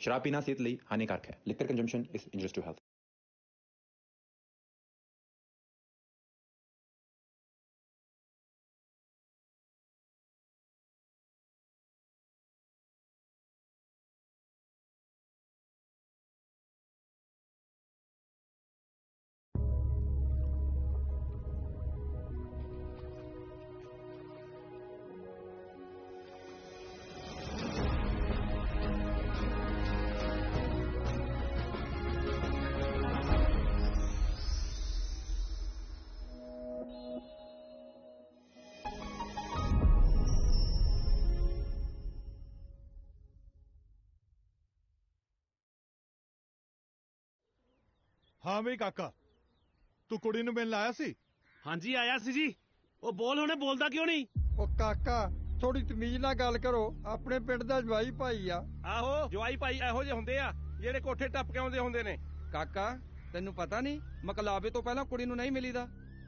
शराब पीना सेहत ਲਈ हानिकारक है। Liquor consumption is injurious to health. हाँ बई काका, तू कुड़ी नूं मिलण आया सी? हाँ जी आया सी जी। ਉਹ ਬੋਲ ਹੁਣੇ ਬੋਲਦਾ ਕਿਉਂ ਨਹੀਂ? ਉਹ ਕਾਕਾ ਥੋੜੀ ਤਮੀਜ਼ ਨਾਲ ਗੱਲ ਕਰੋ, ਆਪਣੇ ਪਿੰਡ ਦਾ ਜਵਾਈ ਭਾਈ ਆ। ਆਹੋ ਜਵਾਈ ਭਾਈ ਇਹੋ ਜਿਹੇ ਹੁੰਦੇ ਆ ਜਿਹੜੇ ਕੋਠੇ ਟੱਪ ਕੇ ਆਉਂਦੇ ਹੁੰਦੇ ਨੇ। ਕਾਕਾ ਤੈਨੂੰ ਪਤਾ ਨਹੀਂ ਮਕਲਾਵੇ ਤੋਂ ਪਹਿਲਾਂ ਕੁੜੀ ਨੂੰ ਨਹੀਂ ਮਿਲੀਦਾ।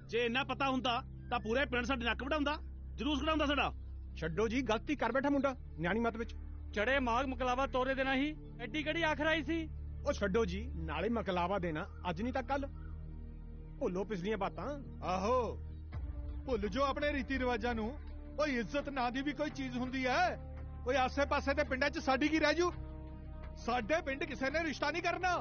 ਜੇ ਇੰਨਾ ਪਤਾ ਹੁੰਦਾ ਤਾਂ ਪੂਰੇ ਪਿੰਡ ਸਾਡੇ ਨੱਕ ਵਡਾਉਂਦਾ, ਜਲੂਸ ਕਢਾਉਂਦਾ ਸਾਡਾ। ਛੱਡੋ ਜੀ, ਗਲਤੀ ਕਰ ਬੈਠਾ ਮੁੰਡਾ ਨਿਆਣੀ ਮਤ ਵਿੱਚ। ਚੜੇ ਮਾਗ ਮਕਲਾਵਾ ਤੋਰੇ ਦੇਣਾ ਹੀ ਐਡੀ ਕਿਹੜੀ ਆਖਰ ਆਈ ਸੀ? ਉਹ ਛੱਡੋ ਜੀ, ਨਾਲੇ ਮਕਲਾਵਾ ਦੇਣਾ ਅੱਜ ਨਹੀਂ ਤਾਂ ਕੱਲ। ਭੁੱਲੋ ਪਿਛਲੀਆਂ ਬਾਤਾਂ। ਆਹੋ ਭੁੱਲ ਜੋ ਆਪਣੇ ਰੀਤੀ ਰਿਵਾਜਾਂ ਨੂੰ। ਓਏ ਇੱਜ਼ਤ ਨਾਂ ਦੀ ਵੀ ਕੋਈ ਚੀਜ਼ ਹੁੰਦੀ ਹੈ। ਓਏ ਆਸੇ ਪਾਸੇ ਦੇ ਪਿੰਡਾਂ 'ਚ ਸਾਡੀ ਕੀ ਰਹਿ ਜੂ? ਸਾਡੇ ਪਿੰਡ ਕਿਸੇ ਨੇ ਰਿਸ਼ਤਾ ਨਹੀਂ ਕਰਨਾ।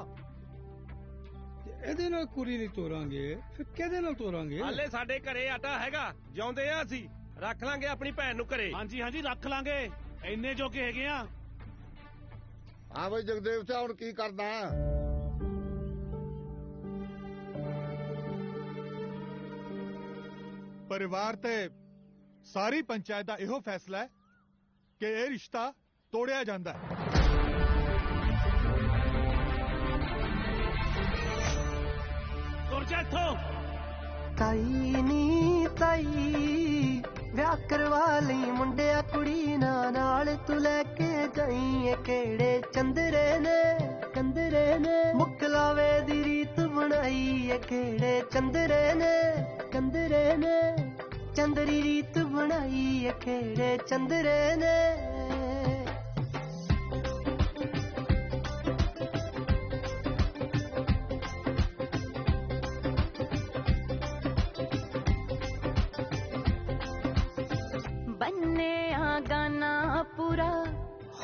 ਇਹਦੇ ਨਾਲ ਕੁੜੀ ਨਹੀਂ ਤੋਰਾਂਗੇ ਫਿਰ ਕਿਹਦੇ ਨਾਲ ਤੋਰਾਂਗੇ? ਹਾਲੇ ਸਾਡੇ ਘਰੇ ਆਟਾ ਹੈਗਾ, ਜਿਉਂਦੇ ਆ ਅਸੀਂ ਰੱਖ ਲਾਂਗੇ ਆਪਣੀ ਭੈਣ ਨੂੰ ਘਰੇ। ਹਾਂਜੀ ਹਾਂਜੀ ਰੱਖ ਲਾਂਗੇ, ਇੰਨੇ ਜੋਗੇ ਹੈਗੇ ਆ। ਹਾਂ ਬਈ ਜਗਦੇਵ ਸਿੰਘ, ਹੁਣ ਕੀ ਕਰਦਾ? ਪਰਿਵਾਰ ਤੇ ਸਾਰੀ ਪੰਚਾਇਤ ਦਾ ਇਹੋ ਫੈਸਲਾ ਹੈ ਕਿ ਇਹ ਰਿਸ਼ਤਾ ਤੋੜਿਆ ਜਾਂਦਾ ਹੈ। ਤੁਰ ਜਾ ਇੱਥੋਂ। ਤਾਈ ਨੀ ਤਾਈ ਵਿਆਹ ਕਰਵਾ ਲਈ ਮੁੰਡਿਆ ਕੁੜੀ ਨਾਲ ਤੂੰ ਲੈ ਕੇ ਜਾਈਏ ਕਿਹੜੇ ਚੰਦਰੇ ਨੇ ਮੁਕਲਾਵੇ ਦੀ ਰੀਤ ਬਣਾਈ ਏ ਕਿਹੜੇ ਚੰਦਰੇ ਨੇ ਚੰਦਰੀ ਰੀਤ ਬਣਾਈ ਏ ਕਿਹੜੇ ਚੰਦਰੇ ਨੇ।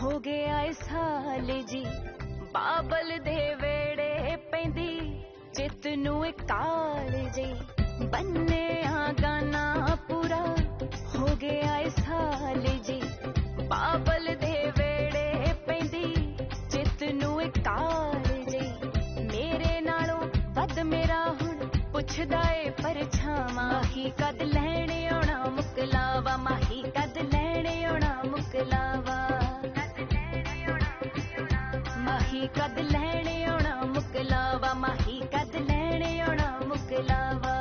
ਹੋ ਗਿਆ ਏ ਸਾਲ ਜੀ ਬਾਬਲ ਦੇ ਵੇੜੇ ਪੈਂਦੀ ਚਿੱਤ ਨੂੰ ਏ ਕਾਲ ਜੀ ਬੰਨਿਆ ਗਾਨਾ ਪੂਰਾ ਹੋ ਗਿਆ ਏ ਸਾਲ ਜੀ ਬਾਬਲ ਦੇ ਵੇੜੇ ਪੈਂਦੀ ਚਿੱਤ ਨੂੰ ਏ ਕਾਲ ਜੀ ਮੇਰੇ ਨਾਲੋਂ ਵੱਧ ਮੇਰਾ ਹੁਣ ਪੁੱਛਦਾ ਏ ਪਰਛਾਵਾਂ ਮਾਹੀ ਕਦ ਲੈਣ ਆਉਣਾ ਮੁਕਲਾਵਾ ਮਾਹੀ ਕਦ ਲੈਣ ਆਉਣਾ ਮੁਕਲਾਵਾ ਮਾਹੀ ਕਦ ਲੈਣ ਆਉਣਾ ਮੁਕਲਾਵਾ ਮਾਹੀ ਕਦ ਲੈਣ ਆਉਣਾ ਮੁਕਲਾਵਾ।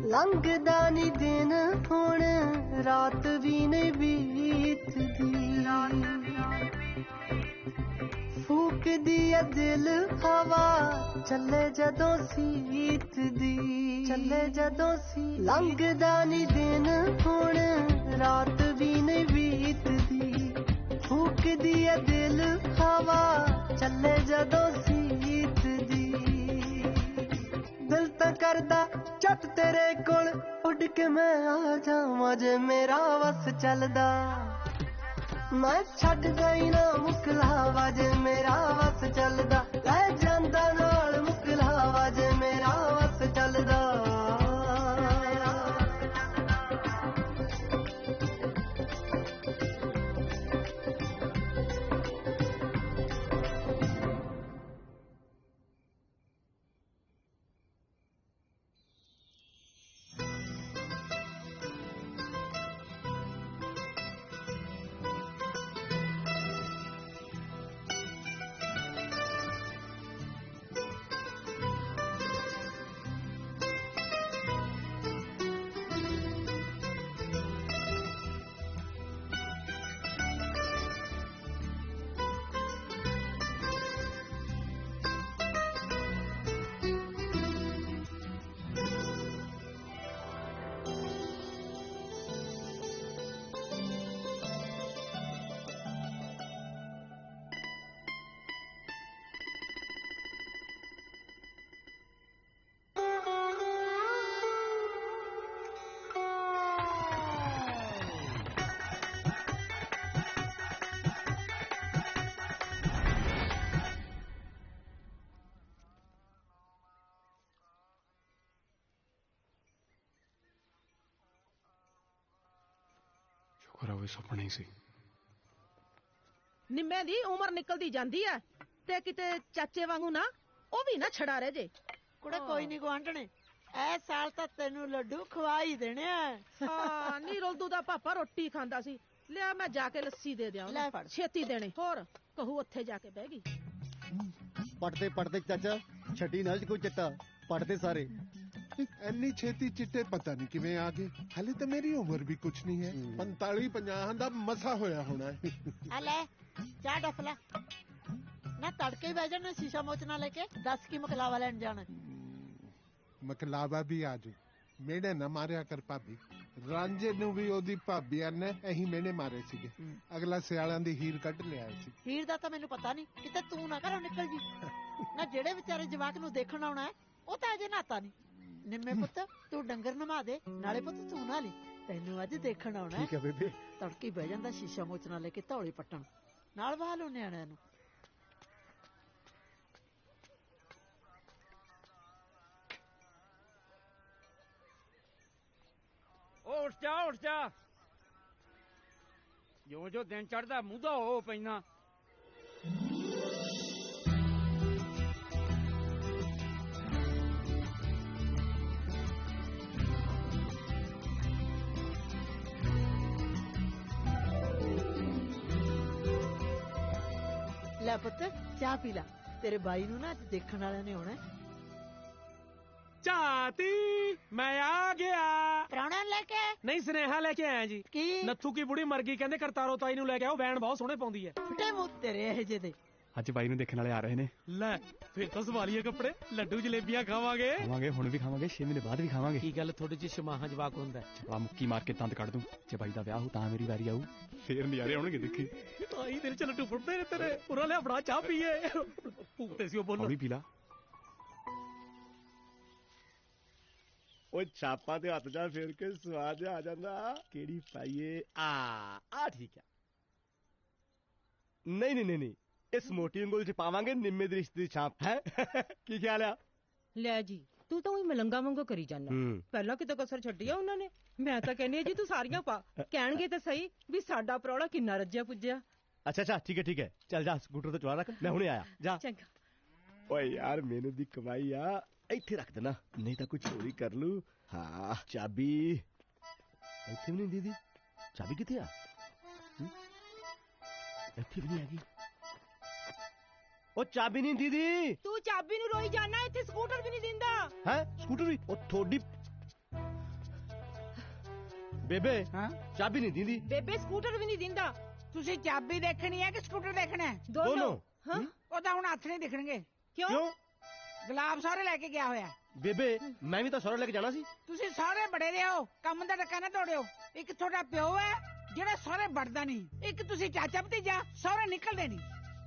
ਲੰਘਦਾ ਨੀ ਦਿਨ ਹੁਣ ਰਾਤ ਵੀ ਨਹੀਂ ਬੀਤਦੀ ਫੂਕਦੀ ਏ ਦਿਲ ਹਵਾ ਚੱਲੇ ਜਦੋਂ ਸੀਤ ਦੀ ਲੰਘਦਾ ਨੀ ਦਿਨ ਹੁਣ ਰਾਤ ਵੀ ਨਹੀਂ ਬੀਤਦੀ ਫੂਕਦੀ ਏ ਦਿਲ ਹਵਾ ਚੱਲੇ ਜਦੋਂ ਸੀਤ ਦੀ ਦਿਲ ਤਾਂ ਕਰਦਾ ਝੱਟ ਤੇਰੇ ਕੋਲ ਉੱਡ ਕੇ ਮੈਂ ਆ ਜਾਵਾਂ ਜੇ ਮੇਰਾ ਵਸ ਚੱਲਦਾ ਮੈਂ ਛੱਡ ਗਈ ਨਾ ਮੁਕਲਾਵਾ ਜੇ ਮੇਰਾ ਵਸ ਚੱਲਦਾ ਲੈ ਜਾਂਦਾ ਨਾਲ ਮੁਕਲਾਵਾ ਜੇ ਮੇਰਾ ਵਸ ਚੱਲਦਾ। ਸ਼ੁਕਰ ਆ ਉਹ ਸੁਪਨਾ ਹੀ ਸੀ। ਨਿੰਮੇ ਦੀ ਉਮਰ ਨਿਕਲਦੀ ਜਾਂਦੀ ਐ ਤੇ ਕਿਤੇ ਚਾਚੇ ਵਾਂਗੂ ਨਾ ਉਹ ਵੀ ਨਾ ਛੜਾ ਰਹਿ ਜੇ। ਕੁੜੇ ਕੋਈ ਨਹੀਂ ਗੁਆਂਢਣੇ, ਐ ਸਾਲ ਤਾਂ ਤੈਨੂੰ ਲੱਡੂ ਖਵਾ ਹੀ ਦੇਣੇ ਆ। ਹਾਂ ਨੀ ਰੋਲਦੂ ਦਾ ਪਾਪਾ ਰੋਟੀ ਖਾਂਦਾ ਸੀ। ਲਿਆ ਮੈਂ ਜਾ ਕੇ ਲੱਸੀ ਦੇ ਦਿਆਂ ਲੈ ਫੜ। ਛੇਤੀ ਦੇਣੇ। ਹੋਰ ਕਹੂ ਉੱਥੇ ਜਾ ਕੇ ਬਹਿ ਗਈ। ਪੜਦੇ ਪੜਦੇ ਚਾਚਾ ਛੱਡੀ ਨਾ ਕੋਈ ਚੱਟਾ, ਪੜਦੇ ਸਾਰੇ। ਇੰਨੀ ਛੇਤੀ ਚਿੱਟੇ ਪਤਾ ਨਹੀਂ ਕਿਵੇਂ ਆ ਗਏ। ਹਾਲੇ ਤਾਂ ਮੇਰੀ ਉਮਰ ਵੀ ਕੁਛ ਨਹੀਂ ਹੈ, 45-50 ਦਾ ਮਸਾ ਹੋਇਆ ਹੋਣਾ ਹੈ। ਆ ਲੈ ਚਾਹ ਡਫਲਾ ਨਾ, ਤੜਕੇ ਹੀ ਬਹਿ ਜਾਣਾ ਸ਼ੀਸ਼ਾ ਮੋਚਣਾ ਲੈ ਕੇ। ਦੱਸ ਕੀ ਮਕਲਾਵਾ ਲੈਣ ਜਾਣਾ? ਮਕਲਾਵਾ ਵੀ ਆ ਜਾਏ, ਮੇੜੇ ਨਾ ਮਾਰਿਆ ਕਰ ਭਾਬੀ। ਰਾਂਝੇ ਨੂੰ ਵੀ ਉਹਦੀ ਭਾਬੀਆਂ ਨੇ ਇਹੀ ਮੇਨੇ ਮਾਰੇ ਸੀਗੇ। ਅਗਲਾ ਸਿਆਲਾਂ ਦੀ ਹੀਰ ਕੱਢ ਲਿਆ ਸੀ। ਹੀਰ ਦਾ ਤਾਂ ਮੈਨੂੰ ਪਤਾ ਨਹੀਂ, ਕਿਤੇ ਤੂੰ ਨਾ ਘਰੋਂ ਨਿਕਲ ਜੀ। ਨਾ ਜਿਹੜੇ ਵਿਚਾਰੇ ਜਵਾਕ ਨੂੰ ਦੇਖਣ ਆਉਣਾ ਉਹ ਤਾਂ ਅਜੇ ਨਹਾਤਾ ਨਹੀਂ। ਨਿੰਮੇ ਪੁੱਤ ਤੂੰ ਡੰਗਰ ਨਵਾ ਦੇ, ਨਾਲੇ ਪੁੱਤ ਤੂੰ ਨਾ ਲੈ, ਤੈਨੂੰ ਅੱਜ ਦੇਖਣ ਆਉਣਾ। ਠੀਕ ਹੈ ਬੇਬੇ। ਤੜਕੇ ਬਹਿ ਜਾਂਦਾ ਸ਼ੀਸ਼ਾ ਮੋਚਣਾ ਲੈ ਕੇ ਧੌਲੇ ਪੱਟਣ, ਨਾਲ ਬਾਹ ਲੋ ਨਿਆਣਿਆਂ ਨੂੰ। ਉਹ ਉੱਠ ਜਾ ਉੱਠ ਜਾ, ਜੋ ਜੋ ਦਿਨ ਚੜਦਾ ਮੂੰਹ ਦਾ ਹੋ ਪੈਣਾ। ਲੈ ਪੁੱਤ ਚਾਹ ਪੀ ਲੈ, ਤੇਰੇ ਬਾਈ ਨੂੰ ਨਾ ਅੱਜ ਦੇਖਣ ਵਾਲਿਆਂ ਨੇ ਆਉਣਾ। ਝਾਤੀ ਮੈਂ ਆ ਗਿਆ। ਪ੍ਰਾਹੁਣਾ ਲੈ ਕੇ? ਨਹੀਂ ਸੁਨੇਹਾ ਲੈ ਕੇ ਆਇਆ ਜੀ। ਕੀ? ਨੱਥੂ ਕੀ ਬੁੜੀ ਮਰ ਗਈ, ਕਹਿੰਦੇ ਕਰਤਾਰੋ ਤਾਈ ਨੂੰ ਲੈ ਕੇ ਆਓ, ਵੈਣ ਬਹੁਤ ਸੋਹਣੇ ਪਾਉਂਦੀ ਹੈ। ਫਟੇ ਮੂੰਹ ਤੇਰੇ ਇਹ ਜੇ ਦੇ। ਅੱਜ ਬਾਈ ਨੂੰ ਦੇਖਣ ਵਾਲੇ ਆ ਰਹੇ ਨੇ। ਲੈ ਫਿਰ ਤਾਂ ਸਵਾਲੀਏ ਕੱਪੜੇ, ਲੱਡੂ ਜਲੇਬੀਆਂ ਖਾਵਾਂਗੇ। ਖਾਵਾਂਗੇ, ਹੁਣ ਵੀ ਖਾਵਾਂਗੇ, 6 ਮਹੀਨੇ ਬਾਅਦ ਵੀ ਖਾਵਾਂਗੇ। ਕੀ ਗੱਲ ਤੁਹਾਡੇ ਚ ਸ਼ਮਾਹਾਂ ਜਵਾਕ ਹੁੰਦਾ? ਚਪੜਾ ਮੁੱਕੀ ਮਾਰ ਕੇ ਤੰਦ ਕੱਢ ਦੂੰ। ਜੇ ਬਾਈ ਦਾ ਵਿਆਹ ਹੋ ਤਾਂ ਮੇਰੀ ਵਾਰੀ ਆਊ, ਫੇਰ ਨਜ਼ਾਰੇ ਆਉਣਗੇ ਦੇਖੀ। ਤਾਈ ਤੇਰੇ ਚ ਲੱਡੂ ਫੁੱਟਦੇ ਨੇ ਤੇਰੇ। ਪੂਰਾ ਲਿਆ ਬੜਾ ਚਾਹ ਪੀਏ। ਭੂਤੇ ਸੀ ਉਹ ਬੋਲੋ। ਵੀ ਪੀ ਲਾ। ਉਹ ਛਾਪਾਂ ਤੇ ਹੱਥ ਜਾ ਫੇਰ ਕੇ ਸਵਾਦ ਆ ਜਾਂਦਾ। ਕਿਹੜੀ ਪਾਈਏ? ਆ ਠੀਕ ਹੈ। ਨਹੀਂ ਇਸ ਮੋਟੀ ਉਂਗਲ ਚ ਪਾਵਾਂਗੇ ਨਿੰਮੇ ਦੇ ਰਿਸ਼ਤੇ ਦੀ ਛਾਪ ਹੈ। ਕੀ ਖਿਆਲ ਆ? ਲੈ ਜੀ ਤੂੰ ਤਾਂ ਉਹੀ ਮਲੰਗਾ ਵਾਂਗੂ ਕਰੀ ਜਾਂਦਾ। ਪਹਿਲਾਂ ਕਿਤੇ ਕਸਰ ਛੱਡੀ ਆ ਉਹਨਾਂ ਨੇ। ਮੈਂ ਤਾਂ ਕਹਿੰਦੀ ਆ ਜੀ ਤੂੰ ਸਾਰੀਆਂ ਪਾ। ਕਹਿਣਗੇ ਤਾਂ ਸਹੀ ਵੀ ਸਾਡਾ ਪ੍ਰੌੜਾ ਕਿੰਨਾ ਰੱਜਿਆ ਪੁੱਜਿਆ। ਅੱਛਾ ਠੀਕ ਹੈ ਚੱਲ ਜਾ, ਸਕੂਟਰ ਤੇ ਚਲਾ ਰੱਖ, ਮੈਂ ਹੁਣੇ ਆਇਆ। ਜਾ। ਚੰਗਾ। ਓਏ ਯਾਰ ਮੈਨੂੰ ਦੀ ਕਮਾਈ ਆ, ਇੱਥੇ ਰੱਖ ਦੇਣਾ, ਨਹੀਂ ਤਾਂ ਕੁਝ ਚੋਰੀ ਕਰ ਲੂ। ਹਾਂ ਚਾਬੀ ਇੱਥੇ ਵੀ ਨਹੀਂ ਦੀਦੀ। ਚਾਬੀ ਕਿੱਥੇ ਆ? ਇੱਥੇ ਵੀ ਨਹੀਂ ਹੈਗੀ। ਉਹ ਚਾਬੀ ਨਹੀਂ ਦੀਦੀ। ਤੂੰ ਚਾਬੀ ਨੂੰ ਰੋਈ ਜਾਣਾ, ਇੱਥੇ ਸਕੂਟਰ ਵੀ ਨਹੀਂ ਦਿੰਦਾ। ਹੈ ਸਕੂਟਰ ਵੀ? ਉਹ ਥੋੜੀ ਬੇਬੇ ਚਾਬੀ ਨਹੀਂ ਦਿੰਦੀ। ਬੇਬੇ ਸਕੂਟਰ ਵੀ ਨਹੀਂ ਦਿੰਦਾ। ਤੁਸੀਂ ਚਾਬੀ ਦੇਖਣੀ ਹੈ ਕਿ ਸਕੂਟਰ ਦੇਖਣਾ ਹੈ? ਦੋਨੋਂ। ਹਾਂ ਉਹ ਤਾਂ ਹੁਣ ਹੱਥ ਨਹੀਂ ਦਿਖਣਗੇ। ਕਿਉਂ? ਗੁਲਾਬ ਸਾਰੇ ਲੈ ਕੇ ਗਿਆ ਹੋਇਆ। ਬੇਬੇ ਮੈਂ ਵੀ ਤਾਂ ਸਹੁਰੇ ਲੈ ਕੇ ਜਾਣਾ ਸੀ। ਤੁਸੀਂ ਸਾਰੇ ਬੜੇ ਰਹੋ, ਕੰਮ ਦਾ ਡੱਕਾ ਨਾ ਤੋੜਿਓ। ਇੱਕ ਤੁਹਾਡਾ ਪਿਓ ਹੈ ਜਿਹੜਾ ਸਹੁਰੇ ਵੜਦਾ ਨਹੀਂ, ਇੱਕ ਤੁਸੀਂ ਚਾਚਾ ਭਤੀਜਾ ਸਹੁਰੇ ਨਿਕਲਦੇ ਨਹੀਂ।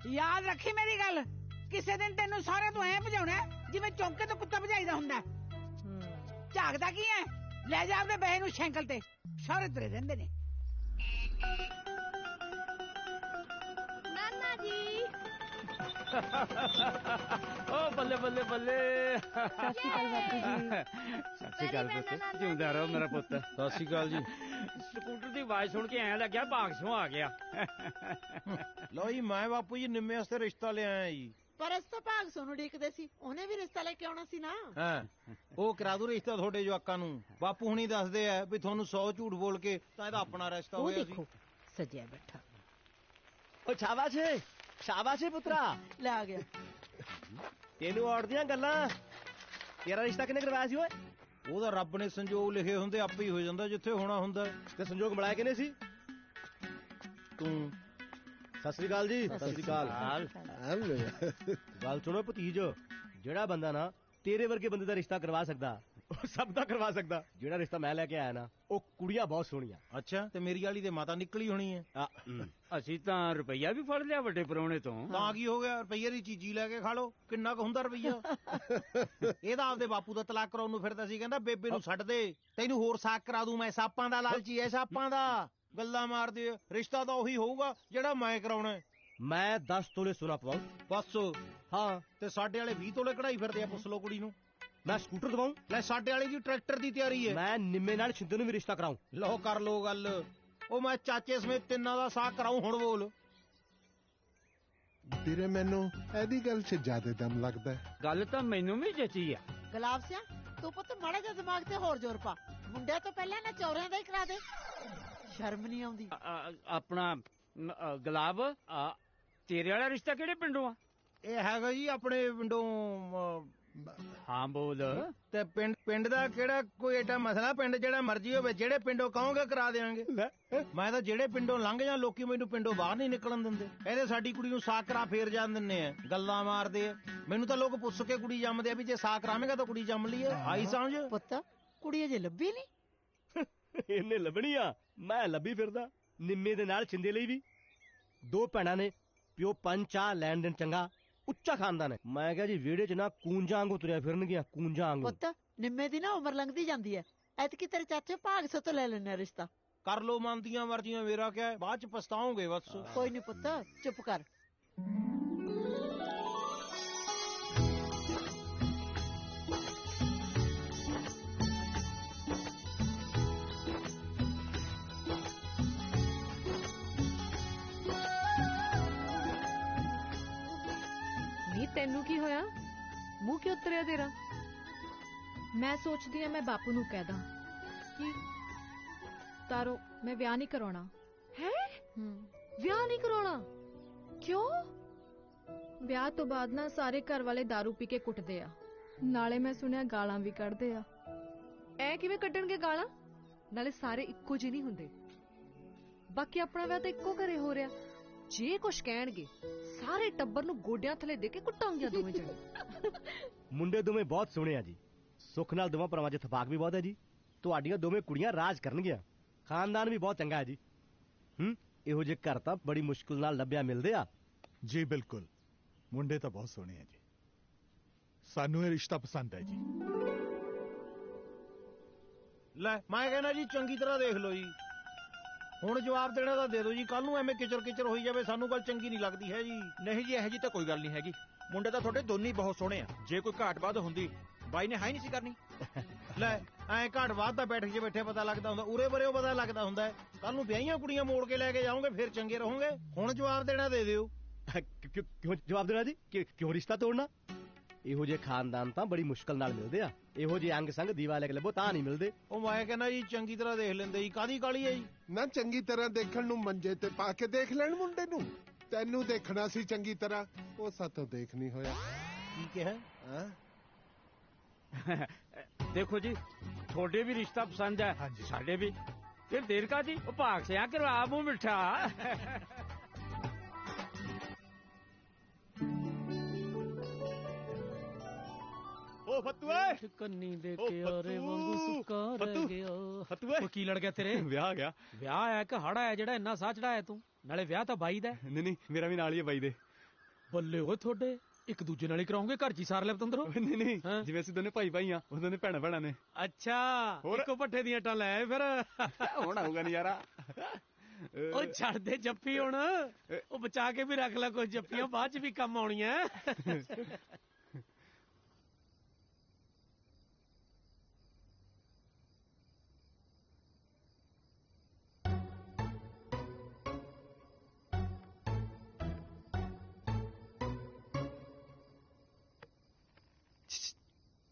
ਯਾਦ ਰੱਖੀ ਮੇਰੀ ਗੱਲ, ਕਿਸੇ ਦਿਨ ਤੈਨੂੰ ਸਹੁਰੇ ਤੋਂ ਐ ਭਜਾਉਣਾ ਜਿਵੇਂ ਚੌਂਕੇ ਤੋਂ ਕੁੱਤਾ ਭਜਾਈਦਾ ਹੁੰਦਾ। ਝਾਕਦਾ ਕੀ ਹੈ? ਲੈ ਜਾ ਆਪਣੇ ਬਹੇ ਨੂੰ ਸਾਈਕਲ ਤੇ, ਸਹੁਰੇ ਤੁਰੇ ਰਹਿੰਦੇ ਨੇ। ਨਾਨਾ ਜੀ। ਓ ਬੱਲੇ ਬੱਲੇ ਬੱਲੇ। ਸਤਿ ਸ਼੍ਰੀ ਅਕਾਲ ਬਾਪੂ ਜੀ। ਸਤਿ ਸ਼੍ਰੀ ਅਕਾਲ ਪੁੱਤ, ਜਿਉਂਦਾ ਰਹੋ ਮੇਰਾ ਪੁੱਤ। ਸਤਿ ਸ਼੍ਰੀ ਅਕਾਲ ਜੀ। ਸਕੂਟਰ ਦੀ ਆਵਾਜ਼ ਸੁਣ ਕੇ ਐਂ ਲੱਗਿਆ ਭਾਗਸੋਂ ਆ ਗਿਆ। ਲਓ ਜੀ ਮੈਂ ਬਾਪੂ ਜੀ ਨਿੰਮੇ ਵਾਸਤੇ ਰਿਸ਼ਤਾ ਲੈ ਆਇਆ ਜੀ। ਪਰ ਅਸ ਤਾਂ ਭਾਗ ਸੋਨੂੰ ਡੀਕਦੇ ਸੀ, ਉਹਨੇ ਵੀ ਰਿਸ਼ਤਾ ਲੈ ਕੇ ਆਉਣਾ ਸੀ ਨਾ। ਹਾਂ ਉਹ ਕਰਾ ਦੂ ਰਿਸ਼ਤਾ ਤੁਹਾਡੇ ਜਵਾਕਾਂ ਨੂੰ। ਬਾਪੂ ਹੁਣੀ ਦੱਸਦੇ ਆ ਵੀ ਤੁਹਾਨੂੰ 100 ਝੂਠ ਬੋਲ ਕੇ ਤਾਂ ਇਹਦਾ ਆਪਣਾ ਰਿਸ਼ਤਾ ਹੋਇਆ ਸੀ। ਸਜਿਆ ਬੈਠਾ। ਓ ਸ਼ਾਬਾਸ਼ ਏ ਪੁੱਤਰਾ, ਲੈ ਆ ਗਿਆ। ਤੈਨੂੰ ਔੜਦੀਆਂ ਗੱਲਾਂ। ਤੇਰਾ ਰਿਸ਼ਤਾ ਕਿਹਨੇ ਕਰਵਾਇਆ ਸੀ ਓਏ? ਉਹਦਾ ਰੱਬ ਨੇ ਸੰਜੋਗ ਲਿਖੇ ਹੁੰਦੇ, ਆਪੇ ਹੀ ਹੋ ਜਾਂਦਾ ਜਿੱਥੇ ਹੋਣਾ ਹੁੰਦਾ। ਤੇ ਸੰਜੋਗ ਮਿਲਾਇਆ ਕਿਹਨੇ ਸੀ? ਤੂੰ। ਸਤਿ ਸ੍ਰੀ ਅਕਾਲ ਜੀ। ਸਤਿ ਸ੍ਰੀ ਅਕਾਲ। ਗੱਲ ਸੁਣੋ ਭਤੀਜ, ਜਿਹੜਾ ਬੰਦਾ ਨਾ ਤੇਰੇ ਵਰਗੇ ਬੰਦੇ ਦਾ ਰਿਸ਼ਤਾ ਕਰਵਾ ਸਕਦਾ, ਉਹ ਸਭ ਦਾ ਕਰਵਾ ਸਕਦਾ। ਜਿਹੜਾ ਰਿਸ਼ਤਾ ਮੈਂ ਲੈ ਕੇ ਆਇਆ ਨਾ, ਉਹ ਕੁੜੀਆਂ ਬਹੁਤ ਸੋਹਣੀਆਂ। ਅੱਛਾ, ਤੇ ਮੇਰੀ ਵਾਲੀ ਦੇ ਮਾਤਾ ਨਿਕਲੀ ਹੋਣੀ ਹੈ। ਅਸੀਂ ਤਾਂ ਰੁਪਈਆ ਵੀ ਫੜ ਲਿਆ ਵੱਡੇ ਪਰੌਣੇ ਤੋਂ। ਤਾਂ ਕੀ ਹੋ ਗਿਆ? ਰੁਪਈਏ ਦੀ ਚੀਜ਼ੀ ਲੈ ਕੇ ਖਾ ਲੋ। ਕਿੰਨਾ ਕੁ ਹੁੰਦਾ ਰੁਪਈਆ? ਇਹਦਾ ਆਪਦੇ ਬਾਪੂ ਦਾ ਤਲਾਕ ਕਰਾਉਣ ਨੂੰ ਫਿਰਦਾ ਸੀ, ਕਹਿੰਦਾ ਬੇਬੇ ਨੂੰ ਛੱਡ ਦੇ, ਤੈਨੂੰ ਹੋਰ ਸਾਕ ਕਰਾ ਦੂੰ ਮੈਂ। ਸਾਪਾਂ ਦਾ ਲਾਲਚੀ ਐ, ਸਾਪਾਂ ਦਾ। ਗੱਲਾਂ ਮਾਰਦੇ। ਰਿਸ਼ਤਾ ਤਾਂ ਉਹੀ ਹੋਊਗਾ ਜਿਹੜਾ ਮੈਂ ਕਰਾਉਣਾ। ਮੈਂ 10 ਤੋਲੇ ਸੋਨਾ ਪਵਾਉ ਬਸ। ਹਾਂ ਤੇ ਸਾਡੇ ਵਾਲੇ 20 ਤੋਲੇ ਕਢਾਈ ਫਿਰਦੇ ਆ, ਪੁੱਛ ਲੋ ਕੁੜੀ ਨੂੰ। ਮੈਂ ਸਕੂਟਰ ਦਵਾਉ। ਲੈ ਸਾਡੇ ਵਾਲੀ ਦੀ ਟਰੈਕਟਰ ਦੀ ਤਿਆਰੀ ਹੈ। ਮੈਂ ਨਿੰਮੇ ਨਾਲ ਛਿੰਦੇ ਨੂੰ ਵੀ ਰਿਸ਼ਤਾ ਕਰਾਉ। ਲੋ ਕਰ ਲੋ ਗੱਲ। ਉਹ ਮੈਂ ਚਾਚੇ ਸਮੇਤ ਤਿੰਨਾਂ ਦਾ ਸਾਕ ਕਰਾਉਂ। ਹੁਣ ਬੋਲ। ਵੀਰੇ ਮੈਨੂੰ ਇਹਦੀ ਗੱਲ 'ਚ ਜ਼ਿਆਦਾ ਦਮ ਲੱਗਦਾ ਹੈ। ਗੱਲ ਤਾਂ ਮੈਨੂੰ ਵੀ ਜਚੀ ਆ। ਗੁਲਾਬ ਸਿਆ ਤੂੰ ਪੁੱਤ ਮਾੜਾ ਜਿਹਾ ਦਿਮਾਗ ਤੇ ਹੋਰ ਜ਼ੋਰ ਪਾ। ਮੁੰਡਿਆਂ ਤੋਂ ਪਹਿਲਾਂ ਨਾ ਚੌਰਿਆਂ ਦਾ ਹੀ ਕਰਾ ਦੇ। ਸ਼ਰਮ ਨਹੀਂ ਆਉਂਦੀ। ਆਪਣਾ ਗੁਲਾਬ ਤੇਰੇ ਵਾਲਾ ਰਿਸ਼ਤਾ ਕਿਹੜੇ ਪਿੰਡੋਂ ਆ? ਇਹ ਹੈਗਾ ਜੀ ਆਪਣੇ ਪਿੰਡੋਂ। ਹਾਂ ਬੋਲ। ਤੇ ਪਿੰਡ ਦਾ ਕਿਹੜਾ ਕੋਈ ਏਡਾ ਮਸਲਾ? ਪਿੰਡ ਜਿਹੜਾ ਮਰਜ਼ੀ ਹੋਵੇ, ਜਿਹੜੇ ਪਿੰਡੋਂ ਕਹੋਗੇ ਕਰਾ ਦੇਵਾਂਗੇ। ਮੈਂ ਤਾਂ ਜਿਹੜੇ ਪਿੰਡੋਂ ਲੰਘ ਜਾਂ ਲੋਕੀ ਮੈਨੂੰ ਪਿੰਡੋਂ ਬਾਹਰ ਨਹੀਂ ਨਿਕਲਣ ਦਿੰਦੇ। ਕਹਿੰਦੇ ਸਾਡੀ ਕੁੜੀ ਨੂੰ ਸਾਕ ਕਰਾ ਫੇਰ ਜਾਣ ਦਿੰਨੇ ਆ, ਗੱਲਾਂ ਮਾਰਦੇ ਆ। ਮੈਨੂੰ ਤਾਂ ਲੋਕ ਪੁੱਛ ਕੇ ਕੁੜੀ ਜੰਮਦੇ ਆ ਵੀ ਜੇ ਸਾਕ ਕਰਾਵੇਂਗਾ ਤਾਂ ਕੁੜੀ ਜੰਮ ਲਈ। ਆਈ ਸਮਝ? ਪੁੱਤ ਕੁੜੀ ਅਜੇ ਲੱਭੀ ਨਹੀਂ। ਇਹਨੇ ਲੱਭਣੀ ਆ, ਮੈਂ ਲੱਭੀ ਫਿਰਦਾ। ਨਿੰਮੇ ਦੇ ਨਾਲ ਛਿੰਦੇ ਲਈ ਵੀ 2 ਭੈਣਾਂ ਨੇ, ਪਿਓ ਪੰਚਾ, ਲੈਣ ਦੇਣ ਚੰਗਾ, ਉੱਚਾ ਖਾਨਦਾਨ ਹੈ। ਮੈਂ ਕਿਹਾ ਜੀ ਵਿਹੜੇ 'ਚ ਨਾ ਕੂੰਜਾਂ ਵਾਂਗੂ ਤੁਰਿਆ ਫਿਰਨਗੀਆਂ, ਕੂੰਜਾਂ ਵਾਂਗੂ। ਪੁੱਤ ਨਿੰਮੇ ਦੀ ਨਾ ਉਮਰ ਲੰਘਦੀ ਜਾਂਦੀ ਹੈ। ਐਤਕੀ ਤੇਰੇ ਚਾਚੇ ਭਾਗ ਸੋ ਤੋਂ ਲੈ ਲੈਣੇ ਰਿਸ਼ਤਾ। ਕਰ ਲੋ ਮੰਨਦੀਆਂ ਮਰਜ਼ੀਆਂ, ਮੇਰਾ ਕਿਆ ਹੈ, ਬਾਅਦ ਚ ਪਛਤਾਓਗੇ ਬਸ। ਕੋਈ ਨਹੀਂ ਪੁੱਤ ਚੁੱਪ ਕਰ। ਨੀ ਤੈਨੂੰ ਕੀ ਹੋਇਆ? ਮੂੰਹ ਕਿਉਂ ਉਤਰਿਆ ਤੇਰਾ? ਮੈਂ ਸੋਚਦੀ ਆ ਮੈਂ ਬਾਪੂ ਨੂੰ ਕਹਿ ਦਾਂ ਕਿ ਤਾਰੋ ਮੈਂ ਵਿਆਹ ਨਹੀਂ ਕਰਾਉਣਾ। ਹੈ? ਵਿਆਹ ਨਹੀਂ ਕਰਾਉਣਾ? ਕਿਉਂ? ਵਿਆਹ ਤੋਂ ਬਾਅਦ ਨਾ ਸਾਰੇ ਘਰ ਵਾਲੇ दारू ਪੀ ਕੇ ਕੁੱਟਦੇ ਆ, ਨਾਲੇ ਮੈਂ ਸੁਣਿਆ ਗਾਲਾਂ ਵੀ ਕੱਢਦੇ ਆ। ਐ ਕਿਵੇਂ ਕੱਢਣਗੇ ਗਾਲਾਂ? ਨਾਲੇ ਸਾਰੇ ਇੱਕੋ ਜਿਹੇ ਨਹੀਂ ਹੁੰਦੇ। ਬਾਕੀ ਆਪਣਾ ਵਿਆਹ ਤਾਂ ਇੱਕੋ ਘਰੇ ਹੋ ਰਿਹਾ। ਜੇ ਕੁਛ ਕਹਿਣਗੇ ਸਾਰੇ ਟੱਬਰ ਨੂੰ ਗੋਡਿਆਂ ਥੱਲੇ ਦੇ ਕੇ ਕੁੱਟਾਂਗੇ ਦੋਵੇਂ ਜਣੇ। ਮੁੰਡੇ ਦੋਵੇਂ ਬਹੁਤ ਸੋਹਣੇ ਆ ਜੀ। ਸੁੱਖ ਨਾਲ ਦੋਵਾਂ ਭਰਾਵਾਂ 'ਚ ਇਤਫਾਕ ਵੀ ਬਹੁਤ ਹੈ ਜੀ। ਤੁਹਾਡੀਆਂ ਦੋਵੇਂ ਕੁੜੀਆਂ ਰਾਜ ਕਰਨਗੀਆਂ। ਖਾਨਦਾਨ ਵੀ ਬਹੁਤ ਚੰਗਾ ਹੈ ਜੀ। ਇਹੋ ਜਿਹੇ ਘਰ ਤਾਂ ਬੜੀ ਮੁਸ਼ਕਿਲ ਨਾਲ ਲੱਭਿਆ ਮਿਲਦੇ ਆ। ਜੀ ਬਿਲਕੁਲ, ਮੁੰਡੇ ਤਾਂ ਬਹੁਤ ਸੋਹਣੇ ਆ ਜੀ। ਸਾਨੂੰ ਇਹ ਰਿਸ਼ਤਾ ਪਸੰਦ ਹੈ ਜੀ। ਲੈ ਮੈਂ ਕਹਿੰਦਾ ਜੀ ਚੰਗੀ ਤਰ੍ਹਾਂ ਦੇਖ ਲਓ ਜੀ। ਹੁਣ ਜਵਾਬ ਦੇਣਾ ਤਾਂ ਦੇ ਦਿਓ ਜੀ। ਕੱਲ ਨੂੰ ਐਵੇਂ ਕਿਚਰ ਕਿਚਰ ਹੋਈ ਜਾਵੇ, ਸਾਨੂੰ ਗੱਲ ਚੰਗੀ ਨਹੀਂ ਲੱਗਦੀ ਹੈ ਜੀ। ਨਹੀਂ ਜੀ, ਇਹੋ ਜੀ ਤਾਂ ਕੋਈ ਗੱਲ ਨਹੀਂ ਹੈਗੀ। ਮੁੰਡੇ ਤਾਂ ਤੁਹਾਡੇ ਦੋਨੇ ਹੀ ਬਹੁਤ ਸੋਹਣੇ ਆ। ਜੇ ਕੋਈ ਘਾਟ ਬਾਤ ਹੁੰਦੀ ਬਾਈ ਨੇ ਹਾਈ ਨਹੀਂ ਸੀ ਕਰਨੀ। ਲੈ ਐਂ ਘਾਟ ਬਾਤ ਦਾ ਬੈਠ ਕੇ ਬੈਠੇ ਪਤਾ ਲੱਗਦਾ ਹੁੰਦਾ, ਉਰੇ ਬਰੇ ਪਤਾ ਲੱਗਦਾ ਹੁੰਦਾ। ਕੱਲ ਨੂੰ ਵਿਆਹੀਆਂ ਕੁੜੀਆਂ ਮੋੜ ਕੇ ਲੈ ਕੇ ਜਾਓਗੇ ਫਿਰ ਚੰਗੇ ਰਹੋਗੇ। ਹੁਣ ਜਵਾਬ ਦੇਣਾ ਦੇ ਦਿਓ। ਕਿਉਂ ਜਵਾਬ ਦੇਣਾ ਜੀ? ਕਿਉਂ ਰਿਸ਼ਤਾ ਤੋੜਨਾ? ਇਹੋ ਜਿਹੇ ਖਾਨਦਾਨ ਤਾਂ ਬੜੀ ਮੁਸ਼ਕਲ ਨਾਲ ਮਿਲਦੇ ਆ। ਇਹੋ ਜਿਹੇ ਅੰਗ ਸੰਗ ਦੀਵਾ ਲੈ ਕੇ ਲੱਭੋ ਤਾਂ ਨਹੀਂ ਮਿਲਦੇ। ਉਹ ਮੈਂ ਕਹਿੰਦਾ ਜੀ ਚੰਗੀ ਤਰ੍ਹਾਂ ਦੇਖ ਲੈਂਦੇ ਜੀ। ਕਾਦੀ ਕਾਲੀ ਹੈ ਜੀ? ਨਾ ਚੰਗੀ ਤਰ੍ਹਾਂ ਦੇਖਣ ਨੂੰ ਮੰਜੇ ਤੇ ਪਾ ਕੇ ਦੇਖ ਲੈਣ ਮੁੰਡੇ ਨੂੰ। ਤੈਨੂੰ ਦੇਖਣਾ ਸੀ ਚੰਗੀ ਤਰ੍ਹਾਂ, ਉਹ ਸਾਤੋਂ ਦੇਖ ਨਹੀਂ ਹੋਇਆ। ਕੀ ਕਿਹਾ? ਦੇਖੋ ਜੀ, ਤੁਹਾਡੇ ਵੀ ਰਿਸ਼ਤਾ ਪਸੰਦ ਹੈ, ਸਾਡੇ ਵੀ। ਫਿਰ ਦੇਰ ਕਾਦੀ? ਉਹ ਭਾਗ ਸਿਆ ਕਰਵਾ ਮੂੰਹ ਮਿੱਠਾ। ਓ ਫੱਤੂਏ ਕੰਨੀ ਦੇ ਕੇ ਆਰੇ ਵਾਂਗੂ ਸੁੱਕਾ ਰਹਿ ਗਿਆ। ਫੱਤੂਏ ਕੀ ਲੜ ਗਿਆ ਤੇਰੇ? ਵਿਆਹ ਆ ਗਿਆ। ਵਿਆਹ ਆਇਆ ਕਿ ਹੜਾ ਆਇਆ ਜਿਹੜਾ ਇੰਨਾ ਸਾਹ ਚੜਾਇਆ ਤੂੰ? ਨਾਲੇ ਵਿਆਹ ਤਾਂ ਬਾਈ ਦਾ। ਨਹੀਂ ਮੇਰਾ ਵੀ ਨਾਲ ਹੀ ਹੈ ਬਾਈ ਦੇ। ਬੱਲੇ ਓਏ ਤੁਹਾਡੇ ਇੱਕ ਦੂਜੇ ਨਾਲ ਹੀ ਕਰਾਉਂਗੇ? ਘਰ 'ਚ ਹੀ ਸਾਰ ਲੈ ਪਤੰਦਰੋ। ਨਹੀਂ ਜਿਵੇਂ ਅਸੀਂ ਦੋਨੇ ਭਾਈ ਆ, ਉਹ ਦੋਨੇ ਭੈਣਾਂ ਨੇ। ਅੱਛਾ, ਇੱਕੋ ਪੱਠੇ ਦੀਆਂ ਟਾਂ ਲੈ ਫਿਰ। ਹੁਣ ਆਊਗਾ ਨਜ਼ਾਰਾ। ਉਹ ਛੱਡ ਦੇ ਜੱਫੀ ਹੁਣ। ਉਹ ਬਚਾ ਕੇ ਵੀ ਰੱਖ ਲੈ ਕੁਝ ਜੱਫੀਆਂ, ਬਾਅਦ 'ਚ ਵੀ ਕੰਮ ਆਉਣੀਆਂ।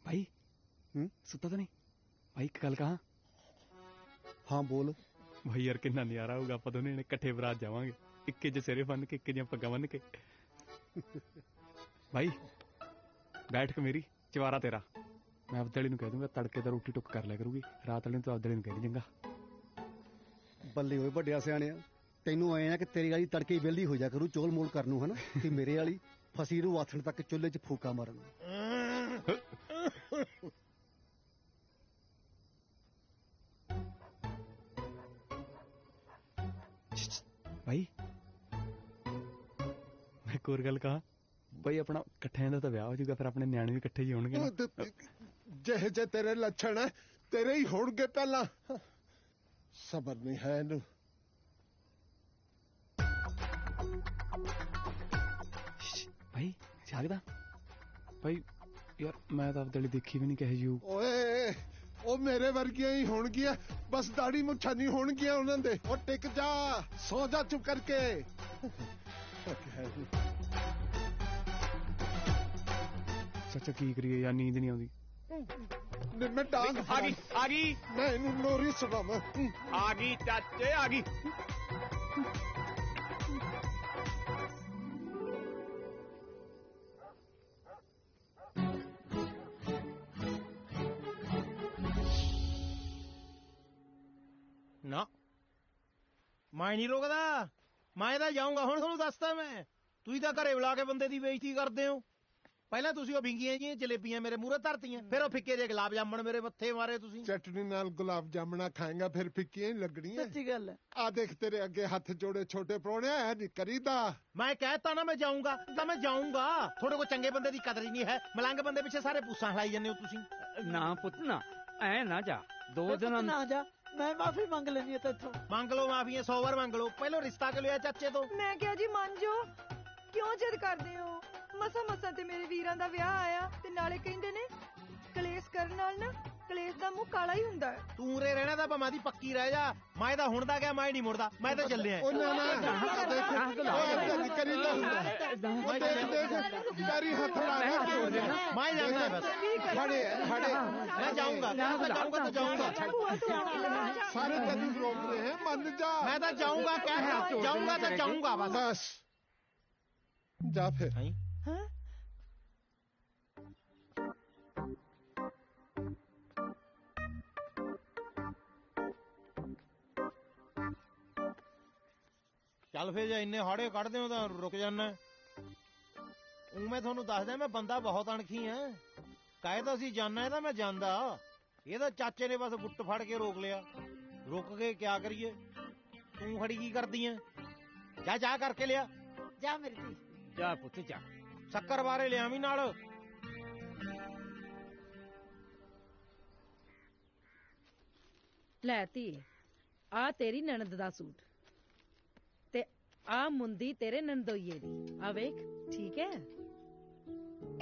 ਭਾਈ ਸੁੱਤਾ ਤਾਂ ਨਹੀਂ? ਭਾਈ ਇੱਕ ਗੱਲ ਕਹਾਂ। ਹਾਂ ਬੋਲ। ਭਾਈ ਯਾਰ ਕਿੰਨਾ ਨਜ਼ਾਰਾ ਹੋਊਗਾ, ਆਪਾਂ ਦੋਨੇ ਇਕੱਠੇ ਬਰਾਤ ਜਾਵਾਂਗੇ, ਇੱਕੇ ਜਿਹੇ ਸਿਰੇ ਬੰਨ ਕੇ, ਇੱਕੇ ਜਿਹੀਆਂ ਪੱਗਾਂ ਬੰਨ ਕੇ। ਭਾਈ ਬੈਠ ਕੇ ਮੇਰੀ ਚਵਾਰਾ ਤੇਰਾ। ਮੈਂ ਅਬਦਲੀ ਨੂੰ ਕਹਿ ਦੂੰਗਾ ਤੜਕੇ ਤਾਂ ਰੋਟੀ ਟੁੱਕ ਕਰ ਲਿਆ ਕਰੂਗੀ, ਰਾਤ ਵਾਲੇ ਨੂੰ ਤਾਂ ਅਬਦਲੀ ਨੂੰ ਕਹਿ ਦੀ ਚੰਗਾ। ਬੱਲੇ ਹੋਏ ਵੱਡਿਆ ਸਿਆਣਿਆ। ਤੈਨੂੰ ਐ ਆ ਕਿ ਤੇਰੀ ਵਾਲੀ ਤੜਕੇ ਵਿਹਲੀ ਹੋ ਜਾ ਕਰੂ ਚੋਲ ਮੋਲ ਕਰਨ ਨੂੰ, ਹਨਾ? ਤੇ ਮੇਰੇ ਵਾਲੀ ਫਸੀ ਨੂੰ ਆਥਣ ਤੱਕ ਚੁੱਲ੍ਹੇ 'ਚ ਫੂਕਾ ਮਾਰਨ। ਭਾਈ ਮੈਂ ਇੱਕ ਹੋਰ ਗੱਲ ਕਹਾਂ। ਭਾਈ ਆਪਣਾ ਇਕੱਠਿਆਂ ਦਾ ਤਾਂ ਵਿਆਹ ਹੋ ਜਾਊਗਾ, ਫਿਰ ਆਪਣੇ ਨਿਆਣੇ ਵੀ ਇਕੱਠੇ ਹੀ ਹੋਣਗੇ ਨਾ। ਜਿਹੇ ਜੇ ਤੇਰੇ ਲੱਛਣ ਹੈ ਤੇਰੇ ਹੀ ਹੋਣਗੇ ਪਹਿਲਾਂ। ਸਬਰ ਨਹੀਂ ਹੈ ਇਹਨੂੰ। ਭਾਈ ਜਾਗਦਾ? ਭਾਈ ਯਾਰ ਮੈਂ ਤਾਂ ਅਬਦਲੀ ਦੇਖੀ ਵੀ ਨਹੀਂ ਕਹੇ ਜੀ। ਓਏ ਉਹ ਮੇਰੇ ਵਰਗੀਆਂ ਹੀ ਹੋਣਗੀਆਂ, ਬਸ ਦਾੜੀ ਮੁੱਛਾਂ ਨਹੀਂ ਹੋਣਗੀਆਂ ਉਹਨਾਂ ਦੇ। ਉਹ ਟਿਕ ਜਾ, ਸੌ ਜਾ ਚੁੱਪ ਕਰਕੇ। ਚਾਚਾ ਕੀ ਕਰੀਏ ਯਾਰ, ਨੀਂਦ ਨਹੀਂ ਆਉਂਦੀ। ਮੈਂ ਡਾਂਗ ਆ ਗਈ ਮੈਂ ਇਹਨੂੰ ਲੋਰੀ ਸੁਣਾਵਾਂ। ਆ ਗਈ ਚਾਚੇ, ਆ ਗਈ। ਨਾ ਮੈਂ ਨਹੀਂ ਰੋਕਦਾ, ਮੈਂ ਤਾਂ ਜਾਊਂਗਾ। ਹੁਣ ਤੁਹਾਨੂੰ ਦੱਸਦਾ ਮੈਂ, ਤੁਸੀਂ ਤਾਂ ਘਰੇ ਬੁਲਾ ਕੇ ਬੰਦੇ ਦੀ ਬੇਇੱਜ਼ਤੀ ਕਰਦੇ ਹੋ। ਪਹਿਲਾਂ ਤੁਸੀਂ ਉਹ ਵਿੰਗੀਆਂ ਜਿਹੀਆਂ ਜਲੇਬੀਆਂ ਮੇਰੇ ਮੂਹਰੇ ਧਰਤੀਆਂ, ਫਿਰ ਉਹ ਫਿੱਕੇ ਜਿਹੇ ਗੁਲਾਬ ਜਾਮਣ ਮੇਰੇ ਮੱਥੇ ਮਾਰੇ ਤੁਸੀਂ। ਚਟਨੀ ਨਾਲ ਗੁਲਾਬ ਜਾਮਣਾ ਖਾਏਗਾ ਫਿਰ ਫਿੱਕੀਆਂ ਹੀ ਲੱਗਣੀਆਂ। ਸੱਚੀ ਗੱਲ ਹੈ। ਆ ਦੇਖ ਤੇਰੇ ਅੱਗੇ ਹੱਥ ਜੋੜੇ ਛੋਟੇ ਪ੍ਰਾਹੁਣੇ, ਐ ਨਹੀਂ ਕਰੀਦਾ। ਮੈਂ ਕਹਿਤਾ ਨਾ ਮੈਂ ਜਾਊਂਗਾ ਤਾਂ ਮੈਂ ਜਾਊਂਗਾ। ਤੁਹਾਡੇ ਕੋਲ ਚੰਗੇ ਬੰਦੇ ਦੀ ਕਦਰ ਹੀ ਨਹੀਂ ਹੈ, ਮਲੰਗ ਬੰਦੇ ਪਿੱਛੇ ਸਾਰੇ ਪੂਸਾਂ ਹਲਾਈ ਜਾਂਦੇ ਹੋ ਤੁਸੀਂ। ਨਾ ਪੁੱਤ ਨਾ, ਐ ਨਾ ਜਾ। 2 ਦਿਨ ਨਾ ਜਾ, ਮੈਂ ਮਾਫੀ ਮੰਗ ਲੈਣੀ ਹੈ ਤੇਥੋਂ। ਮੰਗ ਲਓ ਮਾਫੀਆਂ 100 ਵਾਰ ਮੰਗ ਲਓ। ਪਹਿਲਾਂ ਰਿਸ਼ਤਾ ਕਿ ਲਿਆ ਚਾਚੇ ਤੋਂ। ਮੈਂ ਕਿਹਾ ਜੀ ਮੰਨ ਜੋ, ਕਿਉਂ ਜਿੱਦ ਕਰਦੇ ਹੋ? ਮਸਾ ਤੇ ਮੇਰੇ ਵੀਰਾਂ ਦਾ ਵਿਆਹ ਆਇਆ, ਤੇ ਨਾਲੇ ਕਹਿੰਦੇ ਨੇ ਕਲੇਸ਼ ਕਰਨ ਨਾਲ ਨਾ ਕਲੇਸ਼ ਦਾ ਮੂੰਹ ਕਾਲਾ ਹੀ ਹੁੰਦਾ ਹੈ। ਤੂੰ ਰੇ ਰਹਿਣਾ ਤਾਂ ਭਾਵੇਂ ਦੀ ਪੱਕੀ ਰਹਿ ਜਾ। ਮੈਂ ਤਾਂ ਹੁਣ ਦਾ ਗਿਆ, ਮੈਂ ਨਹੀਂ ਮੁੜਦਾ, ਮੈਂ ਤਾਂ ਚੱਲਿਆ। ਉਹ ਨਾ ਨਾ ਦੇਖ ਕਰੀ ਲਾ ਹੁੰਦਾ। ਉਹ ਦੇਖ ਪੈਰੀ ਹੱਥ ਲਾਇਆ। ਮੈਂ ਜਾਣਾ ਬਸ। ਖੜੇ ਮੈਂ ਜਾਊਂਗਾ, ਮੈਂ ਜਾਊਂਗਾ ਤਾਂ ਜਾਊਂਗਾ। ਸਾਰੇ ਤੈਨੂੰ ਰੋਕ ਰਹੇ ਹੈ, ਮੰਨ ਜਾ। ਮੈਂ ਤਾਂ ਜਾਊਂਗਾ, ਕਹਿ ਜਾਊਂਗਾ ਤਾਂ ਜਾਊਂਗਾ ਬਸ। ਜਾ ਫਿਰ। ਚੱਲ ਫੇਰ ਜੇ ਇੰਨੇ ਹਾੜੇ ਕੱਢਦੇ ਹੋ ਤਾਂ ਰੁਕ ਜਾਣਾ। ਮੈਂ ਤੁਹਾਨੂੰ ਦੱਸਦਾ, ਮੈਂ ਬੰਦਾ ਬਹੁਤ ਅਣਖੀ ਆ। ਕਾਹੇ ਤਾਂ ਅਸੀਂ ਜਾਣਾ, ਤਾਂ ਮੈਂ ਜਾਂਦਾ। ਇਹਦਾ ਚਾਚੇ ਨੇ ਬਸ ਗੁੱਟ ਫੜ ਕੇ ਰੋਕ ਲਿਆ। ਰੁਕ ਕੇ ਕਿਆ ਕਰੀਏ? ਤੂੰ ਖੜੀ ਕੀ ਕਰਦੀ ਐ? ਜਾ ਜਾ ਕਰਕੇ ਲਿਆ। ਜਾ ਮੇਰੀ ਧੀ, ਜਾ ਪੁੱਤ ਜਾ। ਸ਼ੱਕਰ ਬਾਰੇ ਲਿਆਵੀਂ ਨਾਲ। ਲੈ ਧੀ, ਆ ਤੇਰੀ ਨਣਦ ਦਾ ਸੂਟ, ਤੇ ਆ ਮੁੰਦੀ ਤੇਰੇ ਨੰਦੋਈਏ ਦੀ। ਆ ਵੇਖ, ਠੀਕ ਹੈ?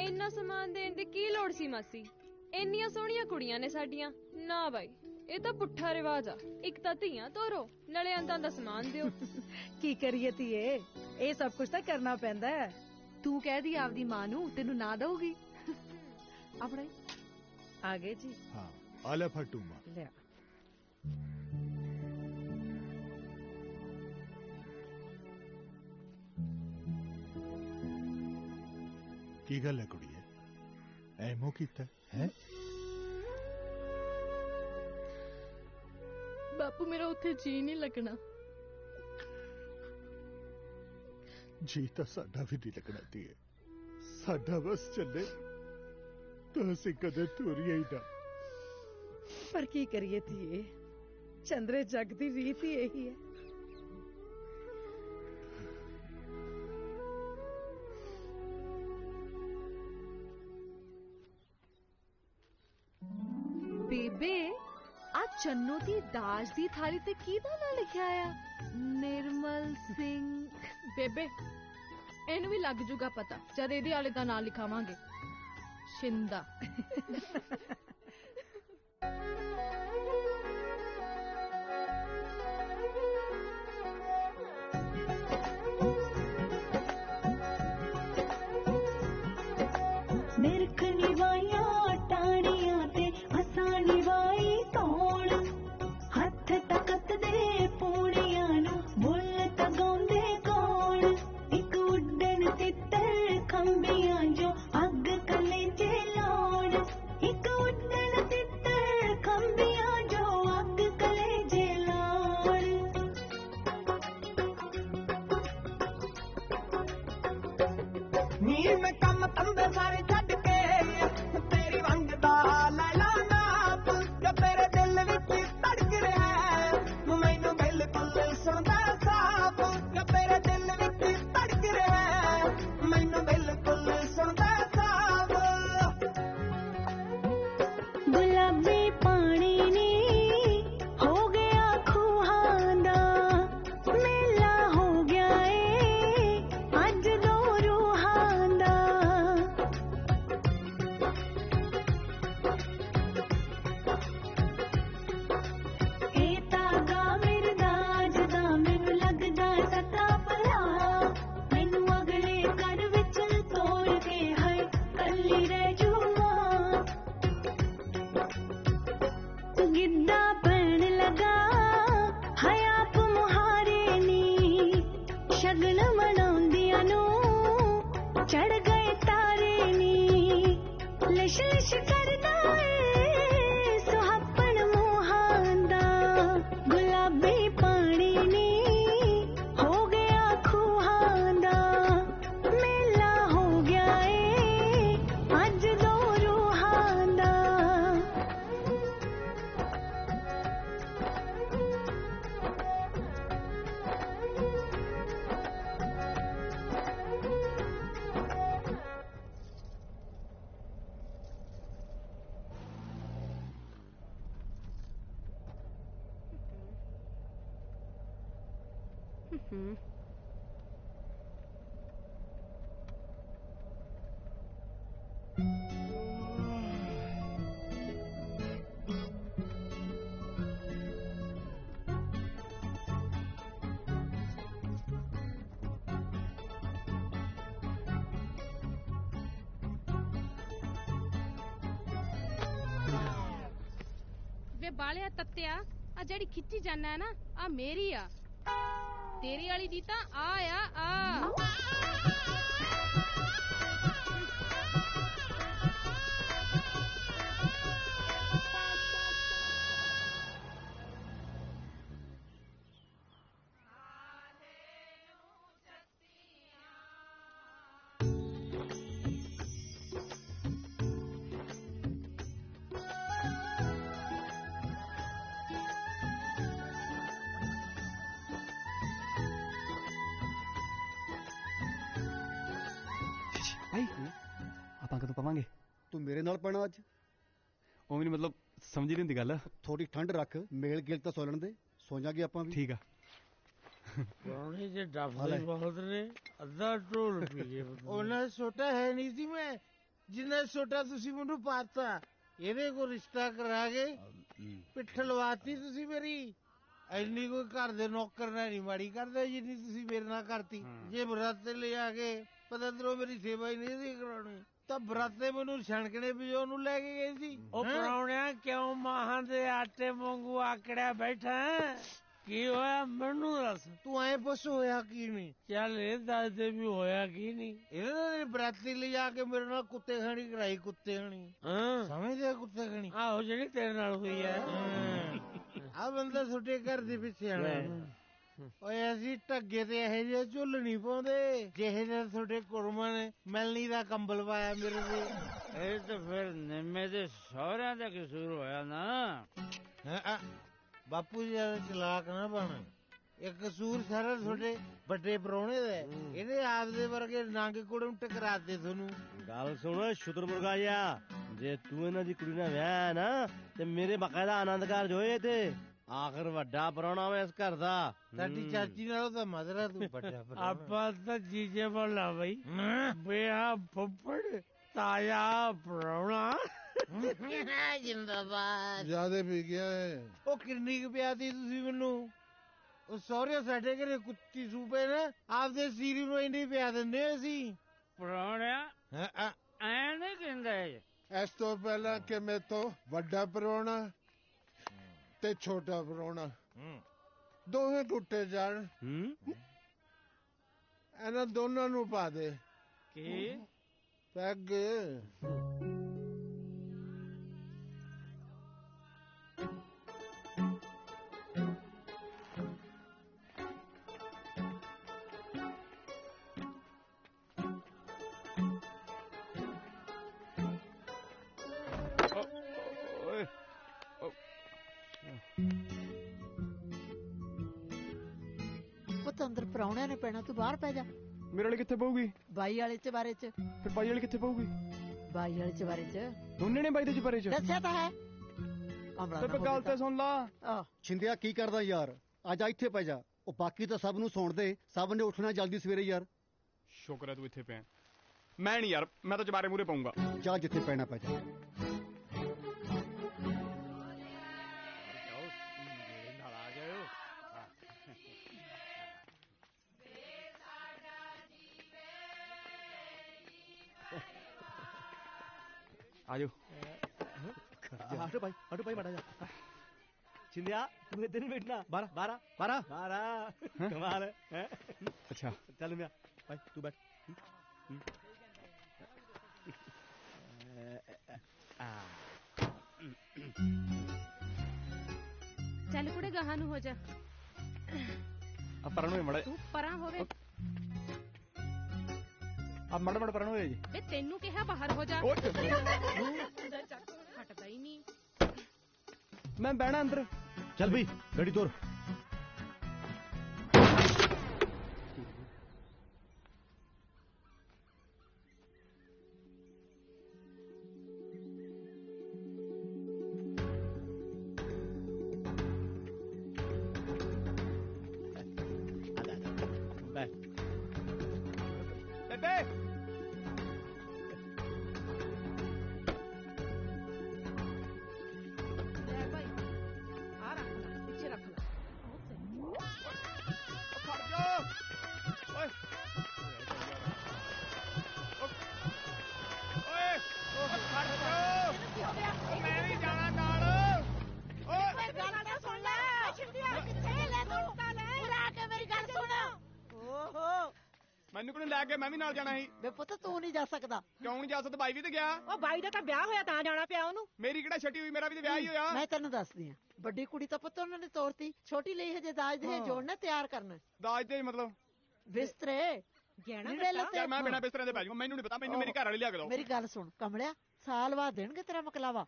ਇੰਨਾ ਸਮਾਨ ਦੇਣ ਦੀ ਕੀ ਲੋੜ ਸੀ ਮਾਸੀ? ਇੰਨੀਆਂ ਸੋਹਣੀਆਂ ਕੁੜੀਆਂ ਨੇ ਸਾਡੀਆਂ। ਨਾ ਬਾਈ, ਇਹ ਤਾਂ ਪੁੱਠਾ ਰਿਵਾਜ ਆ। ਇੱਕ ਤਾਂ ਧੀਆਂ ਤੋਰੋ, ਨਾਲੇ ਅੰਤਾਂ ਦਾ ਸਮਾਨ ਦਿਓ। ਕੀ ਕਰੀਏ ਧੀਏ, ਇਹ ਸਭ ਕੁਝ ਤਾਂ ਕਰਨਾ ਪੈਂਦਾ ਹੈ। ਤੂੰ ਕਹਿ ਦੀ ਆਪਦੀ ਮਾਂ ਨੂੰ, ਤੈਨੂੰ ਨਾ ਦਊਗੀ। ਆਪਣਾ ਆ ਗਏ ਜੀ। ਹਾਂ, ਆ ਲੈ ਫਟੂ ਮਾਂ। ਲਿਆ। ਕੀ ਗੱਲ ਹੈ ਕੁੜੀਏ, ਐਮੋ ਕੀਤਾ ਹੈ? ਬਾਪੂ, ਮੇਰਾ ਉੱਥੇ ਜੀ ਨਹੀਂ ਲੱਗਣਾ। ਜੀ ਤਾਂ ਸਾਡਾ ਵੀ ਨਹੀਂ ਲੱਗਣਾ ਧੀਏ। ਸਾਡਾ ਬਸ ਚੱਲੇ ਤਾਂ ਅਸੀਂ ਕਦੇ ਤੁਰੀਏ ਹੀ ਨਾ। ਪਰ ਕੀ ਕਰੀਏ ਧੀਏ, ਚੰਦਰੇ ਜਗ ਦੀ ਰੀਤ ਹੀ ਇਹੀ ਹੈ। ਬੇਬੇ, ਆ ਚੰਨੋ ਦੀ ਦਾਜ ਦੀ ਥਾਲੀ ਤੇ ਕਿਹਦਾ ਨਾਂ ਲਿਖਿਆ ਆ? ਨਿਰਮਲ ਸਿੰਘ। ਬੇਬੇ, ਇਹਨੂੰ ਵੀ ਲੱਗ ਜੂਗਾ ਪਤਾ ਜਦ ਇਹਦੇ ਵਾਲੇ ਦਾ ਨਾਂ ਲਿਖਾਵਾਂਗੇ। ਸ਼ਿੰਦਾ। ਨਿਰਖ ਨਿਵਾਈਆਂ ਟਾਣੀਆਂ ਤੇ ਅਸਾਂ ਨਿਵਾਈ ਧੌਣ, ਹੱਥ ਤਕਤ ਦੇ ਪੂਣੀਆਂ ਨੂੰ ਬੁੱਲ ਤਗਾਉਂਦੇ ਕੌਣ? ਇੱਕ ਉੱਡਣ ਤਿੱਤਰ ਖੰਭੀਆਂ ਜੋ ਅੱਗ ਕਲੇਜੇ ਲਾਉਣ, ਇੱਕ ਉੱਡਣ ਤਿੱਤਰ ਖੰਭੀਆਂ ਜੋ ਅੱਗ ਕਲੇਜੇ ਲਾਉਣ। ਨੀ ਮੈਂ ਕੰਮ ਧੰਦੇ ਸਾਰੇ ਛੱਡ ਕੇ ਤੇਰੀ ਵੰਗ ਦਾ ਲੈ ਲਾ ਨਾਪ, ਜੋ ਤੇਰੇ ਦਿਲ ਵਿੱਚ ਧੜਕ ਰਿਹਾ ਮੈਨੂੰ ਬਿਲਕੁਲ ਸੁਣਦਾ ਸਾਫ, ਜੋ ਤੇਰੇ ਦਿਲ ਵਿੱਚ ਧੜਕ ਰਿਹਾ ਮੈਨੂੰ ਬਿਲਕੁਲ ਸੁਣਦਾ ਸਾਫ। ਗੁਲਾਬੀ ਪਾਣੀ ਨੀ ਹੋ ਗਿਆ ਖੂਹਾਂ ਦਾ, ਮੇਲਾ ਹੋ ਗਿਆ ਏ ਅੱਜ ਦੋ ਰੂਹਾਂ ਦਾ। लिश लिश करदा ए सुहापण मोहां दा गुलाबी पानी नी हो गया खूहां दा मेला हो गया ए अज दो रूहां दा ਵੇ ਬਾਲਿਆ ਤੱਤਿਆ ਆ ਜਿਹੜੀ ਖਿੱਚੀ ਜਾਨਾ ਹੈ ਨਾ ਆ ਮੇਰੀ ਆ ਤੇਰੀ ਵਾਲੀ ਦੀ ਤਾਂ ਆ ਭਾਈ ਆਪਾਂ ਕਦੋਂ ਪਵਾਂਗੇ? ਤੂੰ ਮੇਰੇ ਨਾਲ ਪੈਣਾ ਅੱਜ? ਉਹ ਵੀ ਨਹੀਂ ਮਤਲਬ ਸਮਝ ਨਹੀਂ ਹੁੰਦੀ ਗੱਲ। ਥੋੜੀ ਠੰਡ ਰੱਖ, ਮੇਲ ਗੇਲ ਤਾਂ ਸੋਲਣ ਦੇ, ਸੋ ਜਾਗੇ ਆਪਾਂ ਵੀ। ਠੀਕ ਆ। ਪੁਰਾਣੇ ਜੇ ਡੱਬੇ ਬਹੁਤ ਨੇ ਅੱਧਾ ਢੋਲ ਪੀ ਗਏ। ਉਹਨਾਂ ਛੋਟਾ ਹੈ ਨਹੀਂ ਸੀ ਮੈਂ ਜਿੰਨਾ ਛੋਟਾ ਤੁਸੀਂ ਮੈਨੂੰ ਪਾਤਾ। ਇਹਦੇ ਕੋ ਰਿਸ਼ਤਾ ਕਰਾ ਕੇ ਪਿੱਠ ਲਵਾਤੀ ਤੁਸੀਂ ਮੇਰੀ। ਐਨੀ ਕੋਈ ਘਰ ਦੇ ਨੌਕਰ ਨਾਲ ਨਹੀਂ ਮਾੜੀ ਕਰਦੇ ਜਿੰਨੀ ਤੁਸੀਂ ਮੇਰੇ ਨਾਲ ਕਰਤੀ। ਜੇ ਬਰਾਤੇ ਲਿਆ ਕੇ ਪਤੰਦਰੋਂ ਮੇਰੀ ਸੇਵਾ ਹੀ ਨਹੀਂ ਸੀ ਕਰਾਉਣੀ ਤਾਂ ਬਰਾਤੇ ਮੈਨੂੰ ਛਣਕਣੇ ਵਜੋਂ ਨੂੰ ਲੈ ਕੇ ਗਏ ਸੀ। ਉਹ ਪਰਾਉਣਿਆ ਕਿਉਂ ਮਾਹਾਂ ਦੇ ਆਟੇ ਵਾਂਗੂ ਆਕੜਿਆ ਬੈਠਾ? ਕੀ ਹੋਇਆ ਮੈਨੂੰ ਦੱਸ। ਤੂੰ ਐ ਪੁੱਛ ਹੋਇਆ ਕੀ ਨਹੀਂ? ਚੱਲ ਇਹ ਦੱਸ ਦੇ ਵੀ ਹੋਇਆ ਕੀ ਨਹੀਂ। ਇਹਨਾਂ ਨੇ ਬਰਾਤੀ ਲਿਜਾ ਕੇ ਮੇਰੇ ਨਾਲ ਕੁੱਤੇ ਖਾਣੀ ਕਰਾਈ। ਕੁੱਤੇ ਖਾਣੀ ਸਮਝਦੇ? ਕੁੱਤੇ ਖਾਣੀ ਆਹੋ ਜਿਹੜੀ ਤੇਰੇ ਨਾਲ ਹੋਈ ਹੈ। ਆ ਬੰਦਾ ਛੋਟੇ ਘਰ ਦੇ ਪਿੱਛੇ ਆਣਾ। ਓਏ ਅਸੀਂ ਢੱਗੇ ਤੇ ਇਹੋ ਜਿਹੇ ਝੁੱਲ ਨਹੀਂ ਪਾਉਂਦੇ ਜਿਹੇ ਜਿਹੇ ਤੁਹਾਡੇ ਕੁੜਮਾਂ ਨੇ ਮਿਲਣੀ ਦਾ ਕੰਬਲ ਪਾਇਆ ਮੇਰੇ ਤੇ। ਇਹ ਤਾਂ ਫਿਰ ਨਿੰਮੇ ਦੇ ਸਹੁਰਿਆਂ ਦਾ ਕਸੂਰ ਹੋਇਆ ਨਾ। ਬਾਪੂ ਜੀ ਚਲਾਕ ਨਾ ਬਣ। ਇਹ ਕਸੂਰ ਸਾਰਾ ਤੁਹਾਡੇ ਵੱਡੇ ਪ੍ਰਾਹੁਣੇ ਦਾ। ਇਹਦੇ ਆਪਦੇ ਵਰਗੇ ਨੰਗ ਕੁੜੇ ਨੂੰ ਟਕਰਾਤੇ ਤੁਹਾਨੂੰ। ਗੱਲ ਸੁਣ ਸ਼ੁਤਰ ਮੁਰਗਾ ਜਿਹਾ, ਜੇ ਤੂੰ ਇਹਨਾਂ ਦੀ ਕੁੜੀ ਨਾਲ ਵਿਆਹ ਨਾ ਤੇ ਮੇਰੇ ਬਕਾਇਦਾ ਆਨੰਦ ਕਾਰਜ ਹੋਏ ਤੇ ਆਖਰ ਵੱਡਾ ਪ੍ਰਾਹੁਣਾ ਮੈਂ ਇਸ ਘਰ ਦਾ। ਸਾਡੀ ਚਾਚੀ ਨਾਲੋਂ ਤਾਂ ਮਦਰਾ ਤੂੰ ਵੱਡਾ। ਆਪਾਂ ਤਾਂ ਜੀਜੇ ਬੋਲਾ ਬਈ ਬਿਆ ਫੁੱਫੜ ਤਾਇਆ ਪ੍ਰਾਹੁਣਾ ਜਿੰਦਾਬਾਦ। ਜਿਆਦੇ ਪੀ ਗਿਆ ਹੈ। ਉਹ ਕਿੰਨੀ ਕੁ ਪਿਆਤੀ ਤੁਸੀਂ ਮੈਨੂੰ? ਉਹ ਸਹੁਰੇ ਸਾਡੇ ਘਰੇ ਕੁੱਤੀ ਸੂਪੇ ਨੇ ਆਪਦੇ ਸੀਰੀ ਨੂੰ ਇੰਨੀ ਪਿਆ ਦਿੰਦੇ ਅਸੀਂ। ਪ੍ਰਾਹੁਣਿਆ ਐ ਨਹੀਂ ਕਹਿੰਦੇ। ਇਸ ਤੋਂ ਪਹਿਲਾਂ ਕਿ ਮੇਥੋਂ ਵੱਡਾ ਪ੍ਰਾਹੁਣਾ ਤੇ ਛੋਟਾ ਪ੍ਰਾਹੁਣਾ ਦੋਵੇਂ ਟੁੱਟੇ ਜਾਣ, ਇਹਨਾਂ ਦੋਨਾਂ ਨੂੰ ਪਾ ਦੇ ਕੀ ਪੈਗ। ਪੁੱਤ ਅੰਦਰ ਪ੍ਰਾਹੁਣਿਆਂ ਨੇ ਪੈਣਾ, ਤੂੰ ਬਾਹਰ ਪੈ ਜਾ। ਮੇਰੇ ਵਾਲੀ ਕਿੱਥੇ ਪਊਗੀ? ਬਾਈ ਵਾਲੇ ਚਬਾਰੇ ਚ। ਫਿਰ ਬਾਈ ਵਾਲੀ ਕਿੱਥੇ ਪਊਗੀ? ਬਾਈ ਵਾਲੇ ਚਬਾਰੇ ਚ। ਦੋਨੇ ਨੇ ਬਾਈ ਦੇ ਚਬਾਰੇ ਚ ਦੱਸਿਆ ਤਾਂ ਹੈ। ਤੇ ਗੱਲ ਤੇ ਸੁਣ ਲਾ। ਛਿੰਦਿਆ ਕੀ ਕਰਦਾ ਯਾਰ? ਆ ਜਾ ਇੱਥੇ ਪੈ ਜਾ। ਉਹ ਬਾਕੀ ਤਾਂ ਸਭ ਨੂੰ ਸੌਣ ਦੇ, ਸਭ ਨੇ ਉੱਠਣਾ ਜਲਦੀ ਸਵੇਰੇ ਯਾਰ। ਸ਼ੁਕਰ ਹੈ ਤੂੰ ਇੱਥੇ ਪਿਆ। ਮੈਂ ਨਹੀਂ ਯਾਰ, ਮੈਂ ਤਾਂ ਚਬਾਰੇ ਮੂਰੇ ਪਾਉਂਗਾ। ਜਾ ਜਿੱਥੇ ਪੈਣਾ ਪੈ ਜਾ। आजो हटो भाई माड़ा जा। छिंदिया तू इधर नहीं बैठना। 12 कमाल है। अच्छा चल मिया भाई तू बैठ। ਚੱਲ ਕੁੜੇ ਗਾਹਾਂ ਨੂੰ ਹੋ ਜਾ। ਆ ਪਰਾਂ ਨੂੰ ਮੜਾ ਤੂੰ ਪਰਾਂ ਹੋਵੇ। ਆ ਮੜ ਪਰਾਂ ਨੂੰ ਜੀ। ਵੇ ਤੈਨੂੰ ਕਿਹਾ ਬਾਹਰ ਹੋ ਜਾ। ਹਟਦਾ ਹੀ ਨਹੀਂ। ਮੈਂ ਬਹਿਣਾ ਅੰਦਰ। ਚੱਲ ਬਈ ਗੱਡੀ ਤੋਰ। ਮੈਨੂੰ ਕੋਲ ਲੈ ਕੇ ਮੈਂ ਵੀ ਨਾਲ ਜਾਣਾ ਸੀ। ਵੇ ਪੁੱਤ ਤੂੰ ਨਹੀਂ ਜਾ ਸਕਦਾ। ਕਿਉਂ ਨਹੀਂ ਜਾ ਸਕਦਾ? ਬਾਈ ਵੀ ਤੇ ਗਿਆ। ਉਹ ਬਾਈ ਦਾ ਤਾਂ ਵਿਆਹ ਹੋਇਆ ਤਾਂ ਜਾਣਾ ਪਿਆ ਉਹਨੂੰ। ਮੇਰੀ ਕਿਹੜਾ ਛੱਟੀ ਹੋਈ, ਮੇਰਾ ਵੀ ਤੇ ਵਿਆਹ ਹੀ ਹੋਇਆ। ਮੈਂ ਤੈਨੂੰ ਦੱਸਦੀ ਆ, ਵੱਡੀ ਕੁੜੀ ਤਾਂ ਪੁੱਤ ਉਹਨਾਂ ਨੇ ਤੋਰਤੀ, ਛੋਟੀ ਲਈ ਹਜੇ ਦਾਜ ਦੇ ਜੋੜਨਾ ਤਿਆਰ ਕਰਨਾ। ਦਾਜ ਦੇ ਮਤਲਬ ਬਿਸਤਰੇ ਯਾਰ ਮੈਂ ਬਿਨਾਂ ਬਿਸਤਰੇ ਦੇ ਪੈ ਜਾਊਂਗਾ। ਮੈਨੂੰ ਨਹੀਂ ਪਤਾ, ਮੈਨੂੰ ਮੇਰੀ ਘਰ ਵਾਲੀ ਲਿਆ ਕੇ ਦਿਓ। ਮੇਰੀ ਗੱਲ ਸੁਣ ਕਮਲਿਆ, ਸਾਲ ਬਾਅਦ ਦੇਣਗੇ ਤੇਰਾ ਮਕਲਾਵਾ।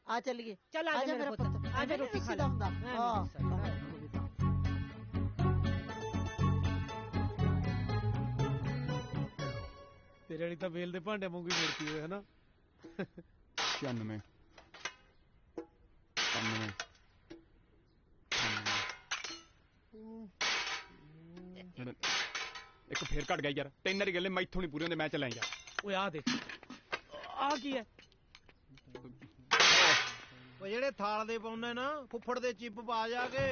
ਆ ਚੱਲੀਏ। ਚੱਲ ਆ ਜਾ ਮੇਰਾ ਪੁੱਤ, ਆ ਜਾ ਰੋਟੀ ਖਾ ਲੈ। ਤੇਰੇ ਵਾਲੀ ਤਾਂ ਵੇਲ ਦੇ ਭਾਂਡੇ ਵਾਂਗੂ ਹੀ ਮੁੜਤੀ ਹੋਏ ਹਨਾ। 96 ਇੱਕ ਫੇਰ ਘਟ ਗਿਆ ਯਾਰ। ਤਿੰਨ ਵਾਰੀ ਗੱਲੇ ਮੈਥੋਂ ਨਹੀਂ ਪੂਰੇ ਹੁੰਦੇ। ਮੈਂ ਚੱਲਾਂ ਯਾਰ। ਓਏ ਆ ਦੇਖ ਆ ਕੀ ਹੈ? ਉਹ ਜਿਹੜੇ ਥਾਲ ਦੇ ਪਾਉਂਦੇ ਨਾ ਫੁੱਫੜ ਦੇ ਚਿੱਪ ਪਾ ਜਾ ਕੇ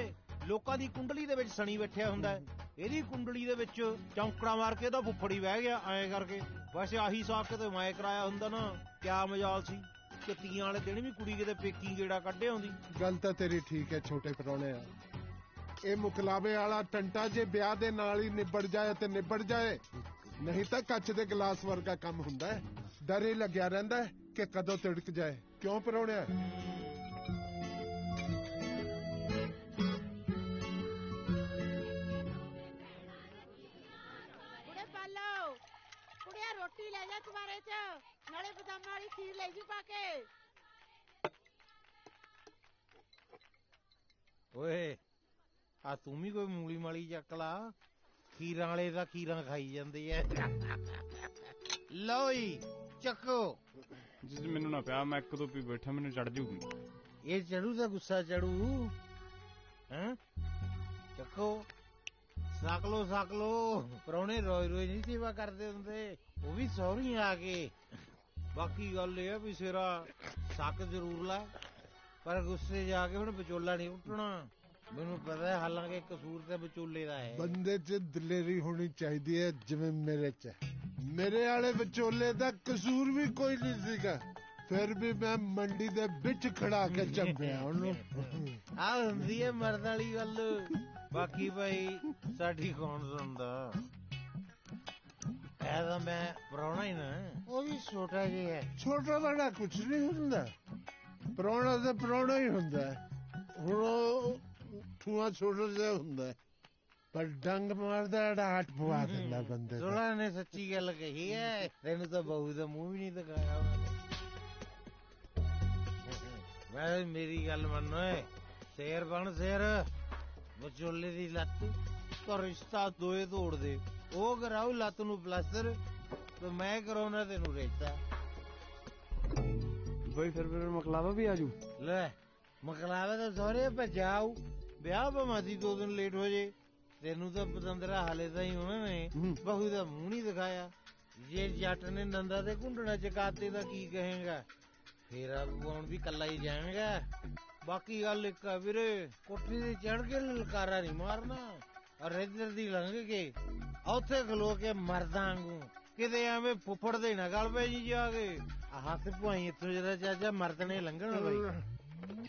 ਲੋਕਾਂ ਦੀ ਕੁੰਡਲੀ ਦੇ ਵਿੱਚ ਸਣੀ ਬੈਠਿਆ ਹੁੰਦਾ। ਇਹਦੀ ਕੁੰਡਲੀ ਦੇ ਵਿੱਚ ਚੌਂਕੜਾ ਮਾਰ ਕੇ ਇਹਦਾ ਫੁੱਫੜ ਹੀ ਬਹਿ ਗਿਆ ਐਂ ਕਰਕੇ। ਵੈਸੇ ਆਹੀ ਹਿਸਾਬ ਕਿਤੇ ਮੈਂ ਕਰਾਇਆ ਹੁੰਦਾ ਨਾ, ਕਿਆ ਮਜਾਲ ਸੀ ਕਿ ਤੀਆਂ ਵਾਲੇ ਦਿਨ ਵੀ ਕੁੜੀ ਕਿਤੇ ਪੇਕੀ ਗੇੜਾ ਕੱਢੇ ਆਉਂਦੀ। ਗੱਲ ਤਾਂ ਤੇਰੀ ਠੀਕ ਹੈ ਛੋਟੇ ਪ੍ਰਾਹੁਣੇ ਆ। ਇਹ ਮੁਕਲਾਵੇ ਵਾਲਾ ਟੰਟਾ ਜੇ ਵਿਆਹ ਦੇ ਨਾਲ ਹੀ ਨਿਬੜ ਜਾਏ ਤੇ ਨਿਬੜ ਜਾਏ, ਨਹੀਂ ਤਾਂ ਕੱਚ ਦੇ ਗਲਾਸ ਵਰਗਾ ਕੰਮ ਹੁੰਦਾ ਹੈ। ਡਰ ਹੀ ਲੱਗਿਆ ਰਹਿੰਦਾ ਕਿ ਕਦੋਂ ਤਿੜਕ ਜਾਏ। ਕਿਉਂ ਪ੍ਰਾਹੁਣਿਆ? ਕੁੜੀਆਂ ਰੋਟੀ ਲੈ ਜਾ ਚਵਾਰੇ ਚ, ਨਾਲੇ ਬਦਾਮਾਂ ਵਾਲੀ ਖੀਰ ਲੈ ਜੀ ਪਾ ਕੇ। ਓਏ ਆ ਤੂੰ ਵੀ ਕੋਈ ਮੂਲੀ ਮਾਲੀ ਚੱਕ ਲਾ। ਖੀਰਾਂ ਵਾਲੇ ਦਾ ਖੀਰਾਂ ਖਾਈ ਜਾਂਦੇ ਐ। ਲਓ ਜੀ ਚੱਕੋ। ਜਿਸ ਮੈਨੂੰ ਨਾ ਪਿਆ, ਮੈਂ ਇੱਕ ਦੋ ਪੀ ਬੈਠਾ, ਮੈਨੂੰ ਚੜ ਜੂਗੀ। ਇਹ ਚੜੂ ਤਾਂ ਗੁੱਸਾ ਚੜੂ ਹੈ। ਚੱਕੋ ਸਕ ਲੋ। ਪ੍ਰਾਹੁਣੇ ਰੋਜ਼ ਨਹੀਂ ਸੇਵਾ ਕਰਦੇ ਹੁੰਦੇ, ਉਹ ਵੀ ਸਹੁਰੀ ਆ ਕੇ। ਬਾਕੀ ਗੱਲ ਇਹ ਆ ਵੀ ਸਿਰਾ ਸੱਕ ਜ਼ਰੂਰ ਲਾ, ਪਰ ਗੁੱਸੇ ਜਾ ਕੇ ਹੁਣ ਵਿਚੋਲਾ ਨਹੀਂ ਉੱਠਣਾ। ਮੈਨੂੰ ਪਤਾ, ਹਾਲਾਂਕਿ ਕਸੂਰ ਤੇ ਵਿਚੋਲੇ ਦਾ ਹੈ। ਬੰਦੇ 'ਚ ਦਲੇਰੀ ਹੋਣੀ ਚਾਹੀਦੀ ਹੈ ਜਿਵੇਂ ਮੇਰੇ 'ਚ। ਮੇਰੇ ਵਾਲੇ ਵਿਚੋਲੇ ਦਾ ਕਸੂਰ ਵੀ ਕੋਈ ਨਹੀਂ ਸੀਗਾ, ਫਿਰ ਵੀ ਮੈਂ ਮੰਡੀ ਦੇ ਵਿੱਚ ਖੜਾ ਕੇ ਚੰਪਿਆ ਉਹਨੂੰ। ਆ ਹੁੰਦੀ ਹੈ ਮਰਦ ਵਾਲੀ ਗੱਲ। ਬਾਕੀ ਭਾਈ ਸਾਡੀ ਕੌਣ ਸੁਣਦਾ? ਐ ਤਾਂ ਮੈਂ ਪ੍ਰਾਹੁਣਾ ਹੀ ਨਾ, ਉਹ ਵੀ ਛੋਟਾ ਜਿਹਾ ਹੈ। ਛੋਟਾ ਬੜਾ ਕੁਛ ਨਹੀਂ ਹੁੰਦਾ, ਪ੍ਰਾਹੁਣਾ ਤੇ ਪ੍ਰਾਹੁਣਾ ਹੀ ਹੁੰਦਾ। ਹੁਣ ਉਹ ਠੂਆ ਛੋਟਾ ਜਿਹਾ ਹੁੰਦਾ, ਪਰ ਡੰਗ ਮਾਰਦਾ ਡਾਟ ਪਵਾ ਦਿੰਦਾ ਬੰਦੇ। ਸੋਹਣਾ ਨੇ ਸੱਚੀ ਗੱਲ ਕਹੀ ਹੈ। ਤੈਨੂੰ ਤਾਂ ਬਹੂ ਦਾ ਮੂੰਹ ਵੀ ਨਹੀਂ ਦਿਖਾਇਆ ਉਹਨੇ। ਮੈਂ ਮੇਰੀ ਗੱਲ ਮੰਨ ਓਏ, ਸ਼ੇਰ ਬਣ ਸ਼ੇਰ। ਵਿਚੋਲੇ ਦੀ ਲੱਤ ਤਾਂ ਰਿਸ਼ਤਾ ਦੋਏ ਤੋੜ ਦੇ। ਉਹ ਕਰਾਉ ਲੱਤ ਨੂੰ ਪਲਾਸਟਰ ਤੇ ਮੈਂ ਕਰਾਉਣਾ ਤੈਨੂੰ ਰੇਤਾ। ਬਈ ਫਿਰ ਮਕਲਾਵਾ ਵੀ ਆਜੂ। ਲੈ ਮਕਲਾਵਾ ਤਾਂ ਸਹੁਰੇ ਭਜਾਉ। ਵਿਆਹ ਭਾਵੇਂ 2 ਦਿਨ ਲੇਟ ਹੋ ਜੇ, ਤੈਨੂੰ ਤਾਂ ਪਤੰਦਰਾ ਹਾਲੇ ਤਾਂ ਹੀ ਉਹਨਾਂ ਨੇ ਬਹੂ ਦਾ ਮੂੰਹ ਨਹੀਂ ਦਿਖਾਇਆ। ਜੇ ਜੱਟ ਨੇ ਨੰਦਾ ਤੇ ਘੁੰਡਣਾ ਚਕਾਤੇ ਦਾ ਕੀ ਕਹੇਗਾ? ਫੇਰ ਹੁਣ ਵੀ ਕੱਲਾ ਹੀ ਜਾਏਗਾ। ਬਾਕੀ ਗੱਲ ਇੱਕ ਆ ਵੀਰੇ, ਕੋਠੀ ਤੇ ਚੜ ਕੇ ਲਲਕਾਰਾ ਨਹੀਂ ਮਾਰਨਾ, ਔਰ ਇੱਧਰ ਦੀ ਲੰਘ ਕੇ ਉੱਥੇ ਖਲੋ ਕੇ ਮਰਦਾਂ ਵਾਂਗੂ ਕਿਤੇ ਐਵੇਂ ਫੁੱਫੜ ਦੇ ਨਾ ਗਲ ਪੈ ਜੀ ਜਾ ਕੇ। ਹੱਥ ਪੁਆਈ ਇੱਥੋਂ ਜਰਾ ਚਾਚਾ ਮਰਦਣੇ ਲੰਘਣ ਬਈ।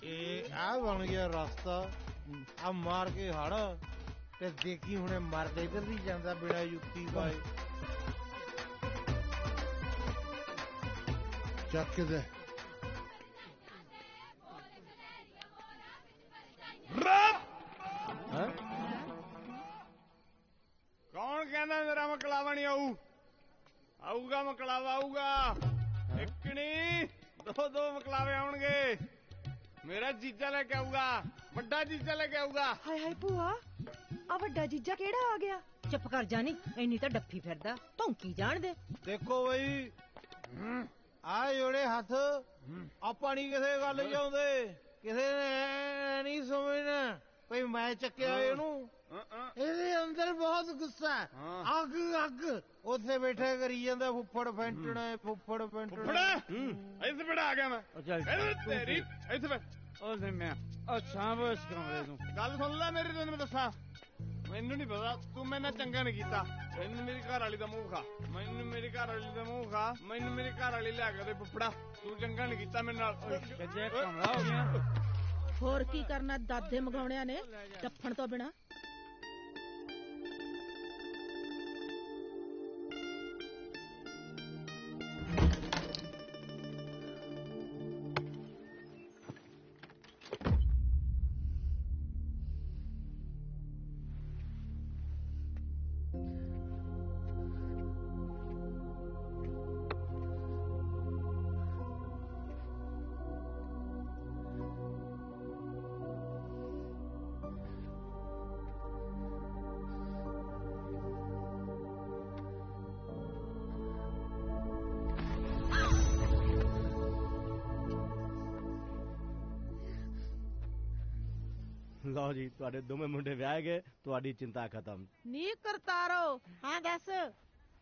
ਇਹ ਆ ਬਣ ਗਿਆ ਰਸਤਾ। ਆ ਮਾਰ ਕੇ ਹੜ ਤੇ ਦੇਖੀ ਹੁਣੇ ਮਰਦ ਇੱਧਰ ਦੀ ਜਾਂਦਾ ਬਿਨਾਂ ਜੁੱਤੀ ਪਾਏ। ਚੱਕ ਦੇ ਆਊਗਾ ਮਕਲਾਵਾ ਆਊਗਾ। ਇੱਕ ਨਹੀਂ ਦੋ ਮਕਲਾਵੇ ਆਉਣਗੇ। ਮੇਰਾ ਜੀਜਾ ਲੈ ਕੇ ਆਊਗਾ, ਵੱਡਾ ਜੀਜਾ ਲੈ ਕੇ ਆਊਗਾ। ਹਾਏ ਹਾਏ ਭੂਆ, ਆ ਵੱਡਾ ਜੀਜਾ ਕਿਹੜਾ ਆ ਗਿਆ? ਚੁੱਪ ਕਰ ਜਾਨੀ, ਇੰਨੀ ਤਾਂ ਡੱਫੀ ਫਿਰਦਾ, ਭੌਂਕੀ ਜਾਣ ਦੇ। ਦੇਖੋ ਬਈ, ਆ ਜੋੜੇ ਹੱਥ, ਆਪਾਂ ਨਹੀਂ ਕਿਸੇ ਗੱਲ ਚ ਆਉਂਦੇ। ਕਿਸੇ ਨੇ ਨਹੀਂ ਸਮਝਣਾ ਭਈ ਮੈਂ ਚੱਕਿਆ ਇਹਨੂੰ। ਇਹਦੇ ਅੰਦਰ ਬਹੁਤ ਗੁੱਸਾ, ਅੱਗ ਅੱਗ। ਉੱਥੇ ਬੈਠਾ ਕਰੀ ਜਾਂਦਾ ਫੁੱਫੜ ਫੈਂਟਣਾ, ਫੁੱਫੜ ਫੈਂਟਣਾ। ਇੱਥੇ ਬੜਾ ਆ ਗਿਆ ਮੈਂ ਤੇਰੀ। ਇੱਥੇ ਬੈ ਉਹ ਨਿੰਮਿਆ, ਉਹ ਸਾਂਭ ਇਸ ਕਮਰੇ ਨੂੰ। ਗੱਲ ਸੁਣ ਲੈ ਮੇਰੀ, ਤੈਨੂੰ ਦੱਸਾਂ, ਮੈਨੂੰ ਨਹੀਂ ਪਤਾ, ਤੂੰ ਮੇਰੇ ਨਾਲ ਚੰਗਾ ਨਹੀਂ ਕੀਤਾ। ਮੈਨੂੰ ਮੇਰੀ ਘਰ ਵਾਲੀ ਦਾ ਮੂੰਹ ਖਾ, ਮੈਨੂੰ ਮੇਰੀ ਘਰ ਵਾਲੀ ਦਾ ਮੂੰਹ ਖਾ, ਮੈਨੂੰ ਮੇਰੀ ਘਰ ਵਾਲੀ ਲਿਆ ਕੇ ਦੇ ਫੁੱਫੜਾ। ਤੂੰ ਚੰਗਾ ਨਹੀਂ ਕੀਤਾ ਮੇਰੇ ਨਾਲ। ਕਮਲਾ ਹੋ ਗਿਆ। ਹੋਰ ਕੀ ਕਰਨਾ ਦਾਦੇ ਮਗਾਉਣਿਆਂ ਨੇ ਡੱਫਣ ਤੋਂ ਬਿਨਾ। ਲਓ ਜੀ, ਤੁਹਾਡੇ ਦੋਵੇਂ ਮੁੰਡੇ ਵਿਆਹ ਗਏ, ਤੁਹਾਡੀ ਚਿੰਤਾ ਖਤਮ। ਨੀ ਕਰਤਾਰੋ, ਹਾਂ ਦੱਸ,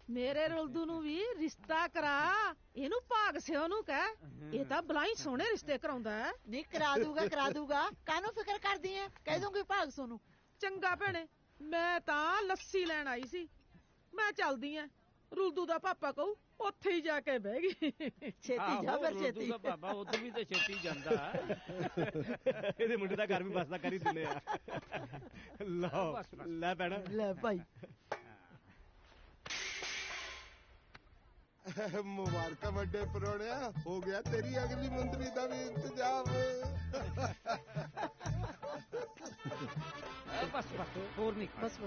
ਮੇਰੇ ਰੁਲਦੂ ਨੂੰ ਵੀ ਰਿਸ਼ਤਾ ਕਰਾ। ਇਹਨੂੰ ਭਾਗ ਸਿਓ ਨੂੰ ਕਹਿ, ਇਹ ਤਾਂ ਬਲਾਈ ਸੋਹਣੇ ਰਿਸ਼ਤੇ ਕਰਾਉਂਦਾ ਹੈ। ਨੀ ਕਰਾ ਦੂਗਾ। ਕਾਹਨੂੰ ਫਿਕਰ ਕਰਦੀ ਐ? ਕਹਿ ਦੂੰਗੀ ਭਾਗ ਸੋਨੂੰ। ਚੰਗਾ ਭੈਣੇ, ਮੈਂ ਤਾਂ ਲੱਸੀ ਲੈਣ ਆਈ ਸੀ, ਮੈਂ ਚੱਲਦੀ ਆ। ਰੁਲਦੂ ਦਾ ਪਾਪਾ ਕਹੂ ਉੱਥੇ ਹੀ ਜਾ ਕੇ ਬਹਿ ਗਈ। ਛੇਤੀ ਜਾ ਫਿਰ ਛੇਤੀ। ਦਾ ਪਾਪਾ ਉੱਧਰ ਵੀ ਤੇ ਛੇਤੀ ਜਾਂਦਾ। ਇਹਦੇ ਮੁੰਡੇ ਦਾ ਘਰ ਵੀ ਬਸਦਾ ਕਰ ਹੀ ਦਿੰਦੇ ਆ। ਲਓ ਲੈ ਭੈਣਾ, ਲੈ ਭਾਈ। ਮੁਬਾਰਕਾਂ ਵੱਡੇ ਪਰੋਣਿਆ, ਹੋ ਗਿਆ ਤੇਰੀ ਅਗਲੀ ਮੰਤਰੀ ਦਾ ਵੀ ਇੰਤਜ਼ਾਮ। ਬਸ ਹੋਰ ਨਹੀਂ, ਬਸ।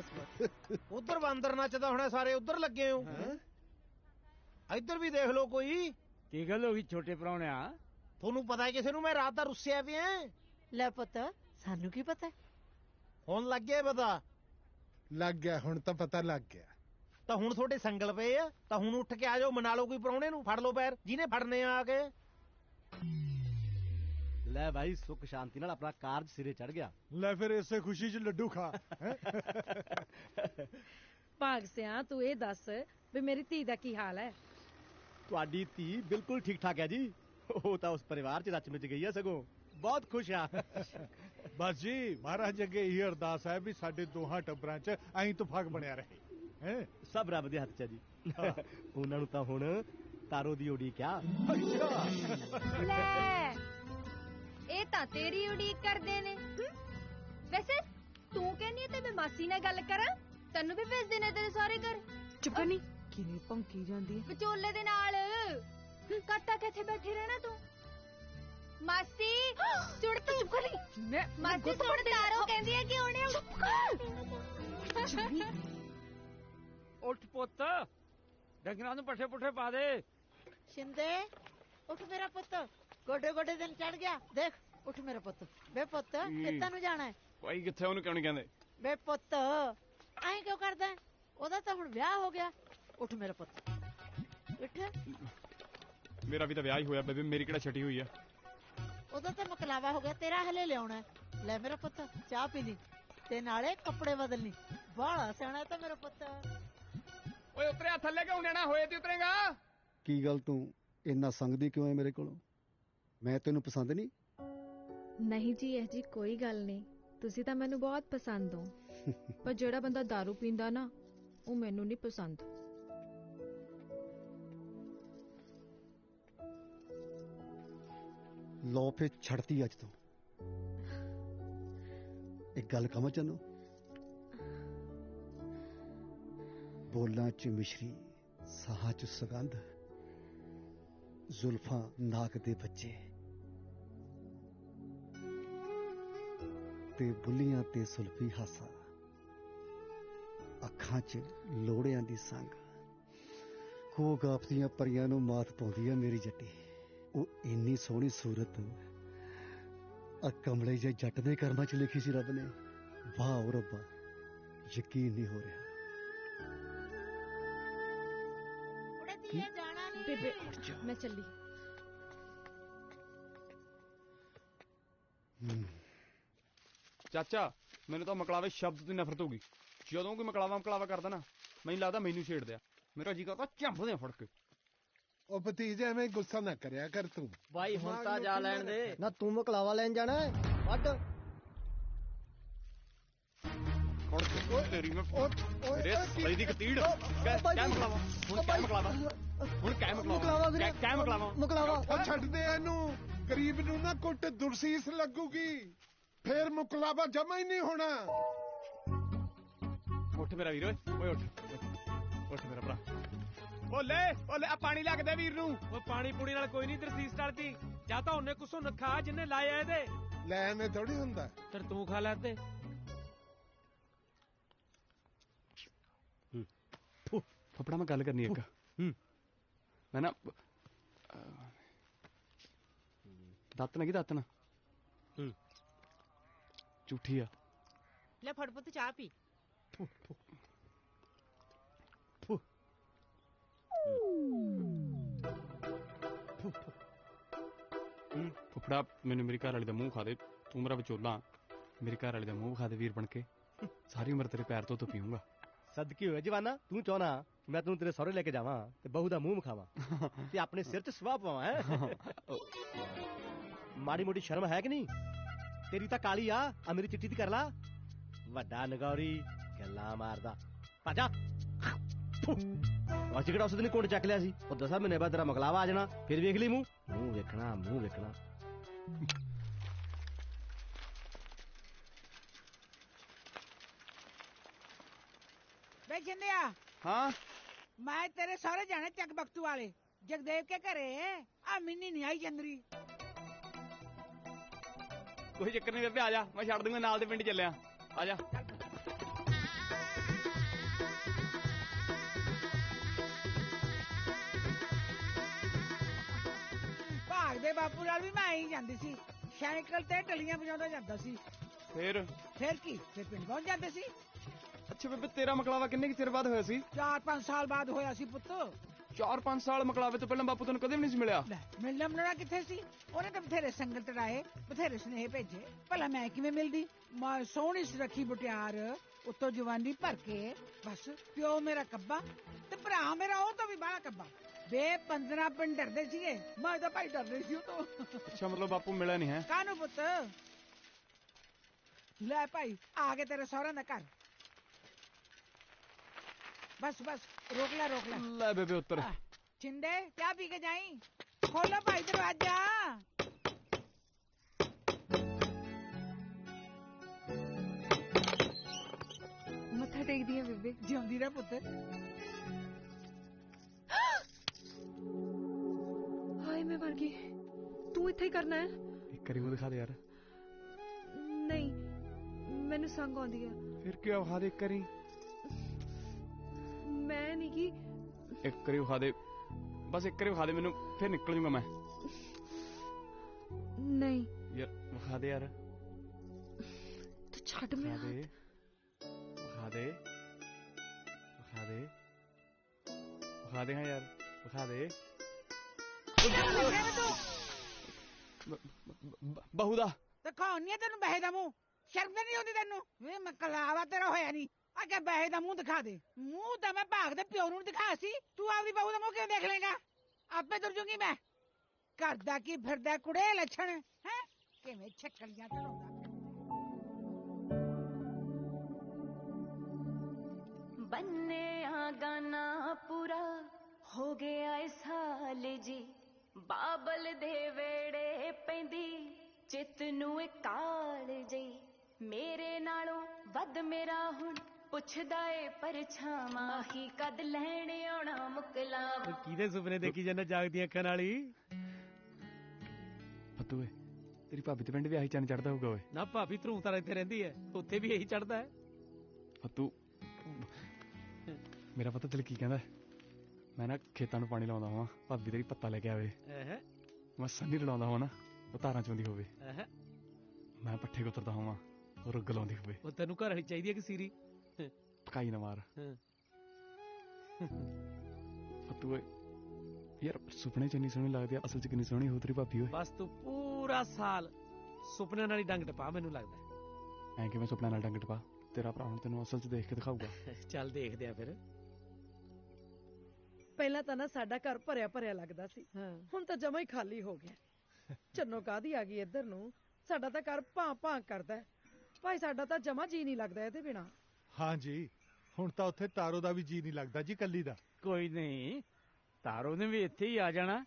ਉਧਰ ਬਾਂਦਰ ਨੱਚਦਾ ਹੋਣਾ, ਸਾਰੇ ਉਧਰ ਲੱਗੇ ਹੋ। ਇੱਧਰ ਵੀ ਦੇਖ ਲਓ ਕੋਈ। ਕੀ ਗੱਲ ਹੋ ਗਈ ਛੋਟੇ ਪ੍ਰਾਹੁਣਿਆ? ਤੁਹਾਨੂੰ ਪਤਾ ਹੈ ਕਿਸੇ ਨੂੰ ਮੈਂ ਰਾਤ ਦਾ ਰੁੱਸਿਆ ਪਿਆ? ਲੈ ਪੁੱਤ, ਸਾਨੂੰ ਕੀ ਪਤਾ? ਹੁਣ ਲੱਗ ਗਿਆ ਪਤਾ? ਲੱਗ ਗਿਆ, ਹੁਣ ਤਾਂ ਪਤਾ ਲੱਗ ਗਿਆ। ਤਾਂ ਹੁਣ ਤੁਹਾਡੇ ਸੰਗਲ ਪਏ ਆ, ਤਾਂ ਹੁਣ ਉੱਠ ਕੇ ਆ ਜਾਓ, ਮਨਾ ਲਓ ਕੋਈ ਪ੍ਰਾਹੁਣੇ ਨੂੰ, ਫੜ ਲਓ ਪੈਰ ਜਿਹਨੇ ਫੜਨੇ ਆ ਕੇ। ਲੈ ਭਾਈ, ਸੁੱਖ ਸ਼ਾਂਤੀ ਨਾਲ ਆਪਣਾ ਕਾਰਜ ਸਿਰੇ ਚੜ ਗਿਆ। ਲੈ ਫਿਰ ਇਸੇ ਖੁਸ਼ੀ 'ਚ ਲੱਡੂ ਖਾ। ਭਾਗ ਸਿਆ, ਤੂੰ ਇਹ ਦੱਸ ਵੀ ਮੇਰੀ ਧੀ ਦਾ ਕੀ ਹਾਲ ਹੈ? ਤੁਹਾਡੀ ਧੀ ਬਿਲਕੁਲ ਠੀਕ ਠਾਕ ਹੈ ਜੀ। ਉਹ ਤਾਂ ਉਸ ਪਰਿਵਾਰ 'ਚ ਰਚ ਮਿਚ ਗਈ ਹੈ, ਸਗੋਂ ਬਹੁਤ ਖੁਸ਼ ਆ। ਬਸ ਜੀ, ਮਹਾਰਾਜ ਅੱਗੇ ਇਹੀ ਅਰਦਾਸ ਹੈ ਵੀ ਸਾਡੇ ਦੋਹਾਂ ਟੱਬਰਾਂ 'ਚ ਐਂ ਇਤਫਾਕ ਬਣਿਆ ਰਹੇ। ਸਭ ਰੱਬ ਦੇ ਹੱਥ 'ਚ ਹੈ ਜੀ। ਉਹਨਾਂ ਨੂੰ ਤਾਂ ਹੁਣ ਤਾਰੋ ਦੀ ਉਡੀਕ ਆ। ਲੈ, ਇਹ ਤਾਂ ਤੇਰੀ ਉਡੀਕ ਕਰਦੇ ਨੇ। ਵੈਸੇ ਤੂੰ ਕਹਿੰਦੀ ਤੇ ਮੈਂ ਮਾਸੀ ਨਾਲ ਗੱਲ ਕਰਾਂ, ਤੈਨੂੰ ਵੀ ਭੇਜਦੇ ਨੇ ਤੇਰੇ ਸਾਰੇ ਘਰ। ਚੁੱਪ ਨਹੀਂ, ਕਿਵੇਂ ਭੌਂਕੀ ਜਾਂਦੀ ਹੈ ਵਿਚੋਲੇ ਦੇ ਨਾਲ। ਕੱਟਾ ਕਿੱਥੇ ਬੈਠੇ ਰਹਿਣਾ ਤੂੰ? ਮਾਸੀ ਸੁਣ, ਤੂੰ ਚੁੱਪ ਕਰ। ਮਾਸੀ ਸੁਣ, ਤਾਰੋ ਕਹਿੰਦੀ ਹੈ ਕਿ ਉਹਨੇ। ਚੁੱਪ ਕਰ। ਉੱਠ ਪੁੱਤ, ਡੰਗਰਾਂ ਨੂੰ ਪੱਠੇ ਪੁੱਠੇ ਪਾ ਦੇ। ਸ਼ਿੰਦੇ ਉੱਠ ਮੇਰਾ ਪੁੱਤ, ਗੋਡੇ ਗੋਡੇ ਦਿਨ ਚੜ ਗਿਆ। ਦੇਖ ਉੱਠ ਮੇਰਾ ਪੁੱਤ। ਬੇ ਪੁੱਤ, ਕਿੱਥੇ ਨੂੰ ਜਾਣਾ ਹੈ? ਭਾਈ ਕਿੱਥੇ, ਉਹਨੂੰ ਕਿਉਂ ਨਹੀਂ ਕਹਿੰਦੇ? ਬੇ ਪੁੱਤ, ਐਂ ਕਿਉਂ ਕਰਦਾ? ਉਹਦਾ ਤਾਂ ਹੁਣ ਵਿਆਹ ਹੋ ਗਿਆ। ਉੱਠ ਮੇਰਾ ਪੁੱਤ, ਉੱਠ। ਮੇਰਾ ਵੀ ਤਾਂ ਵਿਆਹ ਹੀ ਹੋਇਆ ਬੇਬੇ, ਮੇਰੀ ਕਿਹੜਾ ਛੱਟੀ ਹੋਈ ਆ? ਉਹਦਾ ਤਾਂ ਮਕਲਾਵਾ ਹੋ ਗਿਆ, ਤੇਰਾ ਹਲੇ ਲਿਆਉਣਾ ਹੈ। ਲੈ ਮੇਰਾ ਪੁੱਤ, ਚਾਹ ਪੀ ਲਈ ਤੇ ਨਾਲੇ ਕੱਪੜੇ ਬਦਲ ਲਈ। ਬਾਹਲਾ ਸਿਆਣਾ ਤਾਂ ਮੇਰਾ ਪੁੱਤ। ਓਏ ਉਤਰਿਆ ਥੱਲੇ, ਕਿਉਂ ਲੈਣਾ ਹੋਏ ਤੇ ਉਤਰੇਗਾ? ਕੀ ਗੱਲ, ਤੂੰ ਇੰਨਾ ਸੰਗਦੀ ਕਿਉਂ ਹੈ ਮੇਰੇ ਕੋਲੋਂ? ਮੈਂ ਤੈਨੂੰ ਪਸੰਦ ਨਹੀਂ? ਨਹੀਂ ਜੀ, ਇਹ ਜੀ ਕੋਈ ਗੱਲ ਨਹੀਂ, ਤੁਸੀਂ ਤਾਂ ਮੈਨੂੰ ਬਹੁਤ ਪਸੰਦ ਹੋ। ਪਰ ਜਿਹੜਾ ਬੰਦਾ ਦਾਰੂ ਪੀਂਦਾ ਨਾ, ਉਹ ਮੈਨੂੰ ਨਹੀਂ ਪਸੰਦ। ਲੋ ਫੇ ਛੱਡਤੀ ਅੱਜ ਤੋਂ। ਇੱਕ ਗੱਲ ਕਹਾਂ ਤੈਨੂੰ, ਬੋਲਾਂ 'ਚ ਮਿਸ਼ਰੀ, ਸਾਹਾਂ 'ਚ ਸੁਗੰਧ, ਜ਼ੁਲਫਾਂ ਨਾਕ ਦੇ ਬੱਚੇ ਤੇ ਬੁੱਲੀਆਂ ਤੇ ਸੁਲਫੀ ਹਾਸਾ, ਅੱਖਾਂ 'ਚ ਲੋੜਿਆਂ ਦੀ ਸੰਗ, ਇੱਕੋ ਗਾਪ ਦੀਆਂ ਪਰੀਆਂ ਨੂੰ ਮਾਤ ਪਾਉਂਦੀ ਆ ਮੇਰੀ ਜੱਟੀ। ਉਹ ਇੰਨੀ ਸੋਹਣੀ ਸੂਰਤ ਆ ਕਮਲੇ ਜਿਹੇ ਜੱਟ ਦੇ ਕਰਮਾਂ 'ਚ ਲਿਖੀ ਸੀ ਰੱਬ ਨੇ। ਵਾਹ ਰੱਬਾ, ਯਕੀਨ ਨਹੀਂ ਹੋ ਰਿਹਾ। ਬੇਬੇ ਮੈਂ ਚੱਲੀ। ਚਾਚਾ ਮੈਨੂੰ ਤਾਂ ਮਕਲਾਵੇ ਸ਼ਬਦ ਦੀ ਨਫ਼ਰਤ ਹੋਗੀ। ਜਦੋਂ ਕੋਈ ਮਕਲਾਵਾ ਕਰਦਾ ਨਾ ਮੈਨੂੰ ਲੱਗਦਾ ਮੈਨੂੰ ਛੇੜ ਦਿਆ। ਮੇਰਾ ਜੀ ਕਰਦਾ ਝੰਬ ਦੇ ਫੜ ਕੇ। ਉਹ ਭਤੀਜੇ ਐਵੇਂ ਗੁੱਸਾ ਨਾ ਕਰਿਆ ਕਰ ਤੂੰ। ਬਾਈ ਹੁਣ ਤਾਂ ਜਾ ਲੈਣ ਦੇ। ਨਾ ਤੂੰ ਮਕਲਾਵਾ ਲੈਣ ਜਾਣਾ ਵੱਡ ਤੇਰੀ ਮੈਂ ਮੇਰੇ ਸਹੀ ਦੀ ਕਤੀੜ ਕਹਿ ਮਕਲਾਵਾ ਹੁਣ ਕਹਿ ਮਕਲਾਵਾ ਉਹ ਛੱਡ ਦੇ ਇਹਨੂੰ। ਗਰੀਬ ਨੂੰ ਨਾ ਕੁੱਟ ਦੁਰਸੀਸ ਲੱਗੂਗੀ, ਫੇਰ ਮੁਕਲਾਵਾ ਜਮਾ ਹੀ ਨਹੀਂ ਹੋਣਾ। ਉੱਠ ਮੇਰਾ ਵੀਰ, ਓਏ ਉੱਠ ਮੇਰਾ ਭਰਾ। ਓਲੇ ਆ ਪਾਣੀ ਲਿਆ ਕੇ ਦੇ ਵੀਰ ਨੂੰ। ਉਹ ਪਾਣੀ ਪੂਣੀ ਨਾਲ ਕੋਈ ਨਹੀਂ ਦਰਸੀਸ ਟਲਦੀ। ਜਾਂ ਤਾਂ ਉਹਨੇ ਕੁਛੋਂ ਨਖਾ ਜਿੰਨੇ ਲਾਇਆ ਇਹਦੇ। ਲੈਣੇ ਥੋੜੀ ਹੁੰਦਾ। ਫਿਰ ਤੂੰ ਖਾ ਲੈ ਤੇ ਫਪੜਾ ਮੈਂ ਗੱਲ ਕਰਨੀ ਇੱਕ। ਮੈਂ ਨਾ ਦਾਤਨ ਝੂਠੀ ਆ। ਲੈ ਫੜ ਪੁੱਤ ਚਾਹ ਪੀ। ਫਪੜਾ ਮੈਨੂੰ ਮੇਰੀ ਘਰ ਵਾਲੀ ਦਾ ਮੂੰਹ ਖਾ ਦੇ। ਤੂੰ ਮੇਰਾ ਵਿਚੋਲਾ, ਮੇਰੀ ਘਰ ਵਾਲੀ ਦਾ ਮੂੰਹ ਖਾ ਦੇ ਵੀਰ ਬਣ ਕੇ। ਸਾਰੀ ਉਮਰ ਤੇਰੇ ਪੈਰ ਤੋਂ ਪੀਊਂਗਾ। ਸਦਕੀ ਹੋਇਆ ਜਵਾਨਾ, ਤੂੰ ਚਾਹਣਾ ਮੈਂ ਤੈਨੂੰ ਤੇਰੇ ਸਹੁਰੇ ਲੈ ਕੇ ਜਾਵਾਂ ਤੇ ਬਹੂ ਦਾ ਮੂੰਹ ਮਖਾਵਾਂ ਤੇ ਆਪਣੇ ਸਿਰ 'ਚ ਸਵਾਹ ਪਵਾਂ। ਮਾੜੀ ਮੋਟੀ ਸ਼ਰਮ ਹੈ ਕਿ ਨਹੀਂ ਤੇਰੀ? ਤਾਂ ਕਾਲੀ ਆ ਮੇਰੀ ਚਿੱਟੀ ਦੀ ਕਰ ਲਾ। ਵੱਡਾ ਨਗੌਰੀ ਗੱਲਾਂ ਮਾਰਦਾ ਭਾਜਾ। ਅੱਜ ਕਿਹੜਾ ਉਸ ਦਿਨ ਕੋਟ ਚੱਕ ਲਿਆ ਸੀ। ਉਹ 10 ਮਹੀਨੇ ਬਾਅਦ ਤੇਰਾ ਮਕਲਾਵਾ ਆ ਜਾਣਾ, ਫਿਰ ਵੇਖ ਲਈ ਮੂੰਹ ਵੇਖਣਾ। ਵੇ ਜਿੰਦਿਆ। ਹਾਂ ਮੈਂ ਤੇਰੇ ਸਾਰੇ ਜਾਣੇ ਚੱਕ ਬਖਤੂ ਵਾਲੇ ਜਗਦੇਵ ਕੇ ਘਰੇ ਆ ਮਿੰਨੀ ਨਹੀਂ ਆਈ ਚੰਦਰੀ। ਕੋਈ ਚੱਕਰ ਨਹੀਂ ਬੇਬੇ, ਆ ਜਾ ਮੈਂ ਛੱਡ ਦੂੰਗਾ। ਨਾਲ ਦੇ ਪਿੰਡ ਚੱਲਿਆ, ਆ ਜਾ। ਭਾਗ ਦੇ ਬਾਪੂ ਨਾਲ ਵੀ ਮੈਂ ਆਈ ਜਾਂਦੀ ਸੀ। ਸਾਈਕਲ ਤੇ ਟਲੀਆਂ ਵਜਾਉਂਦਾ ਜਾਂਦਾ ਸੀ। ਫਿਰ ਕੀ ਫਿਰ ਪਿੰਡ ਪਹੁੰਚ ਜਾਂਦੇ ਸੀ। ਅੱਛਾ ਬੇਬੇ, ਤੇਰਾ ਮਕਲਾਵਾ ਕਿੰਨੇ ਕੁ ਚਿਰ ਬਾਅਦ ਹੋਇਆ ਸੀ? 4-5 ਸਾਲ ਬਾਅਦ ਹੋਇਆ ਸੀ ਪੁੱਤ। 4-5 ਸਾਲ ਮਕਲਾਵੇ ਤੋਂ ਪਹਿਲਾਂ ਬਾਪੂ ਤੈਨੂੰ ਕਦੇ ਵੀ ਨਹੀਂ ਸੀ ਮਿਲਿਆ? ਮਿਲਣਾ ਮਿਲਣਾ ਕਿੱਥੇ ਸੀ? ਉਹਨੇ ਤਾਂ ਬਥੇਰੇ ਸੰਗਲ ਤੜਾਏ, ਬਥੇਰੇ ਸੁਨੇਹੇ ਭੇਜੇ। ਭਲਾ ਮੈਂ ਕਿਵੇਂ ਮਿਲਦੀ? ਮੈਂ ਸੋਹਣੀ ਸੁਰੱਖੀ ਮੁਟਿਆਰ, ਉੱਤੋਂ ਜਵਾਨੀ ਭਰ ਕੇ। ਬਸ ਪਿਓ ਮੇਰਾ ਕੱਬਾ ਤੇ ਭਰਾ ਮੇਰਾ ਉਹ ਤੋਂ ਵੀ ਬਾਹਲਾ ਕੱਬਾ। ਵੇ 15 ਪਿੰਡ ਡਰਦੇ ਸੀਗੇ, ਮੈਂ ਤਾਂ ਭਾਈ ਡਰਦੇ ਸੀ ਉਹ ਤੋਂ। ਅੱਛਾ ਮਤਲਬ ਬਾਪੂ ਮਿਲਿਆ ਨਹੀਂ ਹੈ? ਕਾਹਨੂੰ ਪੁੱਤ? ਲੈ ਭਾਈ ਆ ਗਏ ਤੇਰੇ ਸਹੁਰਿਆਂ ਦਾ ਘਰ। ਬਸ ਰੋਕ ਲੈ। ਲੈ ਬੇਬੇ ਉੱਤਰ। ਚਿੰਦੇ ਚਾਹ ਪੀ ਕੇ ਜਾਈ। ਖੋਲੋ ਭਾਈ ਦਰਵਾਜ਼ਾ। ਮੱਥਾ ਟੇਕਦੀ ਆ ਬੇਬੇ। ਜਿਉਂਦੀ ਰਹਿ ਪੁੱਤ। ਹਾਏ ਮੈਂ ਮਰ ਗਈ। ਤੂੰ ਇੱਥੇ ਹੀ ਕਰਨਾ ਹੈ? ਇੱਕ ਵਾਰੀ ਉਹ ਦਿਖਾ ਦੇ ਯਾਰ। ਨਹੀਂ ਮੈਨੂੰ ਸੰਗ ਆਉਂਦੀ ਆ। ਫਿਰ ਕਿਉਂ ਵਿਖਾ ਦੇ ਇੱਕ ਵਾਰੀ? ਮੈਂ ਨਹੀਂ ਕੀ। ਇੱਕ ਵਾਰੀ ਵਿਖਾ ਦੇ, ਬਸ ਇੱਕ ਵਾਰੀ ਵਿਖਾ ਦੇ ਮੈਨੂੰ, ਫਿਰ ਨਿਕਲ ਜੂੰਗਾ ਮੈਂ। ਨਹੀਂ ਯਾਰ ਵਿਖਾ ਦੇ ਯਾਰ। ਤੂੰ ਛੱਡ ਮੇਰਾ ਹੱਥ। ਵਿਖਾ ਦੇ ਹਾਂ ਯਾਰ, ਵਿਖਾ ਦੇ। ਬਹੂ ਦਾ ਦਿਖਾਉਣੀ ਆ ਤੈਨੂੰ ਬਹੇ ਦਾ ਮੂੰਹ। ਸ਼ਰਮ ਤਾਂ ਨਹੀਂ ਆਉਂਦੀ ਤੈਨੂੰ? ਵੇ ਮਕਲਾਵਾ ਤੇਰਾ ਹੋਇਆ ਨਹੀਂ। ਆ ਕੇ ਬਹੇ ਦਾ ਮੂੰਹ ਦਿਖਾ ਦੇ। ਮੂੰਹ ਤਾਂ ਮੈਂ ਭਾਗ ਦੇ ਪਿਓ ਨੂੰ ਦਿਖਾ ਸੀ। ਤੂੰ ਆਪਦੀ ਬਹੂ ਦਾ ਮੂੰਹ ਕਿਵੇਂ ਦੇਖ ਲੇਗਾ? ਆਪੇ ਤੁਰ ਜੂਗੀ ਮੈਂ। ਕਰਦਾ ਕੀ ਫਿਰਦਾ ਕੁੜੇ ਲੱਛਣ ਹੈ? ਕਿਵੇਂ ਛੱਕਲੀਆਂ ਚਲਾਉਂਦਾ। ਬੰਨੇ ਆ ਗਾਨਾ ਪੂਰਾ ਹੋ ਗਿਆ ਏ ਸਾਲ ਜੀ। ਬਾਬਲ ਦੇ ਵੇੜੇ ਪੈਂਦੀ ਚਿੱਤ ਨੂੰ ਏ ਕਾਲ ਜੀ। ਮੇਰੇ ਨਾਲੋਂ ਵੱਧ ਮੇਰਾ ਹੁਣ ਪੁੱਛਦਾ ਏ ਪਰਛਾਵਾਂ ਹੀ ਕਦ ਲੈਣ ਆਉਣਾ ਮੁਕਲਾਵਾ। ਕਿਹਦੇ ਸੁਪਨੇ ਦੇਖੀ ਜਾਂਦਾ ਜਾਗਦੀਆਂ ਅੱਖਾਂ ਨਾਲ ਹੀ? ਫੱਤੂ ਏ, ਤੇਰੀ ਭਾਬੀ ਤੇ ਪਿੰਡ ਵੀ ਆਹੀ ਚੰਨ ਚੜਦਾ ਹੋਊਗਾ ਓਏ। ਨਾ ਭਾਬੀ ਧਰੂ ਤਾਂ ਇੱਥੇ ਰਹਿੰਦੀ ਹੈ, ਉੱਥੇ ਵੀ ਇਹੀ ਚੜਦਾ ਹੈ। ਫੱਤੂ ਮੇਰਾ ਪਤਾ ਦਿਲ ਕੀ ਕਹਿੰਦਾ? ਮੈਂ ਨਾ ਖੇਤਾਂ ਨੂੰ ਪਾਣੀ ਲਾਉਂਦਾ ਹਾਂ, ਭਾਬੀ ਤੇਰੀ ਪੱਤਾ ਲੈ ਕੇ ਆਵੇ। ਮੈਂ ਸੰਨੀ ਲੜਾਉਂਦਾ ਹਾਂ ਨਾ, ਉਹ ਧਾਰਾਂ ਚੋਂਦੀ ਹੋਵੇ। ਮੈਂ ਪੱਠੇ ਕੁਤਰਦਾ ਹਾਂ, ਉਹ ਰੁੱਗ ਲਾਉਂਦੀ ਹੋਵੇ। ਉਹ ਤੈਨੂੰ ਘਰ ਵਾਲੀ ਚਾਹੀਦੀ ਹੈ ਕਿ ਸੀਰੀ? ਪਕਾਈ ਨਾ ਮਾਰ। ਤੂੰ ਯਾਰ ਸੁਪਨੇ ਚ ਇੰਨੀ ਸੋਹਣੀ ਲੱਗਦੀ ਆ, ਅਸਲ ਚ ਕਿੰਨੀ ਸੋਹਣੀ ਹੋ ਤੇਰੀ ਭਾਬੀ ਓਏ। ਬਸ ਤੂੰ ਪੂਰਾ ਸਾਲ ਸੁਪਨਿਆਂ ਨਾਲ ਹੀ ਡੰਗ ਟਪਾ, ਮੈਨੂੰ ਲੱਗਦਾ। ਐਂ ਕਿਵੇਂ ਸੁਪਨਿਆਂ ਨਾਲ ਡੰਗ ਟਪਾ? ਤੇਰਾ ਭਰਾ ਹੁਣ ਤੈਨੂੰ ਅਸਲ ਚ ਦੇਖ ਕੇ ਦਿਖਾਊਗਾ। ਚੱਲ ਦੇਖਦੇ ਆ ਫਿਰ। ਪਹਿਲਾਂ ਤਾਂ ਨਾ ਸਾਡਾ ਘਰ ਭਰਿਆ ਭਰਿਆ ਲੱਗਦਾ ਸੀ, ਹੁਣ ਤਾਂ ਜਮਾ ਹੀ ਖਾਲੀ ਹੋ ਗਿਆ। ਚੰਨੋ ਕਾਹਦੀ ਆ ਗਈ ਇੱਧਰ ਨੂੰ? ਸਾਡਾ ਤਾਂ ਘਰ ਭਾਂ ਭਾਂ ਕਰਦਾ ਭਾਈ, ਸਾਡਾ ਤਾਂ ਜਮਾ ਜੀ ਨਹੀਂ ਲੱਗਦਾ ਇਹਦੇ ਬਿਨਾ। ਹਾਂ ਜੀ, ਹੁਣ ਤਾਂ ਉੱਥੇ ਤਾਰੋ ਦਾ ਵੀ ਜੀ ਨਹੀਂ ਲੱਗਦਾ ਜੀ, ਕੱਲੀ ਦਾ। ਕੋਈ ਨਹੀਂ, ਤਾਰੋ ਨੇ ਵੀ ਇੱਥੇ ਹੀ ਆ ਜਾਣਾ,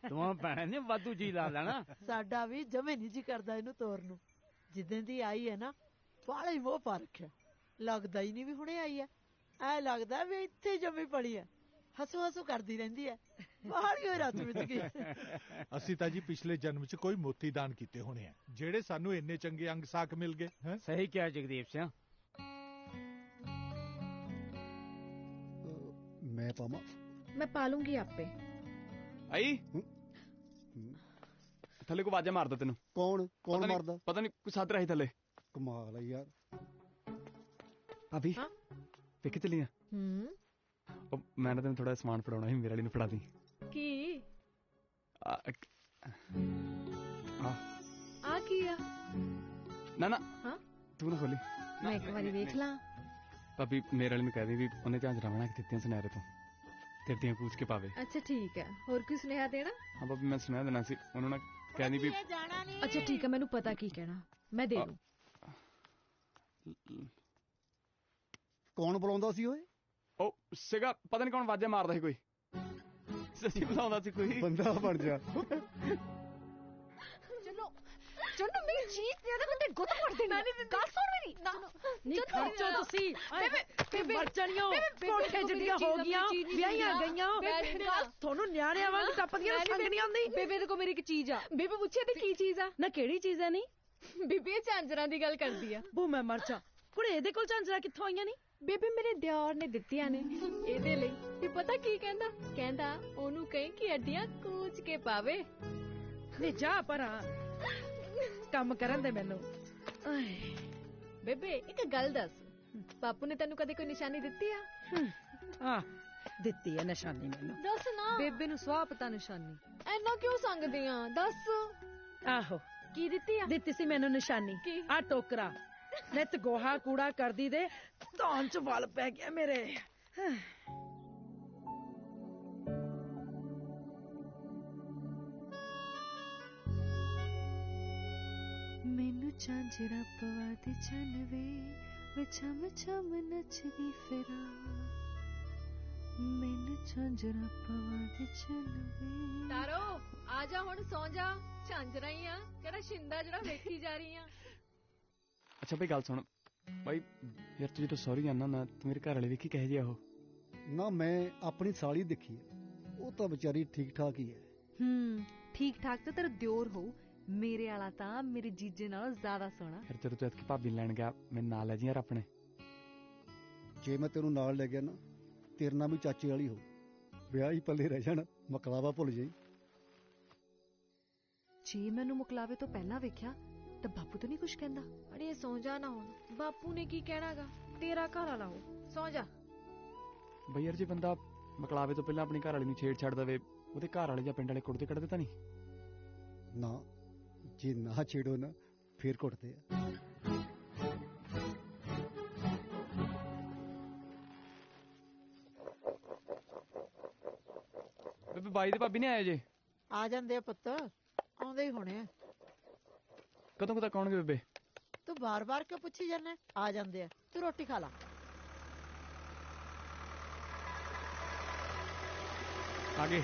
ਦੋਵਾਂ ਭੈਣਾਂ ਨੇ ਵਾਧੂ ਜੀ ਲਾ ਲੈਣਾ। ਸਾਡਾ ਵੀ ਜਮੇ ਨਹੀਂ ਜੀ ਕਰਦਾ ਇਹਨੂੰ ਤੋਰਨ ਨੂੰ। ਜਿੱਦਾਂ ਦੀ ਆਈ ਹੈ ਨਾ, ਬਾਹਲਾ ਹੀ ਮੋਹ ਪਾ ਰੱਖਿਆ। ਲੱਗਦਾ ਹੀ ਨਹੀਂ ਵੀ ਹੁਣੇ ਆਈ ਹੈ, ਐ ਲੱਗਦਾ ਵੀ ਇੱਥੇ ਜੰਮੀ ਪਲੀ ਹੈ। ਹਸੂ ਹਸੂ ਕਰਦੀ ਰਹਿੰਦੀ ਹੈ, ਬਾਹਲੀ ਹੋਈ ਰਚ ਵਿੱਚ ਗਈ। ਅਸੀਂ ਤਾਂ ਜੀ ਪਿਛਲੇ ਜਨਮ 'ਚ ਕੋਈ ਮੋਤੀ ਦਾਨ ਕੀਤੇ ਹੋਣੇ ਆ, ਜਿਹੜੇ ਸਾਨੂੰ ਇੰਨੇ ਚੰਗੇ ਅੰਗ ਸਾਕ ਮਿਲ ਗਏ। ਸਹੀ ਕਿਹਾ ਜਗਦੀਪ ਸਿੰਘ। ਮੈਂ ਪਾਵਾਂ? मैं पालूंगी आपे। आई थले को आवाजा मारदा तेनू। कौन मारदा? पता नहीं कोई साथ रही थले। कमाल है यार। अभी देखे चलिए। मैं तेन थोड़ा समान फड़ाना ही, मेरे वाली फड़ा दी की आ किया ना तू ना खोली। मैं एक बारी देख ला। भाभी मेरे वाली कह दी भी उन्हें झांझरा बना के दित्तियां सुनहरे तो तेरियां पूछ के पावे। अच्छा ठीक है, और कोई सुनेहा देना? हाँ भाभी मैं सुनेहा देना सी, उन्होंने कहनी भी। अच्छा ठीक है, मैनू पता की कहना, मैं दे दूं। कौन बुलाਉਂਦਾ ਸੀ ਓਏ? ਉਹ ਸੀਗਾ ਪਤਾ ਨਹੀਂ ਕੌਣ ਆਵਾਜ਼ਾਂ ਮਾਰਦਾ ਸੀ, ਕੋਈ ਸੱਚੀ ਬੁਲਾਉਂਦਾ ਸੀ ਕੋਈ। ਬੰਦਾ ਬਣ ਜਾ। ਚੰਨੂ ਮੇਰੀ ਚੀਜ਼ ਤੇ ਉਹਦੇ ਤੇ ਗੁੱਤ ਪੜ ਦੇਣੀ। ਗੱਲ ਸੁਣ ਮੇਰੀ। ਨਹੀਂ ਖਰਚੋ ਤੁਸੀਂ, ਬੇਬੇ ਮਰ ਜਾਣੀਆਂ, ਕੋਠੇ ਜਿਹੜੀਆਂ ਹੋ ਗਈਆਂ, ਵਿਆਹੀਆਂ ਗਈਆਂ। ਤੁਹਾਨੂੰ ਨਿਆਣਿਆਂ ਵਾਂਗ ਟੱਪਦੀਆਂ ਸੰਗ ਨਹੀਂ ਆਉਂਦੀ। ਬੇਬੇ ਦੇ ਕੋ ਮੇਰੀ ਇੱਕ ਚੀਜ਼ ਆ। ਬੇਬੇ ਪੁੱਛਿਆ ਤੇ ਕੀ ਚੀਜ਼ ਆ? ਨਾ ਕਿਹੜੀ ਚੀਜ਼ ਆ? ਨਹੀਂ ਬੀਬੀ ਝਾਂਜਰਾਂ ਦੀ ਗੱਲ ਕਰਦੀ ਆ। ਬੂ ਮੈਂ ਮਰ ਜਾ। ਕੁੜੇ ਇਹਦੇ ਕੋਲ ਝਾਂਜਰਾਂ ਕਿੱਥੋਂ ਆਈਆਂ ਨਹੀਂ? ਬੇਬੇ ਮੇਰੇ ਦਿਓਰ ਨੇ ਦਿੱਤੀਆਂ ਨੇ ਇਹਦੇ ਲਈ। ਤੇ ਪਤਾ ਕੀ ਕਹਿੰਦਾ? ਕਹਿੰਦਾ ਉਹਨੂੰ ਕਹੀਂ ਕਿ ਅੱਡੀਆਂ ਕੂਚ ਕੇ ਪਾਵੇ। ਨੀ ਜਾ ਪਰਾਂ, ਕੰਮ ਕਰਨ ਦੇ ਮੈਨੂੰ। ਬੇਬੇ ਇੱਕ ਗੱਲ ਦੱਸ, ਬਾਪੂ ਨੇ ਤੈਨੂੰ ਕਦੇ ਕੋਈ ਨਿਸ਼ਾਨੀ ਦਿੱਤੀ ਆ? ਹਾਂ ਦਿੱਤੀ ਹੈ ਨਿਸ਼ਾਨੀ ਮੈਨੂੰ। ਦੱਸ ਨਾ। ਬੇਬੇ ਨੂੰ ਸਵਾਹ ਪਤਾ ਨਿਸ਼ਾਨੀ, ਐਨਾ ਕਿਉਂ ਸੰਗਦੀ ਆ? ਦੱਸ। ਆਹੋ ਕੀ ਦਿੱਤੀ ਆ? ਦਿੱਤੀ ਸੀ ਮੈਨੂੰ ਨਿਸ਼ਾਨੀ, ਆ ਟੋਕਰਾ। ਨਿੱਤ ਗੋਹਾ ਕੂੜਾ ਕਰਦੀ ਦੇ ਧੌਣ ਚ ਵਲ ਪੈ ਗਿਆ ਮੇਰੇ। ਮੈਨੂੰ ਝਾਂਜਰਾ ਪਵਾ ਦੇ ਚੰਨਵੇ ਵਿੱਚ ਛਮ ਨੱਚਦੀ ਫਿਰਾਂ। ਮੈਨੂੰ ਝਾਂਜਰਾ ਪਵਾ ਦੇ ਚੰਨਵੇ। ਤਾਰੋ ਆ ਜਾ ਹੁਣ, ਸੌਂ ਜਾ। ਝਾਂਜਰਾ ਹੀ ਆ, ਕਿਹੜਾ ਸ਼ਿੰਦਾ ਜਿਹੜਾ ਵੇਖੀ ਜਾ ਰਹੀ ਆ। ਅੱਛਾ ਬਈ ਗੱਲ ਸੁਣ ਬਾਈ, ਯਾਰ ਤੂੰ ਜਦੋਂ ਸੌਰੀ ਆਨਾ ਨਾ, ਤੂੰ ਮੇਰੇ ਘਰ ਵਾਲੇ ਵੇਖੀ ਕਹੇ ਜਿਹਾ ਉਹ? ਨਾ ਮੈਂ ਆਪਣੀ ਸਾਲੀ ਦੇਖੀ ਹੈ, ਉਹ ਤਾਂ ਵਿਚਾਰੀ ਠੀਕ ਠਾਕ ਹੀ ਹੈ। ਠੀਕ ਠਾਕ ਤਾਂ ਤੇਰਾ ਦਿਓਰ ਹੋਊ, ਮੇਰੇ ਵਾਲਾ ਤਾਂ ਮੇਰੇ ਜੀਜੇ ਨਾਲੋਂ ਜ਼ਿਆਦਾ ਸੋਹਣਾ। ਫਿਰ ਜਦੋਂ ਤੂੰ ਇਤਕੀ ਭਾਬੀ ਲੈਣ ਗਿਆ, ਮੈਨੂੰ ਨਾਲ ਲੈ ਜੀ ਯਾਰ ਆਪਣੇ। ਜੇ ਮੈਂ ਤੈਨੂੰ ਨਾਲ ਲੈ ਗਿਆ ਨਾ, ਤੇਰੇ ਨਾਲ ਵੀ ਚਾਚੇ ਵਾਲੀ ਹੋ, ਵਿਆਹ ਹੀ ਪੱਲੇ ਰਹਿ ਜਾਣਾ, ਮਕਲਾਵਾ ਭੁੱਲ ਜਾਈ। ਜੇ ਮੈਨੂੰ ਮੁਕਲਾਵੇ ਤੋਂ ਪਹਿਲਾਂ ਵੇਖਿਆ ਤਾਂ ਬਾਪੂ ਤਾਂ ਨਹੀਂ ਕੁਛ ਕਹਿੰਦਾ? ਅੜੀਏ ਸੌਂ ਜਾ ਨਾ ਹੁਣ, ਬਾਪੂ ਨੇ ਕੀ ਕਹਿਣਾਗਾ? ਤੇਰਾ ਘਰ ਵਾਲਾ ਹੋ, ਸੌਂ ਜਾ। ਬਈ ਯਾਰ ਜੇ ਬੰਦਾ ਮਕਲਾਵੇ ਤੋਂ ਪਹਿਲਾਂ ਆਪਣੀ ਘਰ ਵਾਲੀ ਨੂੰ ਛੇੜ ਛੱਡ ਦੇਵੇ, ਉਹਦੇ ਘਰ ਵਾਲੇ ਜਾਂ ਪਿੰਡ ਵਾਲੇ ਕੁੱਟਦੇ ਕੱਢਦੇ ਤਾਂ ਨਹੀਂ? ਨਾ ਜੇ ਨਾ ਛੇੜੋ ਨਾ ਫੇਰ ਕੁੱਟਦੇ ਆ। ਬੇਬੇ ਬਾਈ ਦੇ ਭਾਬੀ ਨਹੀਂ ਆਏ ਜੇ? ਆ ਜਾਂਦੇ ਆ ਪੁੱਤ, ਆਉਂਦੇ ਹੀ ਹੋਣੇ ਆ। ਕਦੋਂ ਤੱਕ ਆਉਣਗੇ ਬੇਬੇ? ਤੂੰ ਬਾਰ-ਬਾਰ ਕਿਉਂ ਪੁੱਛੀ ਜਾਂਦਾ? ਆ ਜਾਂਦੇ ਆ, ਤੂੰ ਰੋਟੀ ਖਾ ਲਾ। ਆ ਗਏ।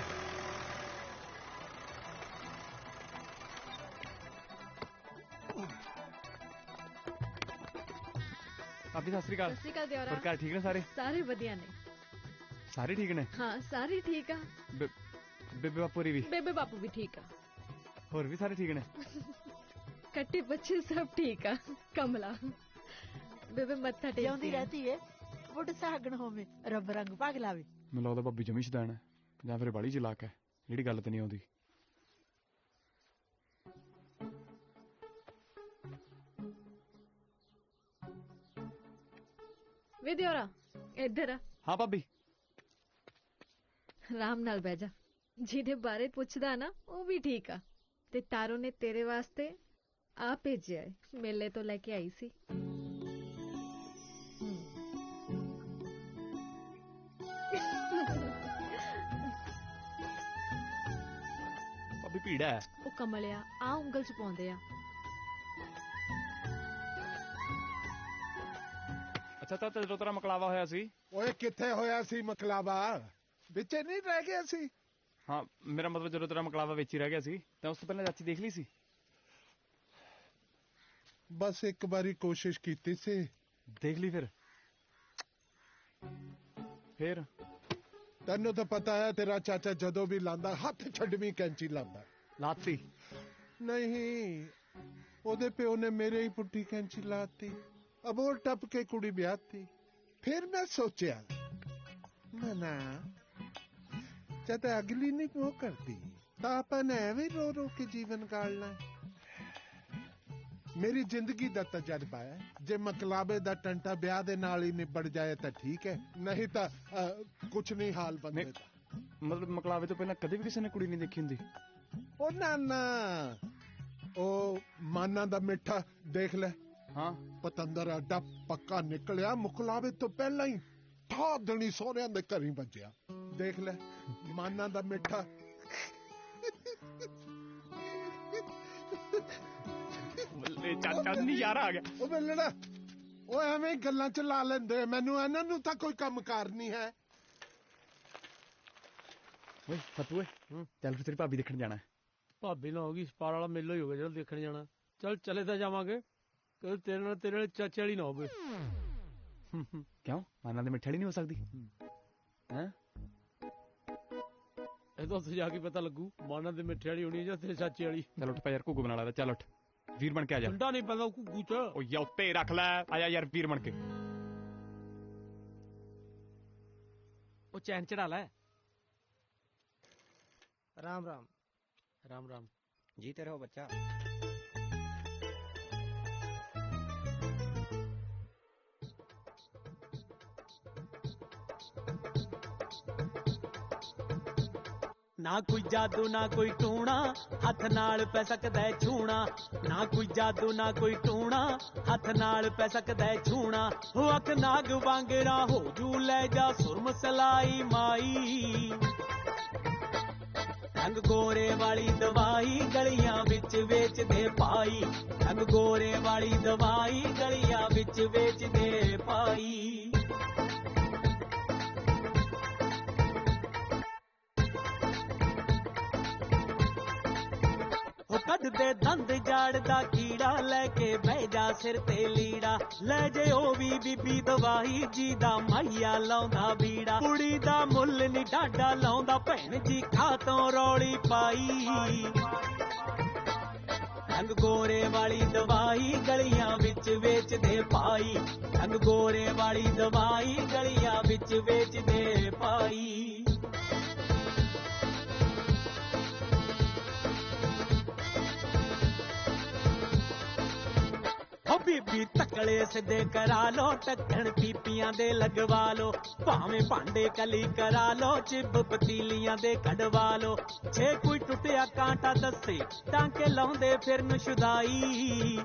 ਭਾਬੀ ਸਤਿ ਸ੍ਰੀ ਅਕਾਲ। ਸਤਿ ਸ੍ਰੀ ਅਕਾਲ ਦਿਓਰਾ। ਹੋਰ ਘਰ ਠੀਕ ਨੇ ਸਾਰੇ? ਸਾਰੇ ਵਧੀਆ ਨੇ। ਸਾਰੇ ਠੀਕ ਨੇ? ਹਾਂ ਸਾਰੇ ਠੀਕ ਆ। ਬੇਬੇ ਬਾਪੂ ਵੀ? ਬੇਬੇ ਬਾਪੂ ਵੀ ਠੀਕ ਆ। ਹੋਰ ਵੀ ਸਾਰੇ ਠੀਕ ਨੇ? ਕੱਟੇ ਬੱਚੇ ਸਭ ਠੀਕ ਆ। ਕਮਲਾ ਬੇਬੇ ਮੱਥਾ ਟੇਕ ਜਿਉਂਦੀ ਰਹਤੀ ਏ, ਬੁੱਢ ਸਾਗਣ ਹੋਵੇ, ਰੱਬ ਰੰਗ ਭਾਗ ਲਾਵੇ। ਮੈਨੂੰ ਲੱਗਦਾ ਭਾਬੀ ਜਮੀ ਸ਼ੈਤਾਨ ਹੈ ਜਾਂ ਫਿਰ ਬਾਲੀ ਚਲਾਕ ਹੈ ਜਿਹੜੀ ਗੱਲ ਤੇ ਨਹੀਂ ਆਉਂਦੀ। ਵੇ ਦਿਓਰਾ ਇੱਧਰ ਆ। ਹਾਂ ਭਾਬੀ। ਆਰਾਮ ਨਾਲ ਬਹਿ ਜਾ। ਜਿਹਦੇ ਬਾਰੇ ਪੁੱਛਦਾ ਨਾ ਉਹ ਵੀ ਠੀਕ ਆ ਤੇ ਤਾਰੋ ਨੇ ਤੇਰੇ ਵਾਸਤੇ ਆ ਭੇਜਿਆ ਏ, ਮੇਲੇ ਤੋਂ ਲੈ ਕੇ ਆਈ ਸੀ। ਭਾਬੀ ਭੀੜਾ ਹੈ। ਉਹ ਕਮਲਿਆ ਆ ਉਂਗਲ ਚ ਪਾਉਂਦੇ ਆ। ਅੱਛਾ ਤਾਂ ਜਦੋਂ ਤੇਰਾ ਮਕਲਾਵਾ ਹੋਇਆ ਸੀ। ਓਏ ਕਿੱਥੇ ਹੋਇਆ ਸੀ ਮਕਲਾਵਾ? ਵਿੱਚ ਨਹੀਂ ਰਹਿ ਗਿਆ ਸੀ? ਹਾਂ ਮੇਰਾ ਮਤਲਬ ਜਦੋਂ ਤੇਰਾ ਮਕਲਾਵਾ ਵਿੱਚ ਹੀ ਰਹਿ ਗਿਆ ਸੀ ਤਾਂ ਉਸ ਤੋਂ ਪਹਿਲਾਂ ਚਾਚੀ ਦੇਖ ਲਈ ਸੀ। ਬਸ ਇੱਕ ਵਾਰੀ ਕੋਸ਼ਿਸ਼ ਕੀਤੀ ਸੀ। ਦੇਖ ਲਈ ਫਿਰ ਤੈਨੂੰ ਤਾਂ ਪਤਾ ਹੈ ਤੇਰਾ ਚਾਚਾ ਜਦੋਂ ਵੀ ਲਾਂਦਾ ਹੱਥ ਛੱਡਵੀਂ ਕੈਂਚੀ ਲਾਂਦਾ। ਲਾਤੀ? ਨਹੀਂ, ਉਹਦੇ ਪਿਓ ਨੇ ਮੇਰੇ ਹੀ ਪੁੱਟੀ ਕੈਂਚੀ ਲਾਤੀ। ਅਬੋਰ ਟੱਪ ਕੇ ਕੁੜੀ ਵਿਆਹਤੀ। ਫਿਰ ਮੈਂ ਸੋਚਿਆ ਮਨਾ ਜਦ ਅਗਲੀ ਨਹੀਂ ਉਹ ਕਰਦੀ ਤਾਂ ਆਪਾਂ ਨੇ ਐਵੇਂ ਰੋ ਰੋ ਕੇ ਜੀਵਨ ਗਾਲਣਾ। ਮੇਰੀ ਜ਼ਿੰਦਗੀ ਦਾ ਤਜਰਬਾ ਹੈ, ਜੇ ਮਕਲਾਬੇ ਦਾ ਟੰਟਾ ਵਿਆਹ ਦੇ ਨਾਲ ਹੀ ਨਿਬੜ ਜਾਏ ਤਾਂ ਠੀਕ ਹੈ, ਨਹੀਂ ਤਾਂ ਕੁਛ ਨਹੀਂ ਹਾਲ ਬੰਦੇ ਦਾ। ਮਤਲਬ ਮਕਲਾਵੇ ਤੋਂ ਪਹਿਲਾਂ ਕਦੇ ਵੀ ਕਿਸੇ ਨੇ ਕੁੜੀ ਨਹੀਂ ਦੇਖੀ ਹੁੰਦੀ? ਉਹ ਨਾ ਉਹ ਮਾਨਾ ਦਾ ਮਿੱਠਾ ਦੇਖ ਲੈ। ਹਾਂ ਪਤੰਦਰ ਅੱਡਾ ਪੱਕਾ ਨਿਕਲਿਆ, ਮੁਕਲਾਵੇ ਤੋਂ ਪਹਿਲਾਂ ਹੀ ਠਾ ਦੇਣੀ ਸੋਹਰਿਆਂ ਦੇ ਘਰ ਹੀ ਵੱਜਿਆ। ਦੇਖ ਲੈ ਮਾਨਾ ਦਾ ਮਿੱਠਾ। ਚਾਚਾ ਨਜ਼ਾਰਾ ਆ ਗਿਆ। ਉਹ ਮਿਲਣਾ ਉਹ ਐਵੇਂ ਗੱਲਾਂ ਚ ਲਾ ਲੈਂਦੇ ਮੈਨੂੰ, ਇਹਨਾਂ ਨੂੰ ਤਾਂ ਕੋਈ ਕੰਮਕਾਰ ਨਹੀਂ ਹੈ। ਓਏ ਫਤੂਏ ਚੱਲ ਫਿਰ ਤੇਰੀ ਭਾਬੀ ਦੇਖਣ ਜਾਣਾ। ਭਾਬੀ ਨਾ ਹੋਗੀ ਸਪਾਰ ਵਾਲਾ ਮੇਲਾ ਹੀ ਹੋ ਗਿਆ ਜਿਹੜਾ ਦੇਖਣ ਜਾਣਾ। ਚੱਲ ਚਲੇ ਤਾਂ ਜਾਵਾਂਗੇ, ਤੇਰੇ ਨਾਲ ਚਾਚੇ ਵਾਲੀ ਨਾ ਹੋਵੇ। ਕਿਉਂ ਮਾਨਾ ਦੇ ਮਿੱਠੇ ਵਾਲੀ ਨਹੀਂ ਹੋ ਸਕਦੀ? ਹੈ ਇਹ ਤਾਂ ਉੱਥੇ ਜਾ ਕੇ ਪਤਾ ਲੱਗੂ ਮਾਨਾ ਦੇ ਮਿੱਠੇ ਵਾਲੀ ਹੋਣੀ ਜਾਂ ਤੇਰੇ ਚਾਚੇ ਵਾਲੀ। ਚੱਲ ਉੱਠ ਪਾ ਯਾਰ, ਘੁੱਗ ਬਣਾ ਲਾ। ਚੱਲ ਉੱਠ ਵੀਰ ਬਣ ਕੇ ਆ ਜਾ। ਠੰਡਾ ਨਹੀਂ ਪੈਂਦਾ ਘੁੱਗੂ ਚ। ਉਹ ਯਾ ਉੱਤੇ ਰੱਖ ਲੈ, ਆਇਆ ਯਾਰ ਵੀਰ ਬਣ ਕੇ। ਉਹ ਚੈਨ ਚੜਾ ਲੈ। राम राम। राम राम। जीते रहो बच्चा। ना कोई जादू ना कोई टूणा हथ नाल पै सकदा है छूणा। ना कोई जादू ना कोई टूणा हथ नाल पै सकदा है छूणा। हो अख नाग वांगड़ा हो जू ले जा सुरम सलाई माई। रंग गोरे वाली दवाई गलियां विच वेच दे पाई। रंग गोरे वाली दवाई गलियां विच वेच दे पाई। ਕੱਢਦੇ ਦੰਦ ਜਾੜਦਾ ਕੀੜਾ ਲੈ ਕੇ ਬਹਿ ਜਾ ਸਿਰ ਤੇ ਲੀੜਾ। ਲੈ ਜੇ ਉਹ ਵੀ ਬੀਬੀ ਦਵਾਈ ਜੀ ਦਾ ਮਾਈਆ ਲਾਉਂਦਾ ਬੀੜਾ। ਕੁੜੀ ਦਾ ਮੁੱਲ ਨੀ ਡਾਡਾ ਲਾਉਂਦਾ ਭੈਣ ਜੀ ਖਾਤੋਂ ਰੌਲੀ ਪਾਈ। ਰੰਗ ਗੋਰੇ ਵਾਲੀ ਦਵਾਈ ਗਲੀਆਂ ਵਿੱਚ ਵੇਚਦੇ ਪਾਈ। ਰੰਗ ਗੋਰੇ ਵਾਲੀ ਦਵਾਈ ਗਲੀਆਂ ਵਿੱਚ ਵੇਚਦੇ ਪਾਈ। ਬੀਬੀ ਤਕਲੇ ਸਿੱਧੇ ਕਰਾ ਲੋ ਟੱਕਣ ਪੀਪੀਆਂ ਦੇ ਲਗਵਾ ਲੋ। ਭਾਵੇਂ ਭਾਂਡੇ ਕਲੀ ਕਰਾ ਲੋ ਚਿੱਬ ਪਤੀਲੀਆਂ ਦੇ ਕਢਵਾ ਲੋ। ਜੇ ਕੋਈ ਟੁੱਟਿਆ ਕਾਂਟਾ ਦੱਸੇ ਟਾਂਕੇ ਲਾਉਂਦੇ ਫਿਰਨ ਸ਼ੁਦਾਈ।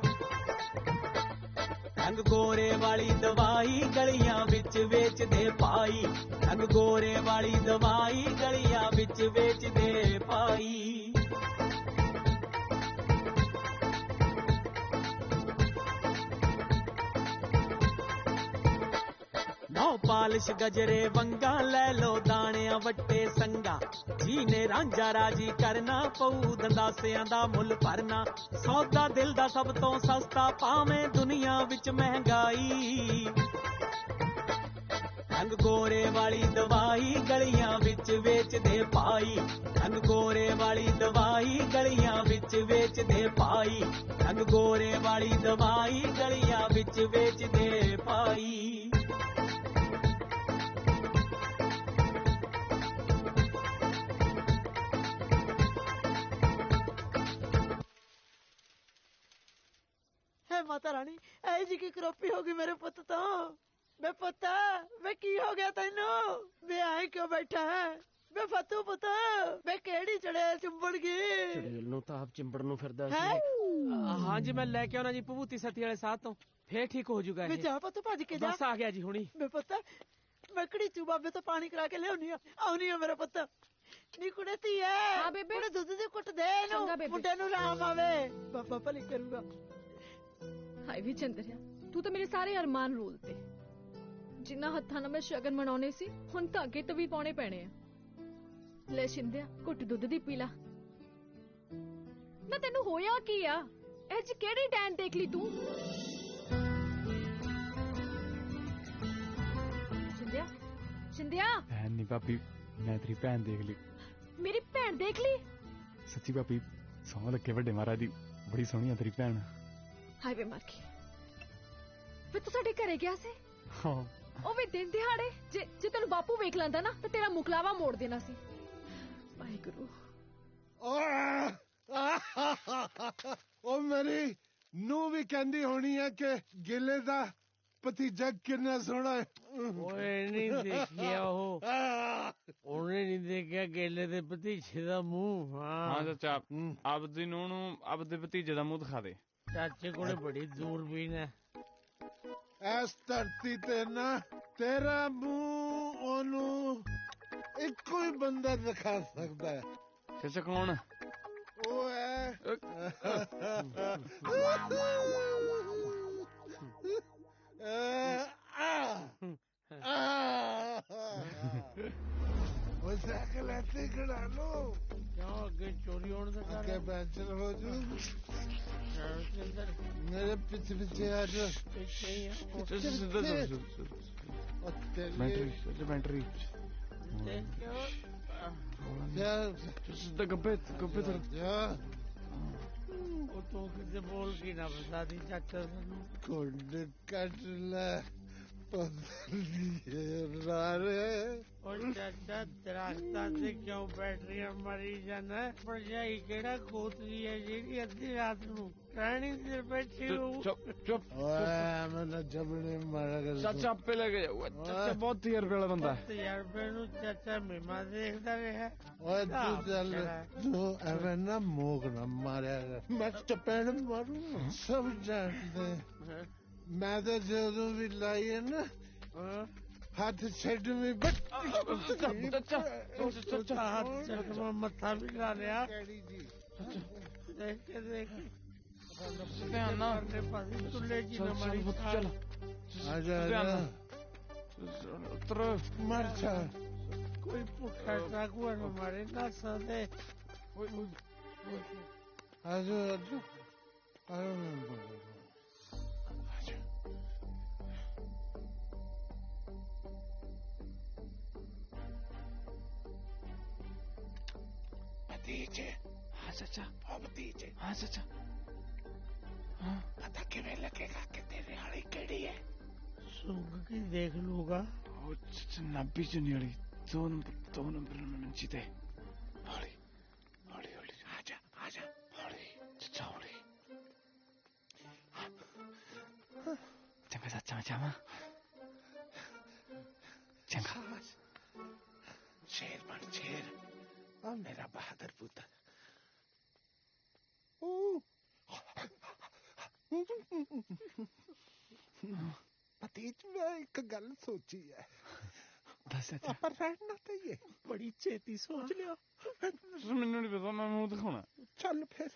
ਰੰਗ ਗੋਰੇ ਵਾਲੀ ਦਵਾਈ ਗਲੀਆਂ ਵਿੱਚ ਵੇਚਦੇ ਪਾਈ। ਰੰਗ ਗੋਰੇ ਵਾਲੀ ਦਵਾਈ ਗਲੀਆਂ ਵਿੱਚ ਵੇਚਦੇ ਪਾਈ। ਨੌ ਪਾਲਿਸ਼ ਗਜਰੇ ਵੰਗਾ ਲੈ ਲੋ ਦਾਣਿਆਂ ਵੱਟੇ ਸੰਗਾ। ਜੀ ਨੇ ਰਾਂਝਾ ਰਾਜੀ ਕਰਨਾ ਪਊ ਦੰਦਾਸਿਆਂ ਦਾ ਮੁੱਲ ਭਰਨਾ। ਸੌਦਾ ਦਿਲ ਦਾ ਸਭ ਤੋਂ ਸਸਤਾ ਭਾਵੇਂ ਦੁਨੀਆ ਵਿੱਚ ਮਹਿੰਗਾਈ। ਰੰਗ ਗੋਰੇ ਵਾਲੀ ਦਵਾਈ ਗਲੀਆਂ ਵਿੱਚ ਵੇਚਦੇ ਪਾਈ। ਰੰਗ ਗੋਰੇ ਵਾਲੀ ਦਵਾਈ ਗਲੀਆਂ ਵਿੱਚ ਵੇਚਦੇ ਪਾਈ। ਰੰਗ ਗੋਰੇ ਵਾਲੀ ਦਵਾਈ ਗਲੀਆਂ ਵਿੱਚ ਵੇਚਦੇ ਪਾਈ। माता रानी ऐ जी की करौपी होगी मेरे पुत तो वे पुत वे की हो गया तेनू वे आए क्यों बैठा है वे फतू पुत वे केड़ी चढ़े चिंबड़ गई ਚੜੇਲ ਨੂੰ ਤਾਂ ਆਪ ਚਿੰਬੜ ਨੂੰ ਫਿਰਦਾ ਹੈ ਹਾਂ ਜੀ ਮੈਂ ਲੈ ਕੇ ਆਉਣਾ ਜੀ ਭਭੂਤੀ ਸਤੀ ਵਾਲੇ ਸਾਥ ਤੋਂ ਫੇਰ ਠੀਕ ਹੋ ਜਾਊਗਾ वे जा पुत भज के जा ਬਸ ਆ ਗਿਆ ਜੀ ਹੁਣੀ वे पुत मैं कड़ी चू बाबे तो पानी करा के लियाउनी आउनी है मेरा पुत नी कुड़े धी है हाँ बेबे कुड़े दुध दी कुट दे नु मुंडे नु राम आवे बाबा भली करूंगा ਹਾਏ ਵੀ ਚੰਦਰਿਆ ਤੂੰ ਤਾਂ ਮੇਰੇ ਸਾਰੇ ਅਰਮਾਨ ਰੋਲਤੇ ਜਿੰਨਾ ਹੱਥਾਂ ਨਾਲ ਮੈਂ ਸ਼ਗਨ ਮਨਾਉਣੇ ਸੀ ਹੁਣ ਧਾਗੇ ਤੋਂ ਵੀ ਪਾਉਣੇ ਪੈਣੇ ਆ ਲੈ ਸ਼ਿੰਦਿਆ ਘੁੱਟ ਦੁੱਧ ਦੀ ਪੀ ਲਾ ਨਾ ਤੈਨੂੰ ਹੋਇਆ ਕੀ ਆ ਇਹ ਚ ਕਿਹੜੀ ਡੈਨ ਦੇਖ ਲਈ ਤੂੰ ਸ਼ਿੰਦਿਆ ਸ਼ਿੰਦਿਆ ਭੈਣ ਨਹੀਂ ਭਾਬੀ ਮੈਂ ਤੇਰੀ ਭੈਣ ਦੇਖ ਲਈ ਮੇਰੀ ਭੈਣ ਦੇਖ ਲਈ ਸੱਚੀ ਭਾਬੀ ਸੌਂ ਲੱਗੇ ਵੱਡੇ ਮਹਾਰਾਜ ਦੀ ਬੜੀ ਸੋਹਣੀ ਆ ਤੇਰੀ ਭੈਣ ਹਾਏ ਵੇ ਮਰ ਗਈ ਫਿਰ ਤੂੰ ਸਾਡੇ ਘਰੇ ਗਿਆ ਸੀ ਹਾਂ ਉਹ ਵੀ ਦਿਨ ਦਿਹਾੜੇ ਜੇ ਤੈਨੂੰ ਬਾਪੂ ਵੇਖ ਲੈਂਦਾ ਨਾ ਤੇ ਤੇਰਾ ਮੁਕਲਾਵਾ ਮੋੜ ਦੇਣਾ ਸੀ ਵਾਹਿਗੁਰੂ ਉਹ ਮੇਰੀ ਨੂੰ ਵੀ ਕਹਿੰਦੀ ਹੋਣੀ ਹੈ ਕਿ ਗਿੱਲੇ ਦਾ ਭਤੀਜਾ ਕਿੰਨਾ ਸੋਹਣਾ ਹੈ ਓਏ ਨਹੀਂ ਦੇਖਿਆ ਉਹਨੇ ਨਹੀਂ ਦੇਖਿਆ ਗੇਲੇ ਦੇ ਭਤੀਜੇ ਦਾ ਮੂੰਹ ਹਾਂ ਚਾਚਾ ਆਪਦੀ ਨੂੰਹ ਨੂੰ ਆਪਦੇ ਭਤੀਜੇ ਦਾ ਮੂੰਹ ਦਿਖਾ ਦੇ ਚਾਚੇ ਕੋਲੇ ਬੜੀ ਦੂਰਬੀਨ ਹੈ ਇਸ ਧਰਤੀ ਤੇ ਨਾ ਤੇਰਾ ਮੂੰਹ ਉਹਨੂੰ ਇੱਕੋ ਹੀ ਬੰਦਾ ਦਿਖਾ ਸਕਦਾ ਹੈ ਚਾਚਾ ਕੌਣ ਉਹ ਹੈ ਉਹ ਸਾਈਕਲ ਇੱਥੇ ਖੜਾ ਲੋ ਕਿਉਂ ਅੱਗੇ ਚੋਰੀ ਹੋਣ ਦਾ ਡਰ ਅੱਗੇ ਪੈਂਚਰ ਹੋ ਜੂ ਮੇਰੇ ਪਿੱਛੇ ਪਿੱਛੇ ਆ ਜਾ ਬੈਟਰੀ ਸਿੱਧਾ ਗੱਬੇ ਜਾ ਉਹ ਤੋਂ ਕਿਤੇ ਬੋਲ ਕੇ ਨਾ ਬਤਾ ਦੀ ਚਾਚਾ ਸਾਨੂੰ ਕੋਡ ਕੱਟ ਲੈ ਰਾਰੇ ਉਹ ਚਾਚਾ ਦਰਖਤਾਂ ਤੇ ਕਿਉਂ ਬੈਟਰੀਆਂ ਮਾਰੀ ਜਾਂਦਾ ਭਰਜਾਈ ਕਿਹੜਾ ਖੋਤਰੀ ਹੈ ਜਿਹੜੀ ਅੱਧੀ ਰਾਤ ਨੂੰ ਟਹਿਣੀ ਤੇ ਬੈਠੀ ਹੋਊ ਚੁੱਪ ਓਏ ਮੈਂ ਜਬੜੇ ਮਾਰਾ ਕਰ ਚਾਚਾ ਆਪੇ ਲੈ ਕੇ ਜਾਊਗਾ ਚਾਚਾ ਬਹੁਤ ਤਜਰਬੇ ਵਾਲਾ ਬੰਦਾ ਹੈ ਤਜਰਬੇ ਨੂੰ ਚਾਚਾ ਮੀਮਾ ਦੇਖਦਾ ਰਿਹਾ ਓਏ ਤੂੰ ਚੱਲ ਤੂੰ ਐਵੇਂ ਨਾ ਮੋਗ ਨਾ ਮਾਰਿਆ ਕਰ ਮੈਂ ਚਪੇੜ ਮਾਰੂ ਸਭ ਜਾਣਦੇ ਮੈਂ ਤਾਂ ਜਦੋਂ ਵੀ ਲਾਈ ਹੈ ਨਾ ਹੱਥ ਛੱਡ ਵੀ ਚਾਚਾ ਮੱਥਾ ਵੀ ਲਾ ਲਿਆ ਦੇਖ ਕੇ ਦੇਖ ਧਿਆਨ ਨਾਲ ਤੁੱਲੇ ਜੀ ਨਾ ਮਾਰੀ ਚੱਲ ਆ ਜਾ ਉਤਰ ਮਰ ਜਾ ਕੋਈ ਭੁੱਖਾ ਟਾਕੂਆ ਨਾ ਮਾਰੇ ਨਾ ਸਕਦੇ ਆ ਜਾ भतीजे हाँ चाचा भतीजे हाँ चाचा हाँ पता किਵੇਂ लगेगा कि तेरे वाली केड़ी है सूंघ के देख लूंगा नब्बी चुनी वाली दो नंबर मंची थे हौली हौली हौली आजा हौली चाचा हौली चंगा चाचा जामा चंगा शेर बन शेर और मेरा बहादुर पुत्र भतीज मैं एक गल सोची है पर रहना तो ये बड़ी छेती सोच लिया ਮੈਨੂੰ ਨਹੀਂ ਪਤਾ ਮੈਂ ਮੂੰਹ ਦਿਖਾਉਣਾ चल फिर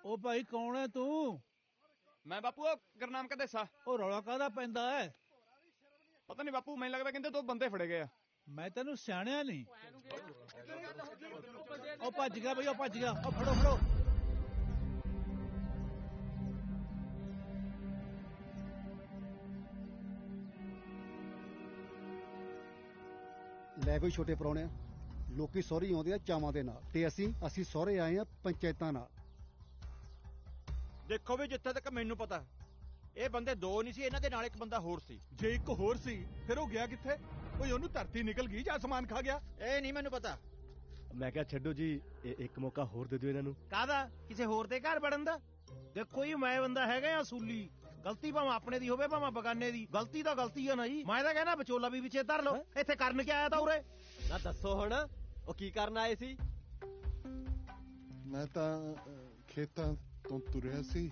ਉਹ ਭਾਈ ਕੌਣ ਹੈ ਤੂੰ? ਮੈਂ ਬਾਪੂ ਉਹ ਗੁਰਨਾਮ ਕਾ ਦੇਸਾ। ਉਹ ਰੌਲਾ ਕਾਹਦਾ ਪੈਂਦਾ ਹੈ? ਪਤਾ ਨਹੀਂ ਬਾਪੂ, ਮੈਨੂੰ ਲੱਗਦਾ ਕਹਿੰਦੇ 2 ਬੰਦੇ ਫੜੇ ਗਏ ਆ। ਮੈਂ ਤੈਨੂੰ ਸਿਆਣਿਆ ਨਹੀਂ। ਉਹ ਭੱਜ ਗਿਆ ਬਈ, ਉਹ ਭੱਜ ਗਿਆ। ਉਹ ਫੜੋ ਫੜੋ। ਲੈ ਕੋਈ ਛੋਟੇ ਪ੍ਰਾਹੁਣਿਆ, ਲੋਕੀ ਸਹੁਰੇ ਆਉਂਦੇ ਆ ਚਾਵਾਂ ਦੇ ਨਾਲ, ਤੇ ਅਸੀਂ ਸਹੁਰੇ ਆਏ ਆ ਪੰਚਾਇਤਾਂ ਨਾਲ। ਦੇਖੋ ਵੀ ਜਿੱਥੇ ਤੱਕ ਮੈਨੂੰ ਪਤਾ, ਇਹ ਬੰਦੇ 2 ਨਹੀਂ ਸੀ, ਇਹਨਾਂ ਦੇ ਨਾਲ ਇੱਕ ਬੰਦਾ ਹੋਰ ਸੀ। ਜੇ ਇੱਕ ਹੋਰ ਸੀ ਫਿਰ ਉਹ ਗਿਆ ਕਿੱਥੇ? ਓਏ ਉਹਨੂੰ ਧਰਤੀ ਨਿਕਲ ਗਈ ਜਾਂ ਅਸਮਾਨ ਖਾ ਗਿਆ? ਇਹ ਨਹੀਂ ਮੈਨੂੰ ਪਤਾ। ਮੈਂ ਕਿਹਾ ਛੱਡੋ ਜੀ, ਇੱਕ ਮੌਕਾ ਹੋਰ ਦੇ ਦਿਓ ਇਹਨਾਂ ਨੂੰ। ਕਾਹਦਾ? ਕਿਸੇ ਹੋਰ ਦੇ ਘਰ ਵੜਨ ਦਾ? ਦੇਖੋ ਜੀ, ਮੈਂ ਬੰਦਾ ਹੈਗਾ ਅਸੂਲੀ। ਗਲਤੀ ਭਾਵੇਂ ਆਪਣੇ ਦੀ ਹੋਵੇ ਭਾਵੇਂ ਬਗਾਨੇ ਦੀ, ਗਲਤੀ ਤਾਂ ਗਲਤੀ ਆ ਨਾ ਜੀ। ਮੈਂ ਤਾਂ ਕਹਿੰਦਾ ਵਿਚੋਲਾ ਵੀ ਵਿੱਚੇ ਧਰ ਲਓ। ਇੱਥੇ ਕਰਨ ਕੀ ਆਇਆ ਤਾਂ ਉਰੇ? ਨਾ ਦੱਸੋ ਹੁਣ, ਉਹ ਕੀ ਕਰਨ ਆਏ ਸੀ? ਮੈਂ ਤਾਂ ਖੇਤਾਂ ਤੋਂ ਤੁਰਿਆ ਸੀ,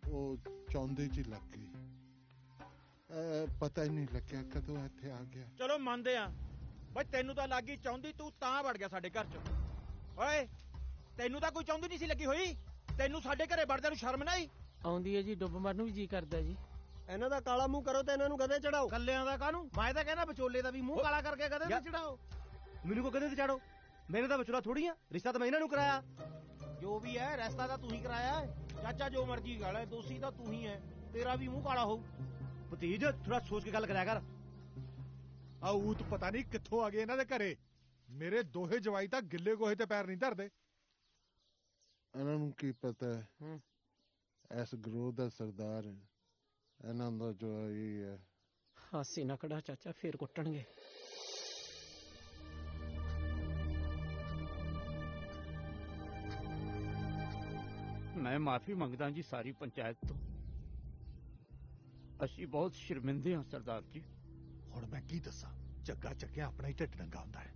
ਉਹ ਚੌਂਦੇ 'ਚ ਲੱਗ ਗਈ। ਪਤਾ ਹੀ ਨਹੀਂ ਲੱਗਿਆ ਕਦੋਂ ਇੱਥੇ ਆ ਗਿਆ। ਚਲੋ ਮੰਨਦੇ ਆ ਬਈ, ਤੈਨੂੰ ਤਾਂ ਲੱਗੀ ਚਾਹੁੰਦੀ, ਤੂੰ ਤਾਂ ਵੜ ਗਿਆ ਸਾਡੇ ਘਰ 'ਚ। ਓਏ ਤੈਨੂੰ ਤਾਂ ਕੋਈ ਚਾਹੁੰਦੀ ਨਹੀਂ ਸੀ ਲੱਗੀ ਹੋਈ, ਤੈਨੂੰ ਸਾਡੇ ਘਰੇ ਵੜਦਿਆਂ ਨੂੰ ਸ਼ਰਮ ਨਾ ਆਈ? ਆਉਂਦੀ ਹੈ ਜੀ, ਡੁੱਬ ਮਰਨ ਨੂੰ ਵੀ ਜੀ ਕਰਦਾ ਜੀ। ਇਹਨਾਂ ਦਾ ਕਾਲਾ ਮੂੰਹ ਕਰੋ ਤੇ ਇਹਨਾਂ ਨੂੰ ਗਧੇ ਚੜਾਓ। ਕੱਲਿਆਂ ਦਾ ਕਾਹਨੂੰ? ਮੈਂ ਤਾਂ ਕਹਿੰਦਾ ਵਿਚੋਲੇ ਦਾ ਵੀ ਮੂੰਹ ਕਾਲਾ ਕਰਕੇ ਗਧੇ ਤੇ ਚੜਾਓ। ਮੈਨੂੰ ਕੋ ਗਧੇ ਤੇ ਚੜਾਓ? ਮੇਰੇ ਤਾਂ ਵਿਚੋਲਾ ਥੋੜੀ ਆ, ਰਿਸ਼ਤਾ ਤਾਂ ਮੈਂ ਇਹਨਾਂ ਨੂੰ ਕਰਾਇਆ। ਜੋ ਵੀ ਹੈ ਰਸਤਾ ਤਾਂ ਤੂੰ ਹੀ ਕਰਾਇਆ ਹੈ। ਚਾਚਾ ਜੋ ਮਰਜੀ ਗੱਲ ਹੈ, ਦੋਸ਼ੀ ਤਾਂ ਤੂੰ ਹੀ ਹੈ, ਤੇਰਾ ਵੀ ਮੂੰਹ ਕਾਲਾ ਹੋਊ। ਭਤੀਜ ਥੋੜਾ ਸੋਚ ਕੇ ਗੱਲ ਕਰਿਆ ਕਰ। ਆਊਤ ਪਤਾ ਨਹੀਂ ਕਿੱਥੋਂ ਆ ਗਏ ਇਹਨਾਂ ਦੇ ਘਰੇ। ਮੇਰੇ ਦੋਹੇ ਜਵਾਈ ਤਾਂ ਗਿੱਲੇ ਗੋਹੇ ਤੇ ਪੈਰ ਨਹੀਂ ਧਰਦੇ। ਇਹਨਾਂ ਨੂੰ ਕੀ ਪਤਾ ਹੈ ਇਸ ਗਰੋਹ ਦਾ ਸਰਦਾਰ ਹੈ, ਇਹਨਾਂ ਦਾ ਜਵਾਈ ਹੈ। ਹਾਸੀ ਨਾ ਕਢਾ ਚਾਚਾ, ਫੇਰ ਕੁੱਟਣਗੇ। ਮੈਂ ਮਾਫੀ ਮੰਗਦਾ ਜੀ ਸਾਰੀ ਪੰਚਾਇਤ ਤੋਂ। ਅਸੀਂ ਬਹੁਤ ਸ਼ਰਮਿੰਦੇ ਹਾਂ ਸਰਦਾਰ ਜੀ। ਹੁਣ ਮੈਂ ਕੀ ਦੱਸਾਂ, ਜੱਗਾ ਚੱਕਿਆ ਆਪਣਾ ਹੀ ਢਿੱਡ ਨੰਗਾ ਹੁੰਦਾ ਹੈ।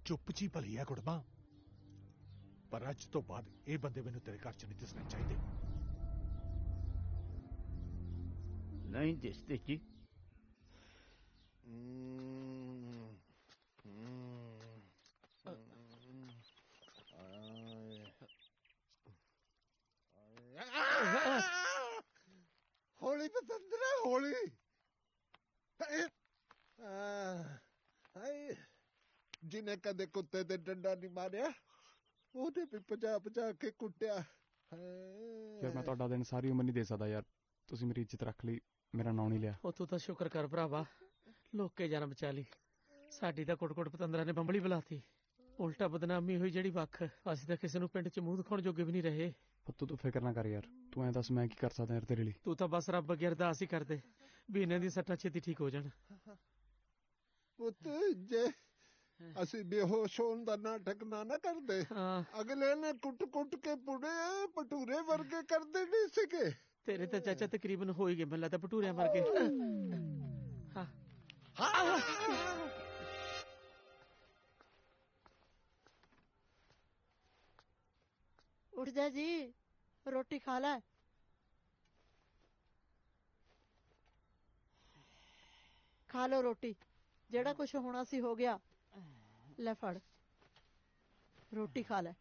ਚੁੱਪ ਚੀ ਭਲੀ ਹੈ ਕੁੜਮਾ, ਪਰ ਅੱਜ ਤੋਂ ਬਾਅਦ ਇਹ ਬੰਦੇ ਮੈਨੂੰ ਤੇਰੇ ਘਰ 'ਚ ਨਹੀਂ ਦਿਸਣੇ ਚਾਹੀਦੇ। ਨਹੀਂ ਦਿਸਦੇ ਜੀ। ਹੌਲੀ ਪਤੰਦਰਾ ਹੌਲੀ। ਜਿਹਨੇ ਕਦੇ ਕੁੱਤੇ ਤੇ ਡੰਡਾ ਨਹੀਂ ਮਾਰਿਆ, ਉਹਨੇ ਵੀ 50 ਕੇ ਕੁੱਟਿਆ। ਯਾਰ ਮੈਂ ਤੁਹਾਡਾ ਦਿਨ ਸਾਰੀ ਉਮਰ ਨਹੀਂ ਦੇ ਸਕਦਾ ਯਾਰ। ਤੁਸੀਂ ਮੇਰੀ ਇੱਜ਼ਤ ਰੱਖ ਲਈ, ਮੇਰਾ ਨਾਂ ਨਹੀਂ ਲਿਆ। ਉਹ ਤੂੰ ਤਾਂ ਸ਼ੁਕਰ ਕਰ ਭਰਾਵਾ, ਲੋਕੇ ਜਾਨ ਬਚਾ ਲਈ। ਸਾਡੀ ਤਾਂ ਕੁੱਟ-ਕੁੱਟ ਪਤੰਦਰਾਂ ਨੇ ਬੰਬਲੀ ਬੁਲਾਤੀ। ਉਲਟਾ ਬਦਨਾਮੀ ਹੋਈ ਜਿਹੜੀ ਵੱਖ। ਅਸੀਂ ਤਾਂ ਕਿਸੇ ਨੂੰ ਪਿੰਡ 'ਚ ਮੂੰਹ ਦਿਖਾਉਣ ਜੋਗੇ ਵੀ ਨਹੀਂ ਰਹੇ। ਪੁੱਤ ਤੂੰ ਫਿਕਰ ਨਾ ਕਰ ਯਾਰ, ਤੂੰ ਐਂ ਦੱਸ ਮੈਂ ਕੀ ਕਰ ਸਕਦਾ ਯਾਰ ਤੇਰੇ ਲਈ? ਤੂੰ ਤਾਂ ਬਸ ਰੱਬ ਅੱਗੇ ਅਰਦਾਸ ਹੀ ਕਰਦੇ ਵੀ ਇਹਨਾਂ ਦੀ ਸੱਟਾਂ ਛੇਤੀ ਠੀਕ ਹੋ ਜਾਣ। ਪੁੱਤ ਜੇ ਅਸੀਂ ਬੇਹੋਸ਼ ਹੋਣ ਦਾ ਨਾਟਕ ਨਾ ਕਰਦੇ, ਅਗਲੇ ਨੇ ਕੁੱਟ-ਕੁੱਟ ਕੇ ਪੁੜੇ ਭਟੂਰੇ ਵਰਗੇ ਕਰਦੇ ਨਹੀਂ ਸੀਗੇ। ਤੇਰੇ ਤਾਂ ਚਾਚਾ ਤਕਰੀਬਨ ਹੋ ਹੀ ਗਏ, ਮੈਨੂੰ ਲੱਗਦਾ ਭਟੂਰਿਆਂ ਵਰਗੇ। ਉੱਠ ਜਾ ਜੀ, ਰੋਟੀ ਖਾ ਲੈ। ਖਾ ਲੋ ਰੋਟੀ, ਜਿਹੜਾ ਕੁਝ ਹੋਣਾ ਸੀ ਹੋ ਗਿਆ। ਲੈ ਫੜ ਰੋਟੀ ਖਾ ਲੈ।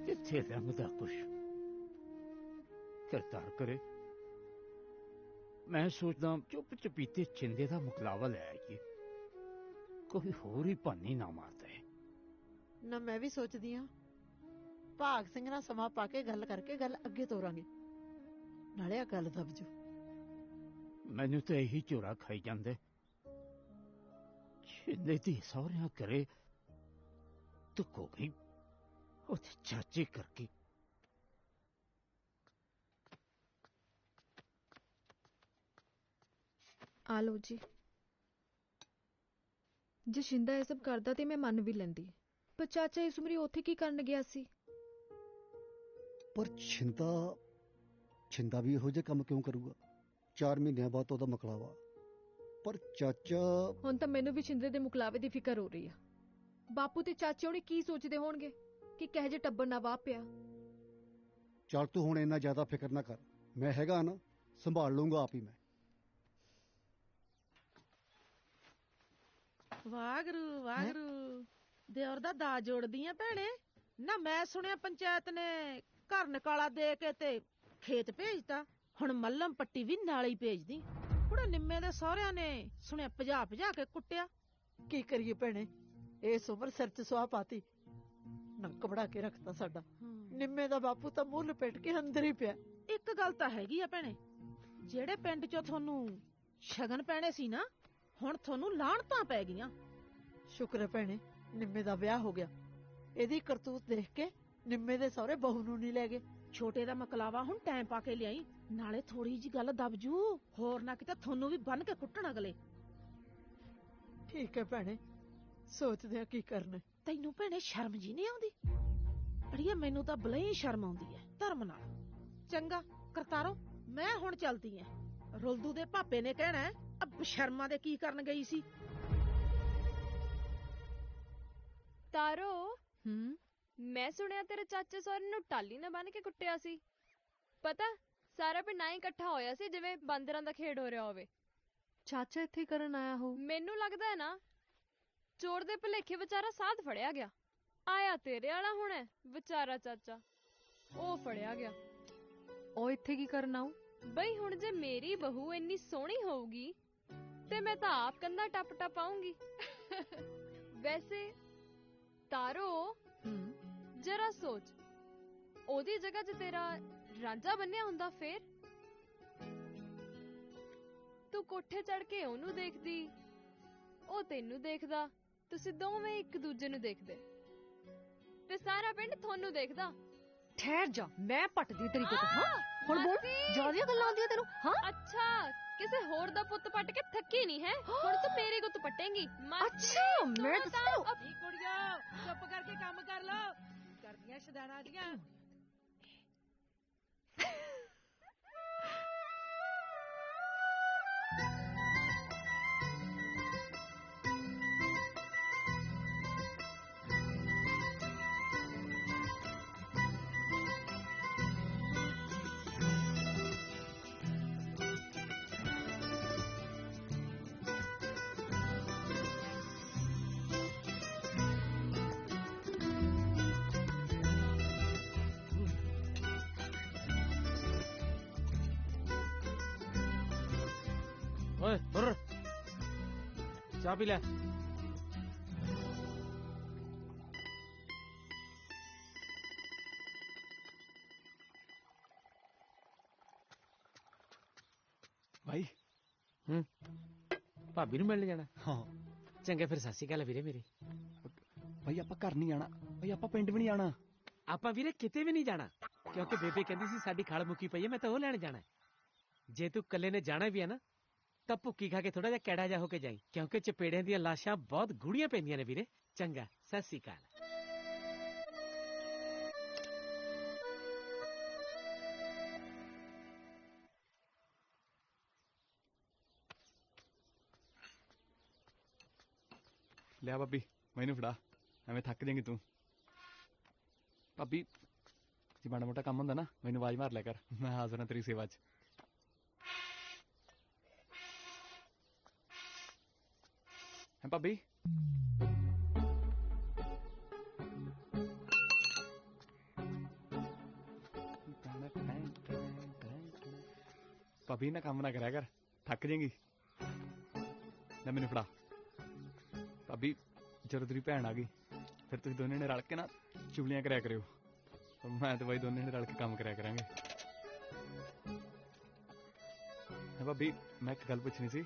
ਕਿੱਥੇ ਰਹਿਮਦਾ ਕੁਛ ਕਰਤਾਰ ਕਰੇ। ਮੈਂ ਸੋਚਦਾ ਚੁੱਪ ਚਪੀਤੇ ਚਿੰਦੇ ਦਾ ਮੁਕਲਾਵਾ ਲੈ ਆਈਏ, ਕੋਈ ਹੋਰ ਹੀ ਭਾਨੀ ਨਾ ਮਾਰਦਾ ਹੈ। ਨਾ ਮੈਂ ਵੀ ਸੋਚਦੀ ਹਾਂ, ਭਾਗ ਸਿੰਘ ਨਾਲ ਸਮਾਂ ਪਾ ਕੇ ਗੱਲ ਕਰਕੇ ਗੱਲ ਅੱਗੇ ਤੋਰਾਂਗੇ, ਨਾਲੇ ਆ ਗੱਲ ਦਬ ਜੂ। ਮੈਨੂੰ ਤਾਂ ਇਹੀ ਝੋਰਾ ਖਾਈ ਜਾਂਦੇ, ਛਿੰਦੇ ਦੀ ਸਹੁਰਿਆਂ ਕਰੇ ਤੁਕ ਹੋ ਗਈ ਉਹਦੇ ਚਾਚੇ ਕਰਕੇ। ਆ ਲਓ ਜੀ। ਜੇ ਸ਼ਿੰਦਾ ਇਹ ਸਭ ਕਰਦਾ ਤੇ ਮੈਂ ਮੰਨ ਵੀ ਲੈਂਦੀ, ਪਰ ਚਾਚਾ ਇਸ ਉਮਰੀ ਉੱਥੇ ਕੀ ਕਰਨ ਗਿਆ ਸੀ? ਪਰ ਛਿੰਦਾ ਵੀ ਇਹੋ ਜਿਹੇ ਕੰਮ ਕਿਉਂ ਕਰੂਗਾ? 4 ਮਹੀਨਿਆਂ ਬਾਅਦ ਉਹਦਾ ਮਕਲਾਵਾ। ਪਰ ਚਾਚਾ, ਹੁਣ ਤਾਂ ਮੈਨੂੰ ਵੀ ਛਿੰਦੇ ਦੇ ਮੁਕਲਾਵੇ ਦੀ ਫਿਕਰ ਹੋ ਰਹੀ ਆ। ਬਾਪੂ ਤੇ ਚਾਚੇ ਉਹਨੇ ਕੀ ਸੋਚਦੇ ਹੋਣਗੇ ਕਿ ਕਹੇ ਜੇ ਟੱਬਰ ਨਾ ਵਾਹ ਪਿਆ। ਚੱਲ ਤੂੰ ਹੁਣ ਇੰਨਾ ਜ਼ਿਆਦਾ ਫਿਕਰ ਨਾ ਕਰ, ਮੈਂ ਹੈਗਾ ਨਾ, ਸੰਭਾਲ ਲੂੰਗਾ ਆਪ ਹੀ ਮੈਂ। ਵਾਹਿਗੁਰੂ ਵਾਹਿਗੁਰੂ। ਦਿਓਰ ਦਾ ਦਾ ਜੋੜਦੀ ਆ ਭੈਣੇ। ਨਾ ਮੈਂ ਸੁਣਿਆ ਪੰਚਾਇਤ ਨੇ ਘਰ ਨਿਕਾਲਾ ਦੇ ਕੇ ਤੇ ਖੇਤ ਭੇਜਤਾ, ਹੁਣ ਮੱਲਮ ਪੱਟੀ ਵੀ ਨਾਲ ਹੀ ਭੇਜਦੀ। ਕੁੜੇ ਨਿੰਮੇ ਦੇ ਸਹੁਰਿਆਂ ਨੇ ਸੁਣਿਆ ਭਜਾ ਕੇ ਕੁੱਟਿਆ। ਕੀ ਕਰੀਏ ਭੈਣੇ, ਇਸ ਉਮਰ ਸਿਰ 'ਚ ਸੁਆਹ ਪਾਤੀ, ਨੱਕ ਬੜਾ ਕੇ ਰੱਖਤਾ ਸਾਡਾ। ਨਿੰਮੇ ਦਾ ਬਾਪੂ ਤਾਂ ਮੂੰਹ ਲਪੇਟ ਕੇ ਅੰਦਰ ਹੀ ਪਿਆ। ਇੱਕ ਗੱਲ ਤਾਂ ਹੈਗੀ ਆ ਭੈਣੇ, ਜਿਹੜੇ ਪਿੰਡ 'ਚੋਂ ਤੁਹਾਨੂੰ ਸ਼ਗਨ ਪੈਣੇ ਸੀ ਨਾ, ਹੁਣ ਤੁਹਾਨੂੰ ਲਾਹਣਤਾਂ ਪੈ ਗਈਆਂ। ਸ਼ੁਕਰ ਹੈ ਭੈਣੇ ਨਿੰਮੇ ਦਾ ਵਿਆਹ ਹੋ ਗਿਆ। ਇਹਦੀ ਕਰਤੂਤ ਦੇਖ ਕੇ ਨਿੰਮੇ ਦੇ ਸਹੁਰੇ ਬਹੂ ਨੂੰ ਨਹੀਂ ਲੈ ਗਏ। ਛੋਟੇ ਦਾ ਮਕਲਾਵਾ ਹੁਣ ਟਾਈਮ ਪਾ ਕੇ ਲਿਆਈ, ਨਾਲੇ ਥੋੜੀ ਜੀ ਗੱਲ ਦਬਜੂ, ਹੋਰ ਨਾ ਕਿਤੇ ਤੁਹਾਨੂੰ ਵੀ ਬੰਨ ਕੇ ਕੁੱਟਣ ਅਗਲੇ। ਠੀਕ ਹੈ ਭੈਣੇ, ਸੋਚਦੇ ਆ ਕੀ ਕਰਨਾ। ਤੈਨੂੰ ਭੈਣੇ ਸ਼ਰਮ ਜੀ ਨਹੀਂ ਆਉਂਦੀ? ਅੜੀਏ ਮੈਨੂੰ ਤਾਂ ਬਲਈ ਸ਼ਰਮ ਆਉਂਦੀ ਹੈ ਧਰਮ ਨਾਲ। ਚੰਗਾ ਕਰਤਾਰੋ, ਮੈਂ ਹੁਣ ਚੱਲਦੀ ਐ। ਰੁਲਦੂ ਦੇ ਭਾਪੇ ਨੇ ਕਹਿਣਾ ਅਬ ਸ਼ਰਮਾ ਦੇ ਕੀ ਕਰਨ ਗਈ ਸੀ। ਤਾਰੋ, ਮੈਂ ਸੁਣਿਆ ਤੇਰੇ ਚਾਚੇ ਸਹੁਰੇ ਨੂੰ ਟਾਲੀ ਨਾ ਬੰਨ ਕੇ ਕੁੱਟਿਆ ਸੀ। ਪਤਾ ਸਾਰਾ ਪਿੰਡ ਨਾ ਇਕੱਠਾ ਹੋਇਆ ਸੀ ਜਿਵੇਂ ਬਾਂਦਰਾਂ ਦਾ ਖੇਡ ਹੋ ਰਿਹਾ ਹੋਵੇ। ਚਾਚਾ ਇੱਥੇ ਕਰਨ ਆਇਆ ਹੋ? ਮੈਨੂੰ ਲੱਗਦਾ ਹੈ ਨਾ ਚੋਰ ਦੇ ਭੁਲੇਖੇ ਵਿਚਾਰਾ ਸਾਧ ਫੜਿਆ ਗਿਆ। ਆਇਆ ਤੇਰੇ ਵਾਲਾ ਹੁਣ ਹੈ ਵਿਚਾਰਾ ਚਾਚਾ, ਉਹ ਫੜਿਆ ਗਿਆ। ਉਹ ਇੱਥੇ ਕੀ ਕਰਨ ਆਊ? ਬਈ ਹੁਣ ਜੇ ਮੇਰੀ ਬਹੂ ਇੰਨੀ ਸੋਹਣੀ ਹੋਊਗੀ ਤੇ ਮੈਂ ਤਾਂ ਆਪ ਕੰਧਾਂ ਟੱਪ ਆਉਂਗੀ। ਵੈਸੇ ਤਾਰੋ ਜਰਾ ਸੋਚ, ਉਹਦੀ ਜਗ੍ਹਾ 'ਚ ਤੇਰਾ ਰਾਂਝਾ ਬੰਨਿਆ ਹੁੰਦਾ ਫੇਰ? ਤੂੰ ਕੋਠੇ ਚੜ ਕੇ ਉਹਨੂੰ ਦੇਖਦੀ, ਉਹ ਤੈਨੂੰ ਦੇਖਦਾ, ਤੁਸੀਂ ਦੋਵੇਂ ਇੱਕ ਦੂਜੇ ਨੂੰ ਦੇਖਦੇ ਤੇ ਸਾਰਾ ਪਿੰਡ ਤੁਹਾਨੂੰ ਦੇਖਦਾ। ਠਹਿਰ ਜਾ, ਮੈਂ ਪੱਟਦੀ ਤੇਰੀ ਗੁੱਤ। ਹਾਂ ਹੁਣ ਬੋਲ, ਜ਼ਿਆਦੀਆਂ ਗੱਲਾਂ ਆਉਂਦੀਆਂ ਤੈਨੂੰ। ਹਾਂ ਅੱਛਾ, ਕਿਸੇ ਹੋਰ ਦਾ ਪੁੱਤ ਪੱਟ ਕੇ ਥੱਕੀ ਨਹੀਂ ਹੈ, ਹੁਣ ਤੂੰ ਮੇਰੀ ਗੁੱਤ ਪੱਟੇਂਗੀ। ਅੱਛਾ ਮੈਂ ਤਾਂ ਕੁੜੀਓ ਚੁੱਪ ਕਰਕੇ ਕੰਮ ਕਰ ਲੋ, ਕਰਦੀਆਂ ਸ਼ਦਾਣਾ ਦੀਆਂ। ਓਏ ਹੁਰ, ਚਾਹ ਪੀ ਲੈ। ਭਾਈ ਭਾਬੀ ਨੂੰ ਮਿਲਣ ਜਾਣਾ? ਹਾਂ। ਚੰਗਾ ਫਿਰ ਸਤਿ ਸ਼੍ਰੀ ਅਕਾਲ ਵੀਰੇ ਮੇਰੇ। ਭਾਈ ਆਪਾਂ ਘਰ ਨਹੀਂ ਜਾਣਾ, ਭਾਈ ਆਪਾਂ ਪਿੰਡ ਵੀ ਨਹੀਂ ਜਾਣਾ। ਆਪਾਂ ਵੀਰੇ ਕਿਤੇ ਵੀ ਨਹੀਂ ਜਾਣਾ, ਕਿਉਂਕਿ ਬੇਬੇ ਕਹਿੰਦੀ ਸੀ ਸਾਡੀ ਖਾਲ ਮੁੱਕੀ ਪਈ ਹੈ, ਮੈਂ ਤਾਂ ਉਹ ਲੈਣ ਜਾਣਾ। ਜੇ ਤੂੰ ਇਕੱਲੇ ਨੇ ਜਾਣਾ ਵੀ ਹੈ ਨਾ ਤਾਂ ਭੁੱਕੀ ਖਾ ਕੇ ਥੋੜਾ ਜਿਹਾ ਕੈੜਾ ਜਾ ਹੋ ਕੇ ਜਾਈ, ਕਿਉਂਕਿ ਚਪੇੜਿਆਂ ਦੀਆਂ ਲਾਸ਼ਾਂ ਬਹੁਤ ਗੂੜੀਆਂ ਪੈਂਦੀਆਂ ਨੇ ਵੀਰੇ। ਚੰਗਾ ਸਤਿ ਸ਼੍ਰੀ ਅਕਾਲ। ਲਿਆ ਭਾਬੀ, ਮੈਨੂੰ ਫੜਾ, ਐਵੇਂ ਥੱਕ ਜਾਏਂਗੀ ਤੂੰ। ਭਾਬੀ ਜੇ ਮਾੜਾ ਮੋਟਾ ਕੰਮ ਹੁੰਦਾ ਨਾ ਮੈਨੂੰ ਆਵਾਜ਼ ਮਾਰ ਲਿਆ ਕਰ, ਮੈਂ ਹਾਜ਼ਰ ਹਾਂ ਤੇਰੀ ਸੇਵਾ 'ਚ। ਹੈ ਭਾਬੀ? ਭਾਬੀ ਨਾ ਕੰਮ ਨਾ ਕਰਿਆ ਕਰ, ਥੱਕ ਜਾਏਂਗੀ। ਲੈ ਮੈਨੂੰ ਫੜਾ। ਭਾਬੀ ਜਦੋਂ ਤੇਰੀ ਭੈਣ ਆ ਗਈ ਫਿਰ ਤੁਸੀਂ ਦੋਨੇ ਨੇ ਰਲ ਕੇ ਨਾ ਚੁਗਲੀਆਂ ਕਰਿਆ ਕਰਿਓ, ਮੈਂ ਤੇ ਬਾਈ ਦੋਨੇ ਨੇ ਰਲ ਕੇ ਕੰਮ ਕਰਿਆ ਕਰਾਂਗੇ। ਭਾਬੀ ਮੈਂ ਇੱਕ ਗੱਲ ਪੁੱਛਣੀ ਸੀ।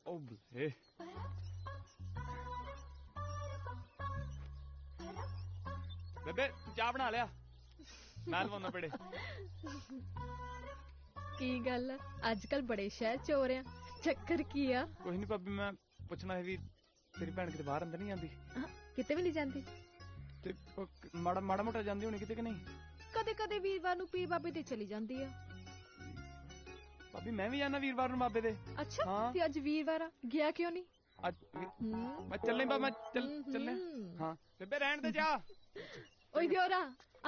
ਉਹ ਬਲੇ ਬੇਬੇ ਚਾਹ ਬਣਾ ਲਿਆ, ਮੈਂ ਲਵਾਉਣਾ ਪੜੇ। ਕੀ ਗੱਲ ਅੱਜ ਕੱਲ ਬੜੇ ਸ਼ਹਿਰ ਚ ਹੋ ਰਿਹਾ, ਚੱਕਰ ਕੀ ਆ? ਕੁਝ ਨਹੀਂ ਭਾਬੀ, ਮੈਂ ਪੁੱਛਣਾ ਹੈ ਵੀ ਤੇਰੀ ਭੈਣ ਕਿਤੇ ਬਾਹਰ ਅੰਦਰ ਨਹੀਂ ਜਾਂਦੀ? ਕਿਤੇ ਵੀ ਨਹੀਂ ਜਾਂਦੀ। ਤੇ ਮਾੜਾ ਮੋਟਾ ਜਾਂਦੀ ਹੋਣੀ ਕਿਤੇ ਕਿ ਨਹੀਂ? ਕਦੇ ਕਦੇ ਵੀਰਵਾਰ ਨੂੰ ਪੀਰ ਬਾਬੇ ਤੇ ਚਲੀ ਜਾਂਦੀ ਆ। ਭਾਬੀ ਮੈਂ ਵੀ ਜਾਣਾ ਵੀਰਵਾਰ ਨੂੰ ਬਾਬੇ ਦੇ। ਅੱਛਾ ਤੇ ਅੱਜ ਵੀਰਵਾਰ ਆ, ਗਿਆ ਕਿਉਂ ਨਹੀਂ? मैं चलने बा मैं चलने हाँ बेबे रहन दे जा ਓਏ ਦਿਓਰਾ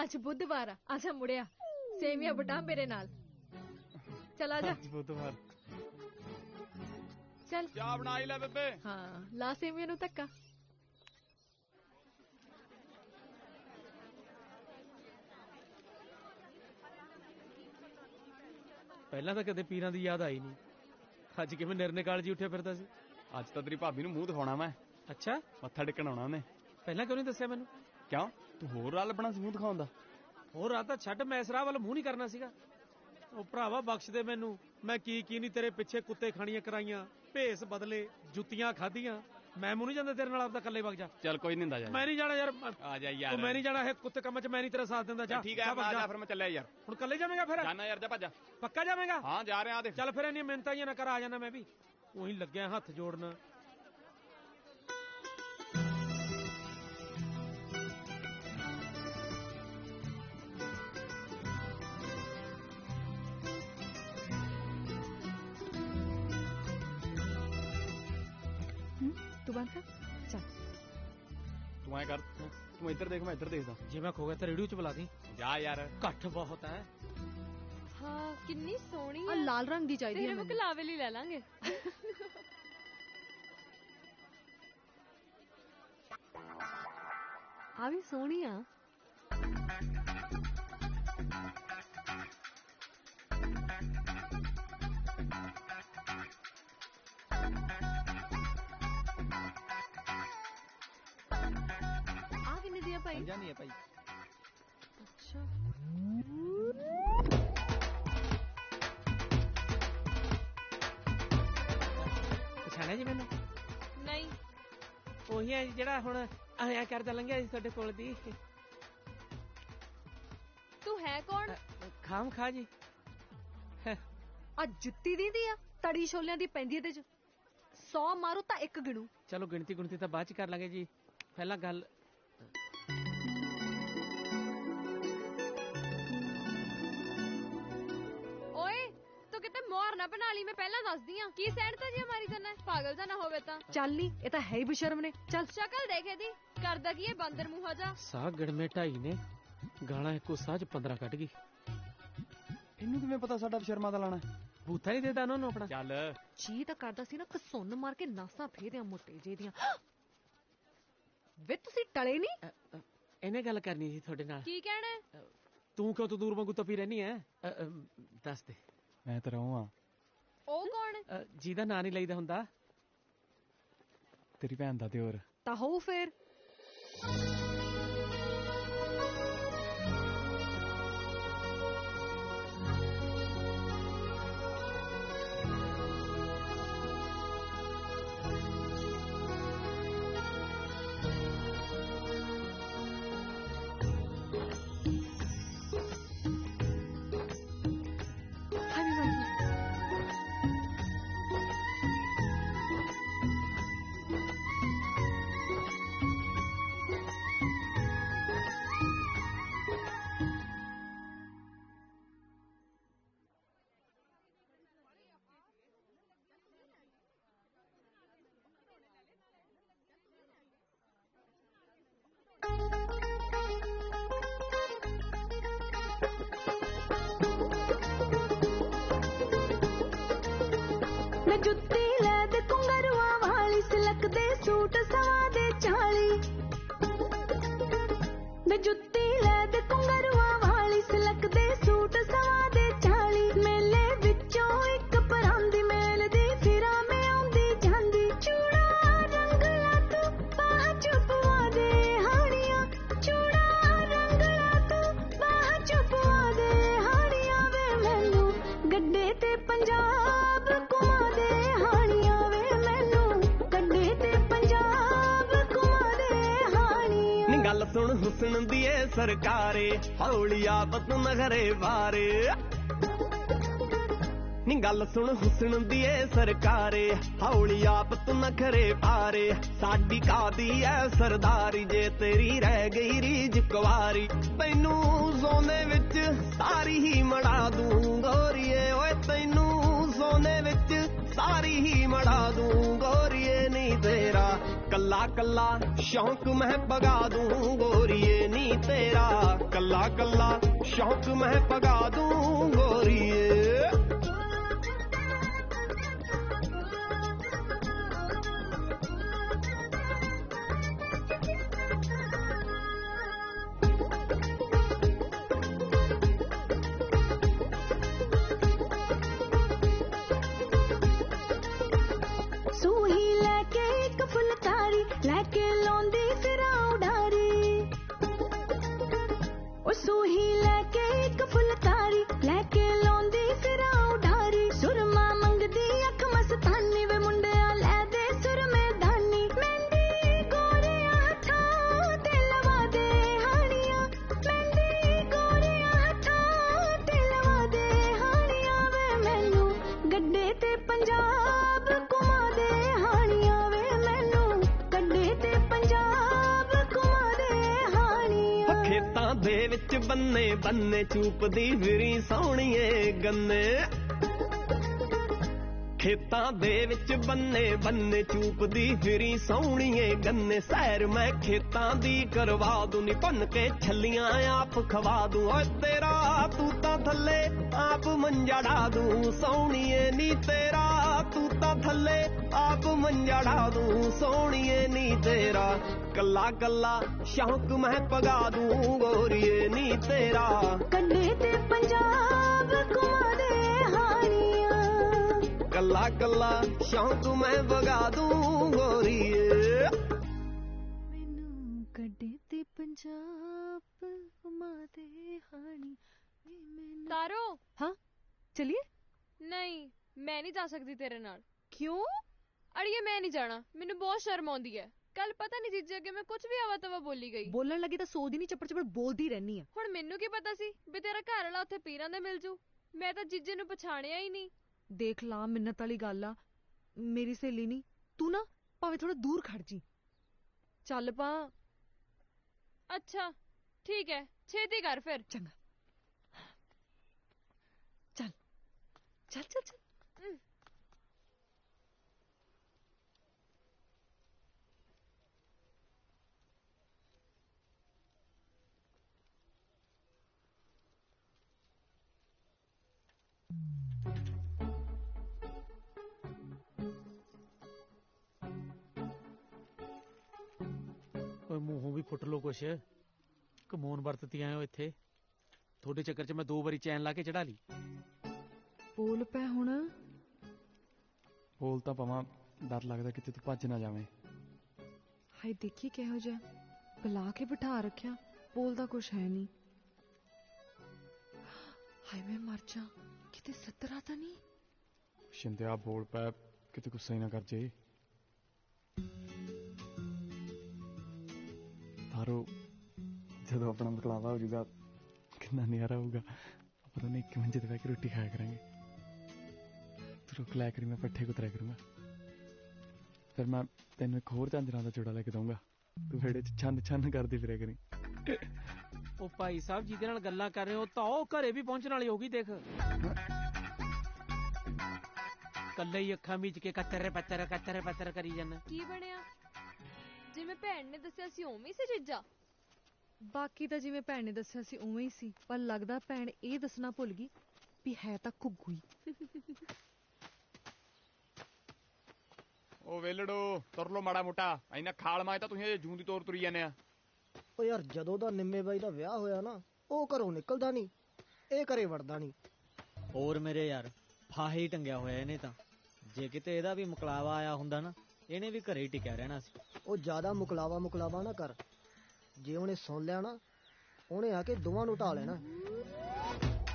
ਅੱਜ ਬੁੱਧਵਾਰ ਆ ਆਜਾ ਮੁੜਿਆ ਸੇਵੀਆਂ ਬਟਾ ਮੇਰੇ ਨਾਲ ਚਲ ਆਜਾ ਬੁੱਧਵਾਰ ਚੱਲ ਚਾਹ ਬਣਾ ਹੀ ਲੈ ਬੇਬੇ ਹਾਂ ਲਾ ਸੇਵੀਆਂ ਨੂੰ ਧੱਕਾ ਪਹਿਲਾਂ ਤਾਂ ਕਦੇ ਪੀਰਾਂ ਦੀ ਯਾਦ ਆਈ ਨਹੀਂ ਅੱਜ ਕਿਵੇਂ ਨਿਰਨੇ ਕਾਲ ਜੀ ਉੱਠਿਆ ਫਿਰਦਾ ਸੀ ਅੱਜ ਤਾਂ ਤੇਰੀ ਭਾਬੀ ਨੂੰ ਮੂੰਹ ਦਿਖਾਉਣਾ ਮੈਂ ਅੱਛਾ ਮੱਥਾ ਟੇਕਣ ਆਉਣਾ ਉਹਨੇ ਪਹਿਲਾਂ ਕਿਉਂ ਨਹੀਂ ਦੱਸਿਆ ਮੈਨੂੰ ਕਿਉਂ ਤੂੰ ਹੋਰ ਰਾਹ ਲੱਭਣਾ ਸੀ ਮੂੰਹ ਦਿਖਾਉਣ ਦਾ ਹੋਰ ਰਾਹ ਤਾਂ ਛੱਡ ਮੈਂ ਇਸ ਰਾਹ ਵੱਲ ਮੂੰਹ ਨਹੀਂ ਕਰਨਾ ਸੀਗਾ ਉਹ ਭਰਾਵਾ ਬਖਸ਼ ਦੇ ਮੈਨੂੰ ਮੈਂ ਕੀ ਨਹੀਂ ਤੇਰੇ ਪਿੱਛੇ ਕੁੱਤੇ ਖਾਣੀਆਂ ਕਰਾਈਆਂ ਭੇਸ ਬਦਲੇ ਜੁੱਤੀਆਂ ਖਾਧੀਆਂ ਮੈਂ ਮੂੰਹ ਨਹੀਂ ਜਾਂਦਾ ਤੇਰੇ ਨਾਲ ਆਪਦਾ ਇਕੱਲੇ ਵਗ ਜਾ ਚੱਲ ਕੋਈ ਨਹੀਂ ਹੁੰਦਾ ਜਾ ਮੈਂ ਨਹੀਂ ਜਾਣਾ ਯਾਰ ਆ ਜਾ ਯਾਰ ਮੈਂ ਨਹੀਂ ਜਾਣਾ ਇਹ ਕੁੱਤੇ ਕੰਮ 'ਚ ਮੈਂ ਨਹੀਂ ਤੇਰਾ ਸਾਥ ਦਿੰਦਾ ਜਾ ਠੀਕ ਹੈ ਆ ਜਾ ਫਿਰ ਮੈਂ ਚੱਲਿਆ ਯਾਰ ਹੁਣ ਇਕੱਲੇ ਜਾਵੇਂਗਾ ਫਿਰ ਜਾਣਾ ਯਾਰ ਜਾ ਭੱਜ ਪੱਕਾ ਜਾਵੇਂਗਾ ਹਾਂ ਜਾ ਰਿਹਾ ਆ ਦੇਖ ਚੱਲ ਫਿਰ ਇੰਨੀ ਮਿੰਨਤਾਂ ਹੀ ਨਾ ਕਰ ਆ ਜਾਣਾ ਮੈਂ ਵੀ ਉਹੀ ਲੱਗਿਆ ਹੱਥ ਜੋੜਨ ਤੂੰ ਬੰਦ ਕਰ ਚੱਲ ਤੂੰ ਐ ਕਰ ਤੂੰ ਇੱਧਰ ਦੇਖ ਮੈਂ ਇੱਧਰ ਦੇਖਦਾ ਜੇ ਮੈਂ ਖੋ ਗਿਆ ਤਾਂ ਰੇਡੀਓ 'ਚ ਬੁਲਾ ਦੀ ਜਾ ਯਾਰ ਘੱਟ ਬਹੁਤ ਹੈ ਹਾਂ ਕਿੰਨੀ ਸੋਹਣੀ ਆ ਲਾਲ ਰੰਗ ਦੀ ਚਾਹੀਦੀ ਹੈ ਤੇਰੇ ਮੁਕਲਾਵੇ ਲਈ ਲੈ ਲਾਂਗੇ ਆ ਵੀ ਸੋਹਣੀ ਆ ਆ ਕਿੰਨੇ ਦੀ ਆ ਭਾਈ ਜਾਨੀ ਹੈ ਭਾਈ ਅੱਛਾ ਪਛਾਣਿਆ ਜੀ ਮੈਨੂੰ ਨਹੀਂ ਉਹੀ ਹੈ ਜਿਹੜਾ ਹੁਣ ਆਇਆ ਕਰਦਾ ਲੰਘਿਆ ਸੀ ਤੁਹਾਡੇ ਕੋਲ ਦੀ ਤੂੰ ਹੈ ਕੌਣ ਖਾਮ ਖਾ ਜੀ ਆ ਜੁੱਤੀ ਦੀ ਆ ਤੜੀ ਛੋਲਿਆਂ ਦੀ ਪੈਂਦੀ ਇਹਦੇ 'ਚ 100 ਮਾਰੂ ਤਾਂ ਇੱਕ ਗਿਣੂ ਚਲੋ ਗਿਣਤੀ ਤਾਂ ਬਾਅਦ 'ਚ ਕਰ ਲਾਂਗੇ ਜੀ ਪਹਿਲਾਂ ਗੱਲ ਓਏ ਤੂੰ ਕਿਤੇ ਮੋਹਰ ਨਾ ਬਣਾ ਲਈ ਮੈਂ ਪਹਿਲਾਂ ਦੱਸਦੀ ਆ ਕੀ ਸੈਂਡ ਤੇ ਜੀ ਮਾਰੀ ਜੰਨਾ ਪਾਗਲ ਜਾਂ ਨਾ ਹੋਵੇ ਤਾਂ ਚੱਲ ਨਹੀਂ ਇਹ ਤਾਂ ਹੈ ਹੀ ਬਸ਼ਰਮ ਨੇ ਚੱਲ ਸ਼ਕਲ ਦੇਖ ਇਹਦੀ ਕਰਦਾ ਕੀ ਇਹ ਬਾਂਦਰ ਮੂੰਹਾ ਜਾ ਸਾਹ ਗੜਮੇ ਢਾਈ ਨੇ ਗਾਲਾਂ ਇੱਕੋ ਸਾਹ 'ਚ 15 ਕੱਢ ਗਈ ਇਹਨੂੰ ਕਿਵੇਂ ਪਤਾ ਸਾਡਾ ਸ਼ਰਮਾ ਦਾ ਲਾਣਾ ਬੂਥਾ ਹੀ ਦੇਦਾ ਉਹਨੂੰ ਆਪਣਾ ਚੱਲ ਜੀ ਤਾਂ ਕਰਦਾ ਸੀ ਨਾ ਕਸੁੰਨ ਮਾਰ ਕੇ ਨਾਸਾਂ ਫੇਰਿਆ ਮੋਟੇ ਜੇ ਦੀਆਂ ਵੇ ਤੁਸੀਂ ਟਲੇ ਨਹੀਂ ਇਹਨੇ ਗੱਲ ਕਰਨੀ ਸੀ ਤੁਹਾਡੇ ਨਾਲ ਕੀ ਕਹਿਣਾ ਤੂੰ ਕਿਉਂ ਤੂੰ ਦੂਰ ਵਾਂਗੂ ਤਪੀ ਰਹਿਨੀ ਐ ਦੱਸ ਦੇ ਮੈਂ ਤਾਂ ਰਹੂੰ ਆ ਉਹ ਕੌਣ ਜਿਹਦਾ ਨਾਂ ਨਹੀਂ ਲਈਦਾ ਹੁੰਦਾ ਤੇਰੀ ਭੈਣ ਦਾ ਤੇ ਹੋਰ ਤਾਂ ਹੋਊ ਫੇਰ ਮੈਂ ਜੁੱਤੀ ਲੈ ਦੇ ਕੁੰਗਰੂਆਂ ਵਾਲੀ ਸਿਲਕ ਦੇ ਸੂਟ ਸਵਾ ਦੇ 40 ਮੈਂ ਜੁੱਤੀ ਲੈ ਦੇ ਕੁੰਗਰੂਆਂ ਵਾਲੀ ਸਿਲਕ ਦੇ ਸੂਟ ਸਵਾ ਦੇ 40 ਮੇਲੇ ਵਿੱਚੋਂ ਇੱਕ ਪਰਾਂਦੀ ਮੇਲ ਦੀ ਫਿਰਾਂ ਮੈਂ ਆਉਂਦੀ ਜਾਂਦੀ ਚੂੜਾ ਰੰਗ ਲਾ ਤੂੰ ਬਾਹ ਚੁਪਵਾ ਦੇ ਹਾਣੀਆਂ ਚੂੜਾ ਰੰਗ ਲਾ ਤੂੰ ਬਾਹ ਚੁਪਵਾ ਦੇ ਹਾਣੀਆਂ ਵੇ ਮੈਨੂੰ ਗੱਡੇ ਤੇ ਪੰਜਾਬ ਘੁਮਾ ਦੇ ਹਾਣੀਆਂ ਵੇ ਮੈਨੂੰ ਗੱਡੇ ਤੇ ਪੰਜਾਬ ਘੁਮਾ ਦੇ ਹਾਣੀਆਂ ਨੀ ਗੱਲ ਸੁਣ ਹੁਸਨ ਦੀ ਏ ਸਰਕਾਰੇ ਹੌਲੀ ਆਪਤ ਨਖਰੇ ਵਾਰੇ ਨੀ ਗੱਲ ਸੁਣ ਹੁਸਨ ਦੀ ਏ ਸਰਕਾਰੇ ਹੌਲੀ ਆਪਤ ਨਖਰੇ ਪਾਰੇ ਸਾਡੀ ਕਾਦੀ ਐ ਸਰਦਾਰੀ ਜੇ ਤੇਰੀ ਰਹਿ ਗਈ ਰੀਝ ਕੁਵਾਰੀ ਤੈਨੂੰ ਸੋਨੇ ਵਿੱਚ ਸਾਰੀ ਹੀ ਮੜਾ ਦੂੰ ਗੋਰੀਏ ਓਏ ਤੈਨੂੰ ਸੋਨੇ ਵਿੱਚ ਸਾਰੀ ਹੀ ਮੜਾ ਦੂੰ ਗੋਰੀਏ ਨੀ कल्ला कल्ला शौक मैं पगा दूं गोरिए नी तेरा, कल्ला कल्ला शौक मैं पगा दूं गोरिए। सूही लैके एक फुलकारी लैके लौंदी फिरां उडारी, ओ सूही लैके एक फुलकारी लैके लौंदी फिरां उडारी, सुरमा मंगदी अख मस्तानी वे मुंडिया लै दे सुर मैदानी, मेहंदी गोरिया हथां ते लवा दे हानियां, मेहंदी गोरिया हथां ते लवा दे हानियां, वे मैनू गड्डे ते पंजाब घुमा दे हानियां, वे मैनू गड्डे ते पंजाब घुमा दे हानियां। खेतां दे विच बन्ने बन्ने चूपदी फिरी सौहणीए गन्ने, खेतां दे विच बन्ने बन्ने चूपदी फिरी सौहणीए गन्ने, सैर मैं खेतां दी करवा दूं नी भन के छल्लियां आप खवा दूं, ओए तेरा तू तां थल्ले आप मंजा ढा दूं सौहणीए नी तेरा, तू तां थल्ले आप मंजा ढा दूं सौहणीए नी तेरा, कल्ला कल्ला शौक मैं पगा दूं गोरिए नी तेरा, गड्डे ते पंजाब घुमा दे हानियां, कल्ला कल्ला शौक मैं पगा दूं गोरिए। गड्डे ते पंजाब घुमा दे हानी। तारो हाँ चलिए। नहीं मैं नहीं जा सकती तेरे नाल। क्यों? अड़िए मैं नहीं जाना, मैनू बहुत शर्म आउंदी है। कल पता नहीं जीजे अगे मैं कुछ भी आवा तवा बोली गई। बोलਣ ਲੱਗੀ ਤਾਂ 100 ਦਿਨ ਚਪੜ ਚਪੜ ਬੋਲਦੀ ਰਹਿਨੀ ਆ। ਹੁਣ ਮੈਨੂੰ ਕੀ ਪਤਾ ਸੀ ਵੀ ਤੇਰਾ ਘਰ ਵਾਲਾ ਉੱਥੇ ਪੀਰਾਂ ਦੇ ਮਿਲ ਜੂ। ਮੈਂ ਤਾਂ ਜੀਜੇ ਨੂੰ ਪਛਾਣਿਆ ਹੀ ਨਹੀਂ। ਦੇਖ ਲਾ ਮਿੰਨਤ ਵਾਲੀ ਗੱਲ ਆ, ਮੇਰੀ ਸਹੇਲੀ ਨਹੀਂ, ਤੂੰ ਨਾ ਭਾਵੇਂ ਥੋੜਾ ਦੂਰ ਖੜ ਜੀ। ਚੱਲ ਪਾ। ਅੱਛਾ ਠੀਕ ਹੈ, ਛੇਤੀ ਕਰ ਫਿਰ। ਚੰਗਾ ਚੱਲ ਚੱਲ ਚੱਲ ਚੱਲ। ਓਏ ਮੂੰਹੋਂ ਵੀ ਫੁੱਟ ਲੋ ਕੁਛ, ਕਮੋਨ ਵਰਤਤੀ ਆਏ ਹੋ ਇੱਥੇ। ਤੁਹਾਡੇ ਚੱਕਰ 'ਚ ਮੈਂ 2 ਵਾਰੀ ਚੈਨ ਲਾ ਕੇ ਚੜਾ ਲਈ। ਬੋਲ ਪੈ ਹੁਣ। ਬੋਲ ਤਾਂ ਪਵਾਂ, ਡਰ ਲੱਗਦਾ ਕਿਤੇ ਤੂੰ ਭੱਜ ਨਾ ਜਾਵੇਂ। ਹਾਏ ਦੇਖੀ ਕਿਹੋ ਜਿਹਾ ਬੁਲਾ ਕੇ ਬਿਠਾ ਰੱਖਿਆ, ਬੋਲਦਾ ਕੁਛ ਹੈ ਨਹੀਂ। ਹਾਏ ਮੈਂ ਮਰ ਜਾ, ਕਿਤੇ ਸੱਤਰਾ ਤਾਂ ਨਹੀਂ। ਸ਼ਿੰਦਿਆ ਬੋਲ ਪੈ, ਕਿਤੇ ਗੁੱਸਾ ਹੀ ਨਾ ਕਰ ਜੇ। ਤਾਰੋ ਜਦੋਂ ਆਪਣਾ ਮਕਲਾਵਾ ਹੋ ਜਾਊਗਾ ਕਿੰਨਾ ਨਜ਼ਾਰਾ ਹੋਊਗਾ। ਆਪਾਂ ਦੋਨੇ ਇੱਕ ਮੰਜੇ ਤੇ ਬਹਿ ਕੇ ਰੋਟੀ ਖਾਇਆ ਕਰਾਂਗੇ। ਤੂੰ ਰੁਕ ਲਿਆ ਕਰੀ, ਮੈਂ ਪੱਠੇ ਕੁਤਰਿਆ ਕਰੂੰਗਾ। ਫਿਰ ਮੈਂ ਤੈਨੂੰ ਇੱਕ ਹੋਰ ਝਾਂਜਰਾਂ ਦਾ ਜੋੜਾ ਲੈ ਕੇ ਦਊਂਗਾ, ਤੂੰ ਵਿਹੜੇ 'ਚ ਛੰਨ ਛੰਨ ਕਰਦੀ ਫਿਰਿਆ ਕਰੀ। ਉਹ ਭਾਈ ਸਾਹਿਬ ਜਿਹਦੇ ਨਾਲ ਗੱਲਾਂ ਕਰ ਰਹੇ ਹੋ ਤਾਂ ਉਹ ਘਰੇ ਵੀ ਪਹੁੰਚਣ ਵਾਲੀ ਹੋਗੀ। ਦੇਖ ਕੱਲੇ ਹੀ ਅੱਖਾਂ ਮੀਚ ਕੇ ਕਤਰੇ ਪੱਤਰ ਕਰੀ ਜਾਂਦਾ। ਕੀ ਬਣਿਆ? ਜਿਵੇਂ ਭੈਣ ਨੇ ਦੱਸਿਆ ਸੀ ਉਵੇਂ ਹੀ ਸੀ ਜੀਜਾ? ਬਾਕੀ ਤਾਂ ਜਿਵੇਂ ਭੈਣ ਨੇ ਦੱਸਿਆ ਸੀ ਉਵੇਂ ਹੀ ਸੀ, ਪਰ ਲੱਗਦਾ ਭੈਣ ਇਹ ਦੱਸਣਾ ਭੁੱਲ ਗਈ ਵੀ ਹੈ ਤਾਂ ਘੁੱਗੂ ਹੀ। ਉਹ ਵੇਲੜੋ ਤੁਰ ਲੋ ਮਾੜਾ ਮੋਟਾ, ਇੰਨਾ ਖਾਲ ਮਾਏ ਤਾਂ ਤੁਸੀਂ ਜੂੰ ਦੀ ਤੋਰ ਤੁਰੀ ਜਾਂਦੇ ਆ। ਓ ਯਾਰ ਜਦੋਂ ਦਾ ਨਿੰਮੇ ਬਾਈ ਦਾ ਵਿਆਹ ਹੋਇਆ ਨਾ, ਉਹ ਘਰੋਂ ਨਿਕਲਦਾ ਨਹੀਂ, ਇਹ ਘਰੇ ਵੜਦਾ ਨਹੀਂ। ਹੋਰ ਮੇਰੇ ਯਾਰ ਫਾਹੇ ਹੀ ਟੰਗਿਆ ਹੋਇਆ ਇਹਨੇ ਤਾਂ। ਜੇ ਕਿਤੇ ਇਹਦਾ ਵੀ ਮੁਕਲਾਵਾ ਆਇਆ ਹੁੰਦਾ ਨਾ, ਇਹਨੇ ਵੀ ਘਰੇ ਹੀ ਟਿਕਿਆ ਰਹਿਣਾ ਸੀ। ਉਹ ਜ਼ਿਆਦਾ ਮੁਕਲਾਵਾ ਨਾ ਕਰ, ਜੇ ਉਹਨੇ ਸੁਣ ਲਿਆ ਨਾ, ਉਹਨੇ ਆ ਕੇ ਦੋਵਾਂ ਨੂੰ ਢਾ ਲੈਣਾ।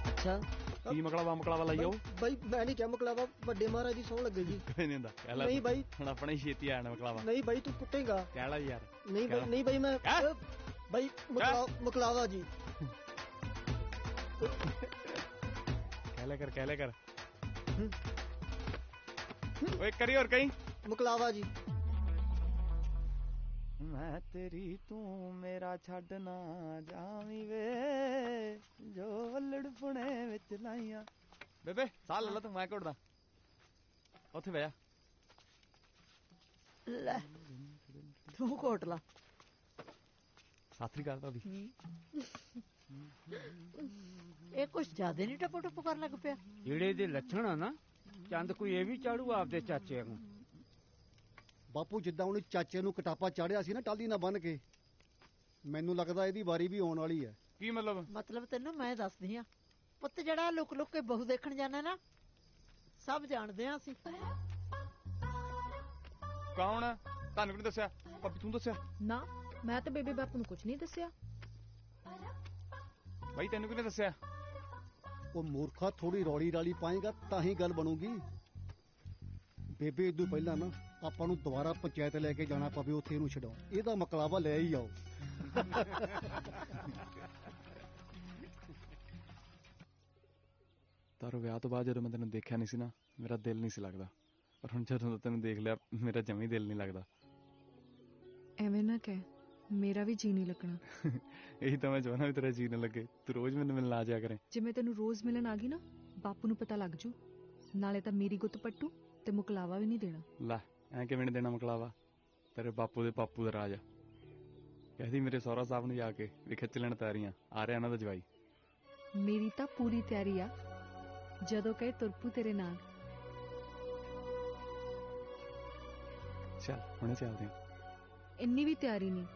ਅੱਛਾ ਕੀ ਮਕਲਾਵਾ ਲਾਈ ਆਓ? ਬਾਈ ਮੈਂ ਨਹੀਂ ਕਿਹਾ ਮੁਕਲਾਵਾ, ਵੱਡੇ ਮਹਾਰਾਜ ਦੀ ਸੌਣ ਲੱਗੇਗੀ। ਕੋਈ ਨਹੀਂ ਹੁੰਦਾ, ਕਹਿ ਲੈ। ਨਹੀਂ ਬਾਈ ਹੁਣ ਆਪਣਾ ਹੀ ਛੇਤੀ ਆਣਾ ਮਕਲਾਵਾ। ਨਹੀਂ ਬਾਈ ਤੂੰ ਕੁੱਟੇਗਾ। ਕਹਿ ਲੈ ਯਾਰ। ਨਹੀਂ ਬਾਈ ਮੈਂ ਬਾਈ ਮੁਕਲਾਵਾ ਜੀ। ਕਹਿ ਲੈ ਕਰ। ਓਏ ਕਰੀ ਹੋਰ ਕਹੀਂ। ਮੁਕਲਾਵਾ ਜੀ। ਮੈਂ ਤੇਰੀ ਤੂੰ ਮੇਰਾ ਛੱਡ ਨਾ ਜਾਵੀਂ ਵੇ, ਜੋ ਵੱਲੜ ਪੁਣੇ ਵਿੱਚ ਲਾਈਆਂ। ਬੇਬੇ ਸਾਹ ਲੈ ਲਾ ਤੂੰ, ਮੈਂ ਘੁੱਟਦਾ। ਉੱਥੇ ਬਹਿ ਜਾ। ਲੈ ਤੂੰ ਕੋਟ ਲਾ। ਸਤਿ ਸ੍ਰੀ ਅਕਾਲ ਭਾਬੀ। ਇਹ ਕੁਛ ਜ਼ਿਆਦਾ ਨਹੀਂ ਟਪੋ ਟਪੋ ਕਰਨ ਲੱਗ ਪਿਆ। ਜਿਹੜੇ ਦੇ ਲੱਛਣ ਆ ਨਾ, ਚੰਦ ਕੋਈ ਇਹ ਵੀ ਚਾੜੂ ਆਪਦੇ ਚਾਚੇ ਨੂੰ। ਬਾਪੂ ਜਿੱਦਾਂ ਉਹਨੇ ਚਾਚੇ ਨੂੰ ਕਟਾਪਾ ਚਾੜਿਆ ਸੀ ਨਾ ਟਾਲੀ ਨਾਲ ਬੰਨ ਕੇ, ਮੈਨੂੰ ਲੱਗਦਾ ਇਹਦੀ ਵਾਰੀ ਵੀ ਆਉਣ ਵਾਲੀ ਹੈ। ਕੀ ਮਤਲਬ? ਮਤਲਬ ਤੈਨੂੰ ਮੈਂ ਦੱਸਦੀ ਆ ਪੁੱਤ, ਜਿਹੜਾ ਲੁਕ ਲੁਕ ਕੇ ਬਹੂ ਦੇਖਣ ਜਾਣਾ ਨਾ, ਸਭ ਜਾਣਦੇ ਆ ਅਸੀਂ। ਕੌਣ? ਤੁਹਾਨੂੰ ਕਿਹਨੇ ਦੱਸਿਆ? ਭਾਬੀ ਤੂੰ ਦੱਸਿਆ? ਨਾ, ਮੈਂ ਤਾਂ ਬੇਬੇ ਬਾਪੂ ਨੂੰ ਕੁਝ ਨਹੀਂ ਦੱਸਿਆ। ਬਾਈ ਤੈਨੂੰ ਕਿਹਨੇ ਦੱਸਿਆ? ਉਹ ਮੂਰਖਾ, ਥੋੜੀ ਰੌਲੀ ਰਾਲੀ ਪਾਏਗਾ ਤਾਂ ਹੀ ਗੱਲ ਬਣੂਗੀ। ਬੇਬੇ ਇਦੋਂ ਪਹਿਲਾਂ ਨਾ ਆਪਾਂ ਨੂੰ ਦੁਬਾਰਾ ਪੰਚਾਇਤ ਲੈ ਕੇ ਜਾਣਾ ਪਵੇ, ਉੱਥੇ ਇਹਨੂੰ ਛਡਾਓ, ਇਹਦਾ ਮਕਲਾਵਾ ਲੈ ਹੀ ਆਓ। ਤਾਰੋ ਵਿਆਹ ਤੋਂ ਬਾਅਦ ਜਦੋਂ ਮੈਂ ਤੈਨੂੰ ਦੇਖਿਆ ਨਹੀਂ ਸੀ ਨਾ, ਮੇਰਾ ਦਿਲ ਨਹੀਂ ਸੀ ਲੱਗਦਾ, ਪਰ ਹੁਣ ਜਦੋਂ ਤੈਨੂੰ ਦੇਖ ਲਿਆ ਮੇਰਾ ਜਮੀ ਦਿਲ ਨਹੀਂ ਲੱਗਦਾ। ਐਵੇਂ ਨਾ ਕਹਿ, ਮੇਰਾ ਵੀ ਜੀ ਨਹੀਂ ਲੱਗਣਾ। ਇਹੀ ਤਾਂ ਮੈਂ ਚਾਹੁੰਦਾ ਵੀ ਤੇਰਾ ਜੀ ਨਾ ਲੱਗੇ, ਤੂੰ ਰੋਜ਼ ਮੈਨੂੰ ਮਿਲਣ ਆ ਜਾਇਆ ਕਰੇ। ਜੇ ਮੈਂ ਤੈਨੂੰ ਰੋਜ਼ ਮਿਲਣ ਆ ਗਈ ਨਾ, ਬਾਪੂ ਨੂੰ ਪਤਾ ਲੱਗ ਜੂ, ਨਾਲੇ ਤਾਂ ਮੇਰੀ ਗੁੱਤ ਪੱਟੂ ਤੇ ਮੁਕਲਾਵਾ ਵੀ ਨਹੀਂ ਦੇਣਾ। ਲੈ ਐਂ ਕਿਵੇਂ ਨੀ ਦੇਣਾ ਮੁਕਲਾਵਾ? ਤੇਰੇ ਬਾਪੂ ਦੇ ਪਾਪੂ ਦਾ ਰਾਜ ਆ। ਕਹਿੰਦੀ ਮੇਰੇ ਸਹੁਰਾ ਸਾਹਿਬ ਨੂੰ ਜਾ ਕੇ ਵੀ ਖਿੱਚ ਲੈਣ ਤਿਆਰੀਆਂ, ਆ ਰਿਹਾ ਇਹਨਾਂ ਦਾ ਜਵਾਈ। ਮੇਰੀ ਤਾਂ ਪੂਰੀ ਤਿਆਰੀ ਆ, ਜਦੋਂ ਕਹੇ ਤੁਰਪੂ ਤੇਰੇ ਨਾਲ। ਚੱਲ ਹੁਣੇ ਚੱਲਦੇ ਆ। ਇੰਨੀ ਵੀ ਤਿਆਰੀ ਨਹੀਂ,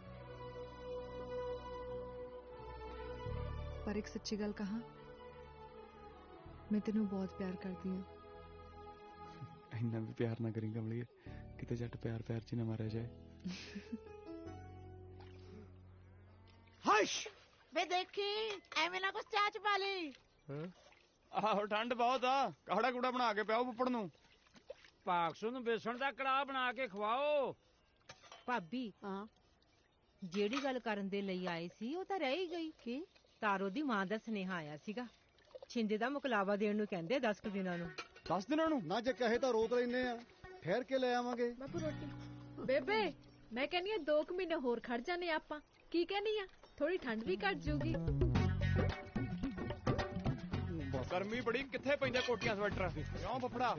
ਪਰ ਇੱਕ ਸੱਚੀ ਗੱਲ ਕਹਾਂ, ਮੈਂ ਤੈਨੂੰ ਬਹੁਤ ਪਿਆਰ ਕਰਦੀ ਹਾਂ। ਇੰਨਾ ਵੀ ਪਿਆਰ ਨਾ ਕਰੀ ਕਮਲੀਏ, ਕਿਤੇ ਜੱਟ ਪਿਆਰ ਪਿਆਰ ਚ ਨਾ ਮਾਰਿਆ ਜਾਏ। ਹਸ਼ ਵੇ ਦੇਖੀ, ਐਵੇਂ ਨਾ ਕੁਛ ਚਾਹ ਚ ਪਾ ਲਈ। ਆਹੋ ਠੰਡ ਬਹੁਤ ਆ, ਕਾੜਾ ਕੂੜਾ ਬਣਾ ਕੇ ਪਿਆਓ ਉੱਪੜ ਨੂੰ। ਪਾਕਸੂ ਨੂੰ ਬੇਸਣ ਦਾ ਕੜਾਹ ਬਣਾ ਕੇ ਖਵਾਓ। ਭਾਬੀ, ਹਾਂ, ਜਿਹੜੀ ਗੱਲ ਕਰਨ ਦੇ ਲਈ ਆਏ ਸੀ ਉਹ ਤਾਂ ਰਹਿ ਹੀ ਗਈ। ਕੀ? ਤਾਰੋ ਦੀ ਮਾਂ ਦਾ ਸੁਨੇਹਾ ਆਇਆ ਸੀਗਾ, ਛਿੰਦੇ ਦਾ ਮੁਕਲਾਵਾ ਦੇਣ ਨੂੰ ਕਹਿੰਦੇ 10 ਕੁ ਦਿਨਾਂ ਨੂੰ। 10 ਦਿਨਾਂ ਨੂੰ? ਨਾ ਜੇ ਕਹੇ ਤਾਂ ਰੋਕ ਲੈਨੇ ਆ, ਠਹਿਰ ਕੇ ਲੈ ਆਵਾਂਗੇ। ਬਾਪੂ ਰੋਟੀ। ਬੇਬੇ ਮੈਂ ਕਹਿੰਨੀ ਆ 2 ਮਹੀਨੇ ਹੋਰ ਖੜ ਜਾਨੇ ਆਪਾਂ। ਕੀ ਕਹਿੰਨੀ ਆ? ਥੋੜੀ ਠੰਡ ਵੀ ਘਟ ਜੂਗੀ। ਗਰਮੀ ਬੜੀ, ਕਿੱਥੇ ਪੈਂਦਾ ਕੋਟੀਆਂ ਸਵੈਟਰ? ਕਿਉਂ ਫਫੜਾ?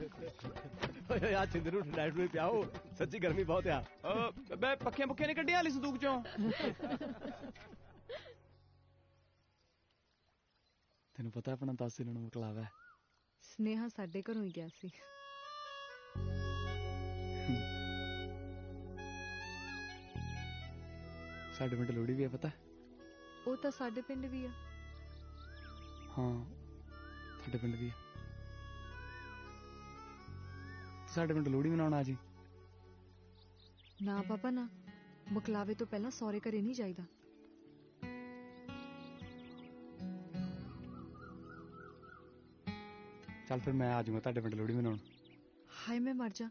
ਓਏ ਆ ਛਿੰਦਰ ਨੂੰ ਠੰਡਾ ਠੰਡਾ ਪਿਆਓ, ਸੱਚੀ ਗਰਮੀ ਬਹੁਤ ਆ। ਬੇ ਪੱਖੀਆਂ ਪੁੱਖੀਆਂ ਨਹੀਂ ਕੱਢੀਆਂ ਹਾਲੀ ਸੰਦੂਕ ਚੋਂ? ਤੈਨੂੰ ਪਤਾ ਆਪਣਾ 10 ਦਿਨਾਂ ਨੂੰ ਮੁਕਲਾਵਾ ਹੈ। ਸਨੇਹਾ ਸਾਡੇ ਘਰੋਂ ਹੀ ਗਿਆ ਸੀ। ਸਾਡੇ ਪਿੰਡ ਲੋਹੜੀ ਵੀ ਆ ਪਤਾ? ਉਹ ਤਾਂ ਸਾਡੇ ਪਿੰਡ ਵੀ ਆ। ਹਾਂ ਸਾਡੇ ਪਿੰਡ ਵੀ ਆ। ਸਾਡੇ ਪਿੰਡ ਲੋਹੜੀ ਮਨਾਉਣ ਆ ਜੀ। ਨਾ ਪਾਪਾ ਨਾ, ਮੁਕਲਾਵੇ ਤੋਂ ਪਹਿਲਾਂ ਸਹੁਰੇ ਘਰੇ ਨਹੀਂ ਜਾਈਦਾ। ਚੱਲ ਫਿਰ ਮੈਂ ਆ ਜਾਊਂਗਾ ਤੁਹਾਡੇ ਪਿੰਡ ਲੋਹੜੀ ਮਨਾਉਣ। ਹਾਏ ਮੈਂ ਮਰ ਜਾ,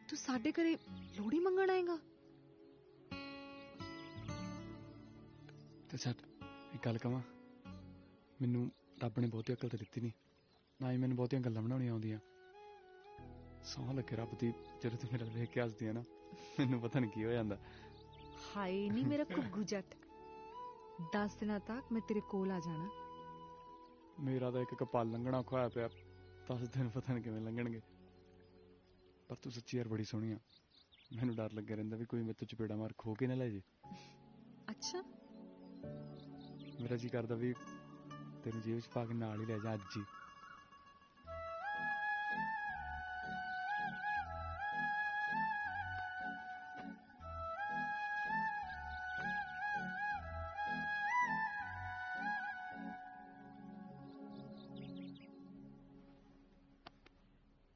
ਤੂੰ ਸਾਡੇ ਘਰੇ ਲੋਹੜੀ ਮੰਗਣ ਆਏਗਾ? ਤੇ ਛੱਡ, ਇੱਕ ਗੱਲ ਕਵਾਂ, ਮੈਨੂੰ ਰੱਬ ਨੇ ਬਹੁਤੀ ਅਕਲ ਤਾਂ ਦਿੱਤੀ ਨਹੀਂ, ਨਾ ਹੀ ਮੈਨੂੰ ਬਹੁਤੀਆਂ ਗੱਲਾਂ ਬਣਾਉਣੀਆਂ ਆਉਂਦੀਆਂ। ਸੌਂ ਲੱਗੇ ਰੱਬ ਦੀ, ਜਦੋਂ ਤੂੰ ਮੇਰਾ ਵੇਖ ਕੇ ਹੱਸਦੀ ਆ ਨਾ, ਮੈਨੂੰ ਪਤਾ ਨਹੀਂ ਕੀ ਹੋ ਜਾਂਦਾ। ਹਾਏ ਨਹੀਂ ਮੇਰਾ ਘੁੱਗੂ ਜੱਟ, 10 ਦਿਨਾਂ ਤੱਕ ਮੈਂ ਤੇਰੇ ਕੋਲ ਆ ਜਾਣਾ। ਮੇਰਾ ਤਾਂ ਇੱਕ ਕਪਾਲ ਲੰਘਣਾ ਔਖਾ ਹੋਇਆ ਪਿਆ, 10 ਦਿਨ ਪਤਾ ਨਹੀਂ ਕਿਵੇਂ ਲੰਘਣਗੇ। ਪਰ ਤੂੰ ਸੱਚੀ ਯਾਰ ਬੜੀ ਸੋਹਣੀ ਆ, ਮੈਨੂੰ ਡਰ ਲੱਗਿਆ ਰਹਿੰਦਾ ਵੀ ਕੋਈ ਮੇਰੇ ਤੋਂ ਚਪੇੜਾ ਮਾਰ ਖੋ ਕੇ ਨਾ ਲੈ ਜੇ। ਅੱਛਾ, ਮੇਰਾ ਜੀ ਕਰਦਾ ਵੀ ਤੈਨੂੰ ਜੇਬ 'ਚ ਪਾ ਕੇ ਨਾਲ ਹੀ ਲੈ ਜਾ ਅੱਜ ਹੀ।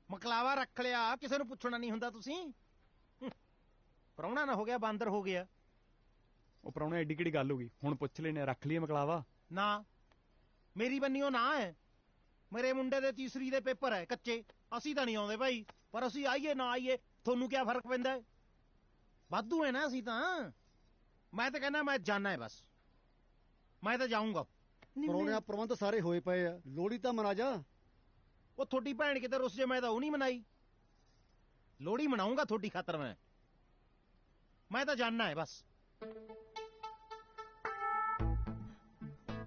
ਮਕਲਾਵਾ ਰੱਖ ਲਿਆ, ਕਿਸੇ ਨੂੰ ਪੁੱਛਣਾ ਨਹੀਂ ਹੁੰਦਾ ਤੁਸੀਂ। ਪ੍ਰਾਹੁਣਾ ਨਾ ਹੋ ਗਿਆ, ਬਾਂਦਰ ਹੋ ਗਿਆ। ਉਹ ਪ੍ਰਾਹੁਣਾ ਐਡੀ ਕਿਹੜੀ ਗੱਲ ਹੋ ਗਈ, ਹੁਣ ਪੁੱਛ ਲੈਨੇ, ਰੱਖ ਲਈਏ ਮਕਲਾਵਾ। ਨਾ ਮੇਰੀ ਬੰਨੀਓ ਨਾ ਹੈ, ਮੇਰੇ ਮੁੰਡੇ ਦੇ ਤੀਸਰੀ ਦੇ ਪੇਪਰ ਹੈ ਕੱਚੇ। ਅਸੀਂ ਤਾਂ ਨਹੀਂ ਆਉਂਦੇ ਭਾਈ, ਪਰ ਅਸੀਂ ਆਈਏ ਨਾ ਆਈਏ ਤੁਹਾਨੂੰ ਕੀ ਫਰਕ ਪੈਂਦਾ ਹੈ? ਵਾਧੂ ਹੈ ਨਾ ਅਸੀਂ ਤਾਂ। ਮੈਂ ਤਾਂ ਕਹਿੰਦਾ ਮੈਂ ਜਾਣਾ ਹੈ ਬਸ, ਮੈਂ ਤਾਂ ਜਾਊਂਗਾ। ਪਰੌਣਿਆਂ ਪ੍ਰਬੰਧ ਸਾਰੇ ਹੋਏ ਪਏ ਆ, ਲੋਹੜੀ ਤਾਂ ਮਨਾ ਜਾ। ਉਹ ਤੁਹਾਡੀ ਭੈਣ ਕਿਤੇ ਰੁੱਸ ਜੇ, ਮੈਂ ਤਾਂ ਉਹ ਨਹੀਂ ਮਨਾਈ। ਲੋਹੜੀ ਮਨਾਉਂਗਾ ਤੁਹਾਡੀ ਖਾਤਰ ਮੈਂ ਤਾਂ ਜਾਣਾ ਹੈ ਬਸ।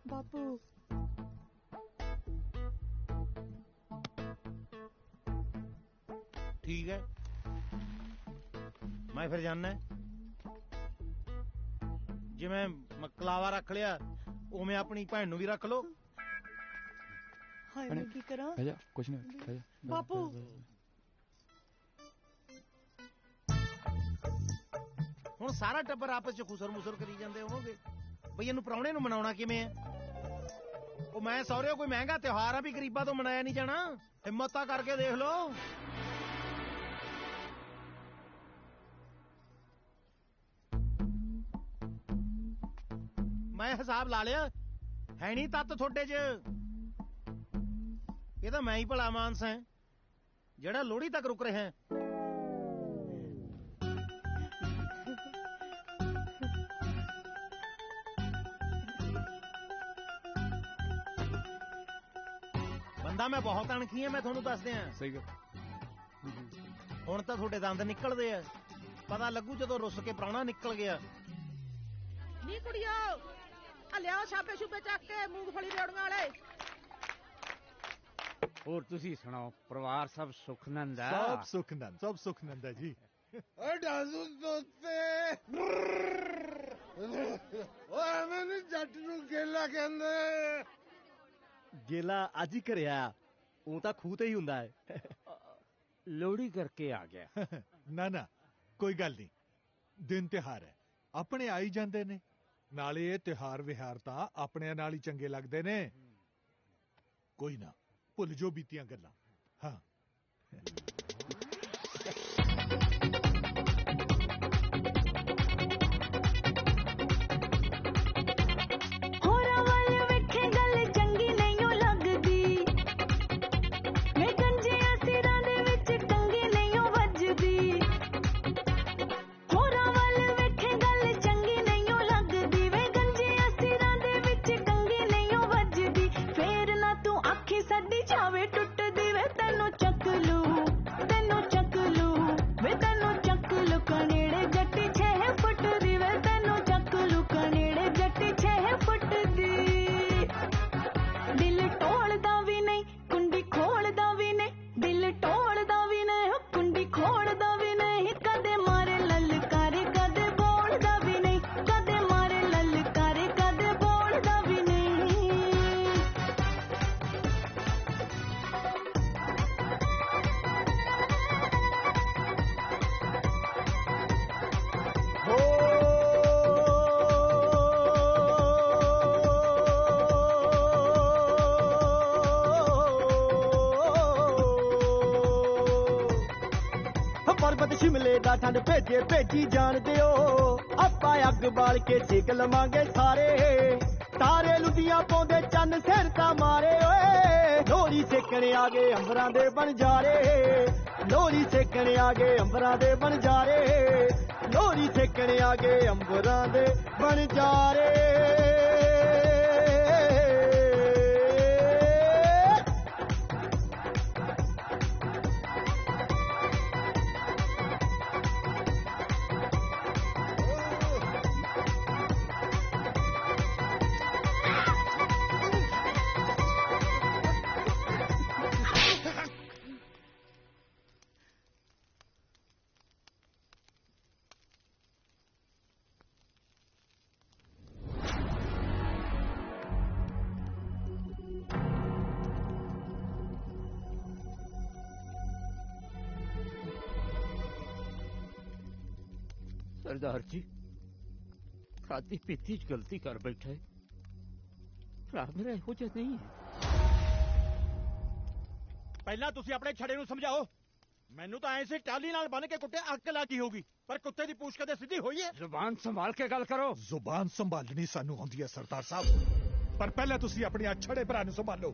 ਬਾਪੂ ਠੀਕ ਹੈ, ਮੈਂ ਫਿਰ ਜਾਣਾ ਹੈ। ਜਿਵੇਂ ਮਕਲਾਵਾ ਰੱਖ ਲਿਆ ਉਵੇਂ ਆਪਣੀ ਭੈਣ ਨੂੰ ਵੀ ਰੱਖ ਲਓ। ਹਾਏ ਮੈਂ ਕੀ ਕਰਾਂ? ਬਹਿ ਜਾ, ਕੁਛ ਨਹੀਂ, ਬਹਿ ਜਾ। ਬਾਪੂ ਹੁਣ ਸਾਰਾ ਟੱਬਰ ਆਪਸ ਚ ਖੁਸਰ ਮੁਸਰ ਕਰੀ ਜਾਂਦੇ ਹੋਵੋਗੇ ਬਈ ਇਹਨੂੰ ਪ੍ਰਾਹੁਣੇ ਨੂੰ ਮਨਾਉਣਾ ਕਿਵੇਂ ਹੈ। ਉਹ ਮੈਂ ਸਹੁਰਿਓ ਕੋਈ ਮਹਿੰਗਾ ਤਿਉਹਾਰ ਆ ਵੀ ਗਰੀਬਾਂ ਤੋਂ ਮਨਾਇਆ ਨਹੀਂ ਜਾਣਾ। ਹਿੰਮਤ ਤਾਂ ਕਰਕੇ ਦੇਖ ਲਓ। ਮੈਂ ਹਿਸਾਬ ਲਾ ਲਿਆ, ਹੈ ਨਹੀਂ ਤੱਤ ਤੁਹਾਡੇ 'ਚ। ਇਹ ਤਾਂ ਮੈਂ ਹੀ ਭਲਾ ਮਾਨਸ ਹੈ ਜਿਹੜਾ ਲੋਹੜੀ ਤੱਕ ਰੁਕ ਰਿਹਾ। ਬੰਦਾ ਮੈਂ ਬਹੁਤ ਅਣਖੀ ਆ, ਮੈਂ ਤੁਹਾਨੂੰ ਦੱਸ ਦਿਆਂ। ਸਹੀ ਗੱਲ। ਹੁਣ ਤਾਂ ਤੁਹਾਡੇ ਦੰਦ ਨਿਕਲਦੇ ਆ, ਪਤਾ ਲੱਗੂ ਜਦੋਂ ਰੁੱਸ ਕੇ ਪ੍ਰਾਹੁਣਾ ਨਿਕਲ ਗਿਆ। ਨੀ ਕੁੜੀਓ ਆ ਲਿਆਓ ਛਾਪੇ ਛੁਪੇ ਚੱਕ ਕੇ ਮੂੰਗਫਲੀ ਰੇੜੀਆਂ ਵਾਲੇ। ਹੋਰ ਤੁਸੀਂ ਸੁਣਾਓ, ਪਰਿਵਾਰ ਸਭ ਸੁਖਨੰਦ ਆ? ਸਭ ਸੁਖਨੰਦ, ਸਭ ਸੁਖਨੰਦ ਹੈ ਜੀ। ਓਏ ਡਾਸੂ ਦੋਸਤੇ ਓਏ ਮੈਨੂੰ ਜੱਟ ਨੂੰ ਗੇਲਾ ਕਹਿੰਦੇ। ਗੇਲਾ ਅੱਜ ਹੀ ਘਰੇ ਆਇਆ, ਉਹ ਤਾਂ ਖੂਹ ਤੇ ਹੀ ਹੁੰਦਾ ਹੈ। ਲੋਹੜੀ ਕਰਕੇ ਆ ਗਿਆ। ਨਾ ਨਾ ਕੋਈ ਗੱਲ ਨਹੀਂ, ਦਿਨ ਤਿਉਹਾਰ ਹੈ, ਆਪਣੇ ਆਈ ਜਾਂਦੇ ਨੇ। ਨਾਲੇ ਇਹ ਤਿਉਹਾਰ ਵਿਹਾਰ ਤਾਂ ਆਪਣਿਆਂ ਨਾਲ ਹੀ ਚੰਗੇ ਲੱਗਦੇ ਨੇ। ਕੋਈ ਨਾ, ਭੁੱਲ ਜੋ ਬੀਤੀਆਂ ਗੱਲਾਂ। ਹਾਂ ਹੋਰਾਂ ਵੱਲ ਵੇਖੇ ਗੱਲ ਚੰਗੀ ਨਹੀਂ ਓ ਲੱਗਦੀ, ਮੈਂ ਗੰਜਿਆਂ ਸਿਰਾਂ ਦੇ ਵਿੱਚ ਕੰਗੀ ਨਹੀਂ ਓ ਵੱਜਦੀ। ਹੋਰਾਂ ਵੱਲ ਵੇਖੇ ਗੱਲ ਚੰਗੀ ਨਹੀਂ ਓ ਲੱਗਦੀ, ਵੇ ਗੰਜਿਆਂ ਸਿਰਾਂ ਦੇ ਵਿੱਚ ਕੰਗੀ ਨਹੀਂ ਓ ਵੱਜਦੀ। ਫੇਰ ਨਾ ਤੂੰ ਆਖੀ ਸਾਡੀ ਛਾਵੇਂ ਟੁੱਟਦੀ, ਵੇ ਤੈਨੂੰ ਚੱਕ ਲੂ ਵੇ ਤੈਨੂੰ ਚੱਕ ਲੂ ਕਨੇੜੇ ਜੱਟੀ 6 ਫੁੱਟ ਦੀ, ਵੇ ਤੈਨੂੰ ਚੱਕ ਲੂ ਕਨੇੜੇ ਜੱਟੀ 6 ਫੁੱਟ ਦੀ। ਦਿਲ ਟੋਲਦਾ ਵੀ ਨਹੀਂ ਕੁੰਡੀ ਖੋਲਦਾ ਵੀ ਨਹੀਂ, ਦਿਲ ਟੋਲਦਾ ਵੀ ਨਹੀਂ ਕੁੰਡੀ ਖੋਲਦਾ ਵੀ ਨਹੀਂ। ਕਦੇ ਮਾਰੇ ਲਲਕਾਰੇ ਕਦੇ ਬੋਲਦਾ ਵੀ ਨਹੀਂ, ਕਦੇ ਮਾਰੇ ਲਲਕਾਰੇ ਕਦੇ ਬੋਲਦਾ ਵੀ ਨਹੀਂ। ਪਰਬਤ ਸ਼ਿਮਲੇ ਦਾ ਠੰਡ ਭੇਜੇ ਭੇਜੀ ਜਾਣ ਦਿਓ, ਆਪਾਂ ਅੱਗ ਬਾਲ ਕੇ ਸੇਕ ਲਵਾਂਗੇ ਸਾਰੇ। ਤਾਰੇ ਲੁੱਡੀਆਂ ਪਾਉਂਦੇ ਚੰਨ ਸਿਰ ਤਾਂ ਮਾਰੇ ਓਏ, ਲੋਹੜੀ ਸੇਕਣ ਆ ਗਏ ਅੰਬਰਾਂ ਦੇ ਬਣਜਾਰੇ। ਲੋਹੜੀ ਸੇਕਣ ਆ ਗਏ ਅੰਬਰਾਂ ਦੇ ਬਣਜਾਰੇ, ਲੋਹੜੀ ਸੇਕਣ ਆ ਗਏ ਅੰਬਰਾਂ ਦੇ ਬਣਜਾਰੇ। सरदार जी, खाती पीती च गलती कर बैठे। ਭਰਾ ਮੇਰਾ ਇਹੋ ਜਿਹਾ ਨਹੀਂ ਹੈ। ਪਹਿਲਾਂ ਤੁਸੀਂ ਆਪਣੇ ਛੜੇ ਨੂੰ ਸਮਝਾਓ। ਮੈਨੂੰ ਤਾਂ ਐਂ ਸੀ ਟਾਲੀ ਨਾਲ ਬੰਨ ਕੇ ਕੁੱਟੇ ਅੱਗ ਲੱਗੀ ਹੋਊਗੀ, ਪਰ ਕੁੱਤੇ ਦੀ ਪੂਛ ਕਦੇ ਸਿੱਧੀ ਹੋਈ ਹੈ? ਜ਼ੁਬਾਨ ਸੰਭਾਲ ਕੇ ਗੱਲ ਕਰੋ। ਜ਼ੁਬਾਨ ਸੰਭਾਲਣੀ ਸਾਨੂੰ ਆਉਂਦੀ ਹੈ ਸਰਦਾਰ ਸਾਹਿਬ, ਪਰ ਪਹਿਲਾਂ ਤੁਸੀਂ ਆਪਣੇ ਅਛੜੇ ਭਰਾ ਨੂੰ ਸੰਭਾਲੋ।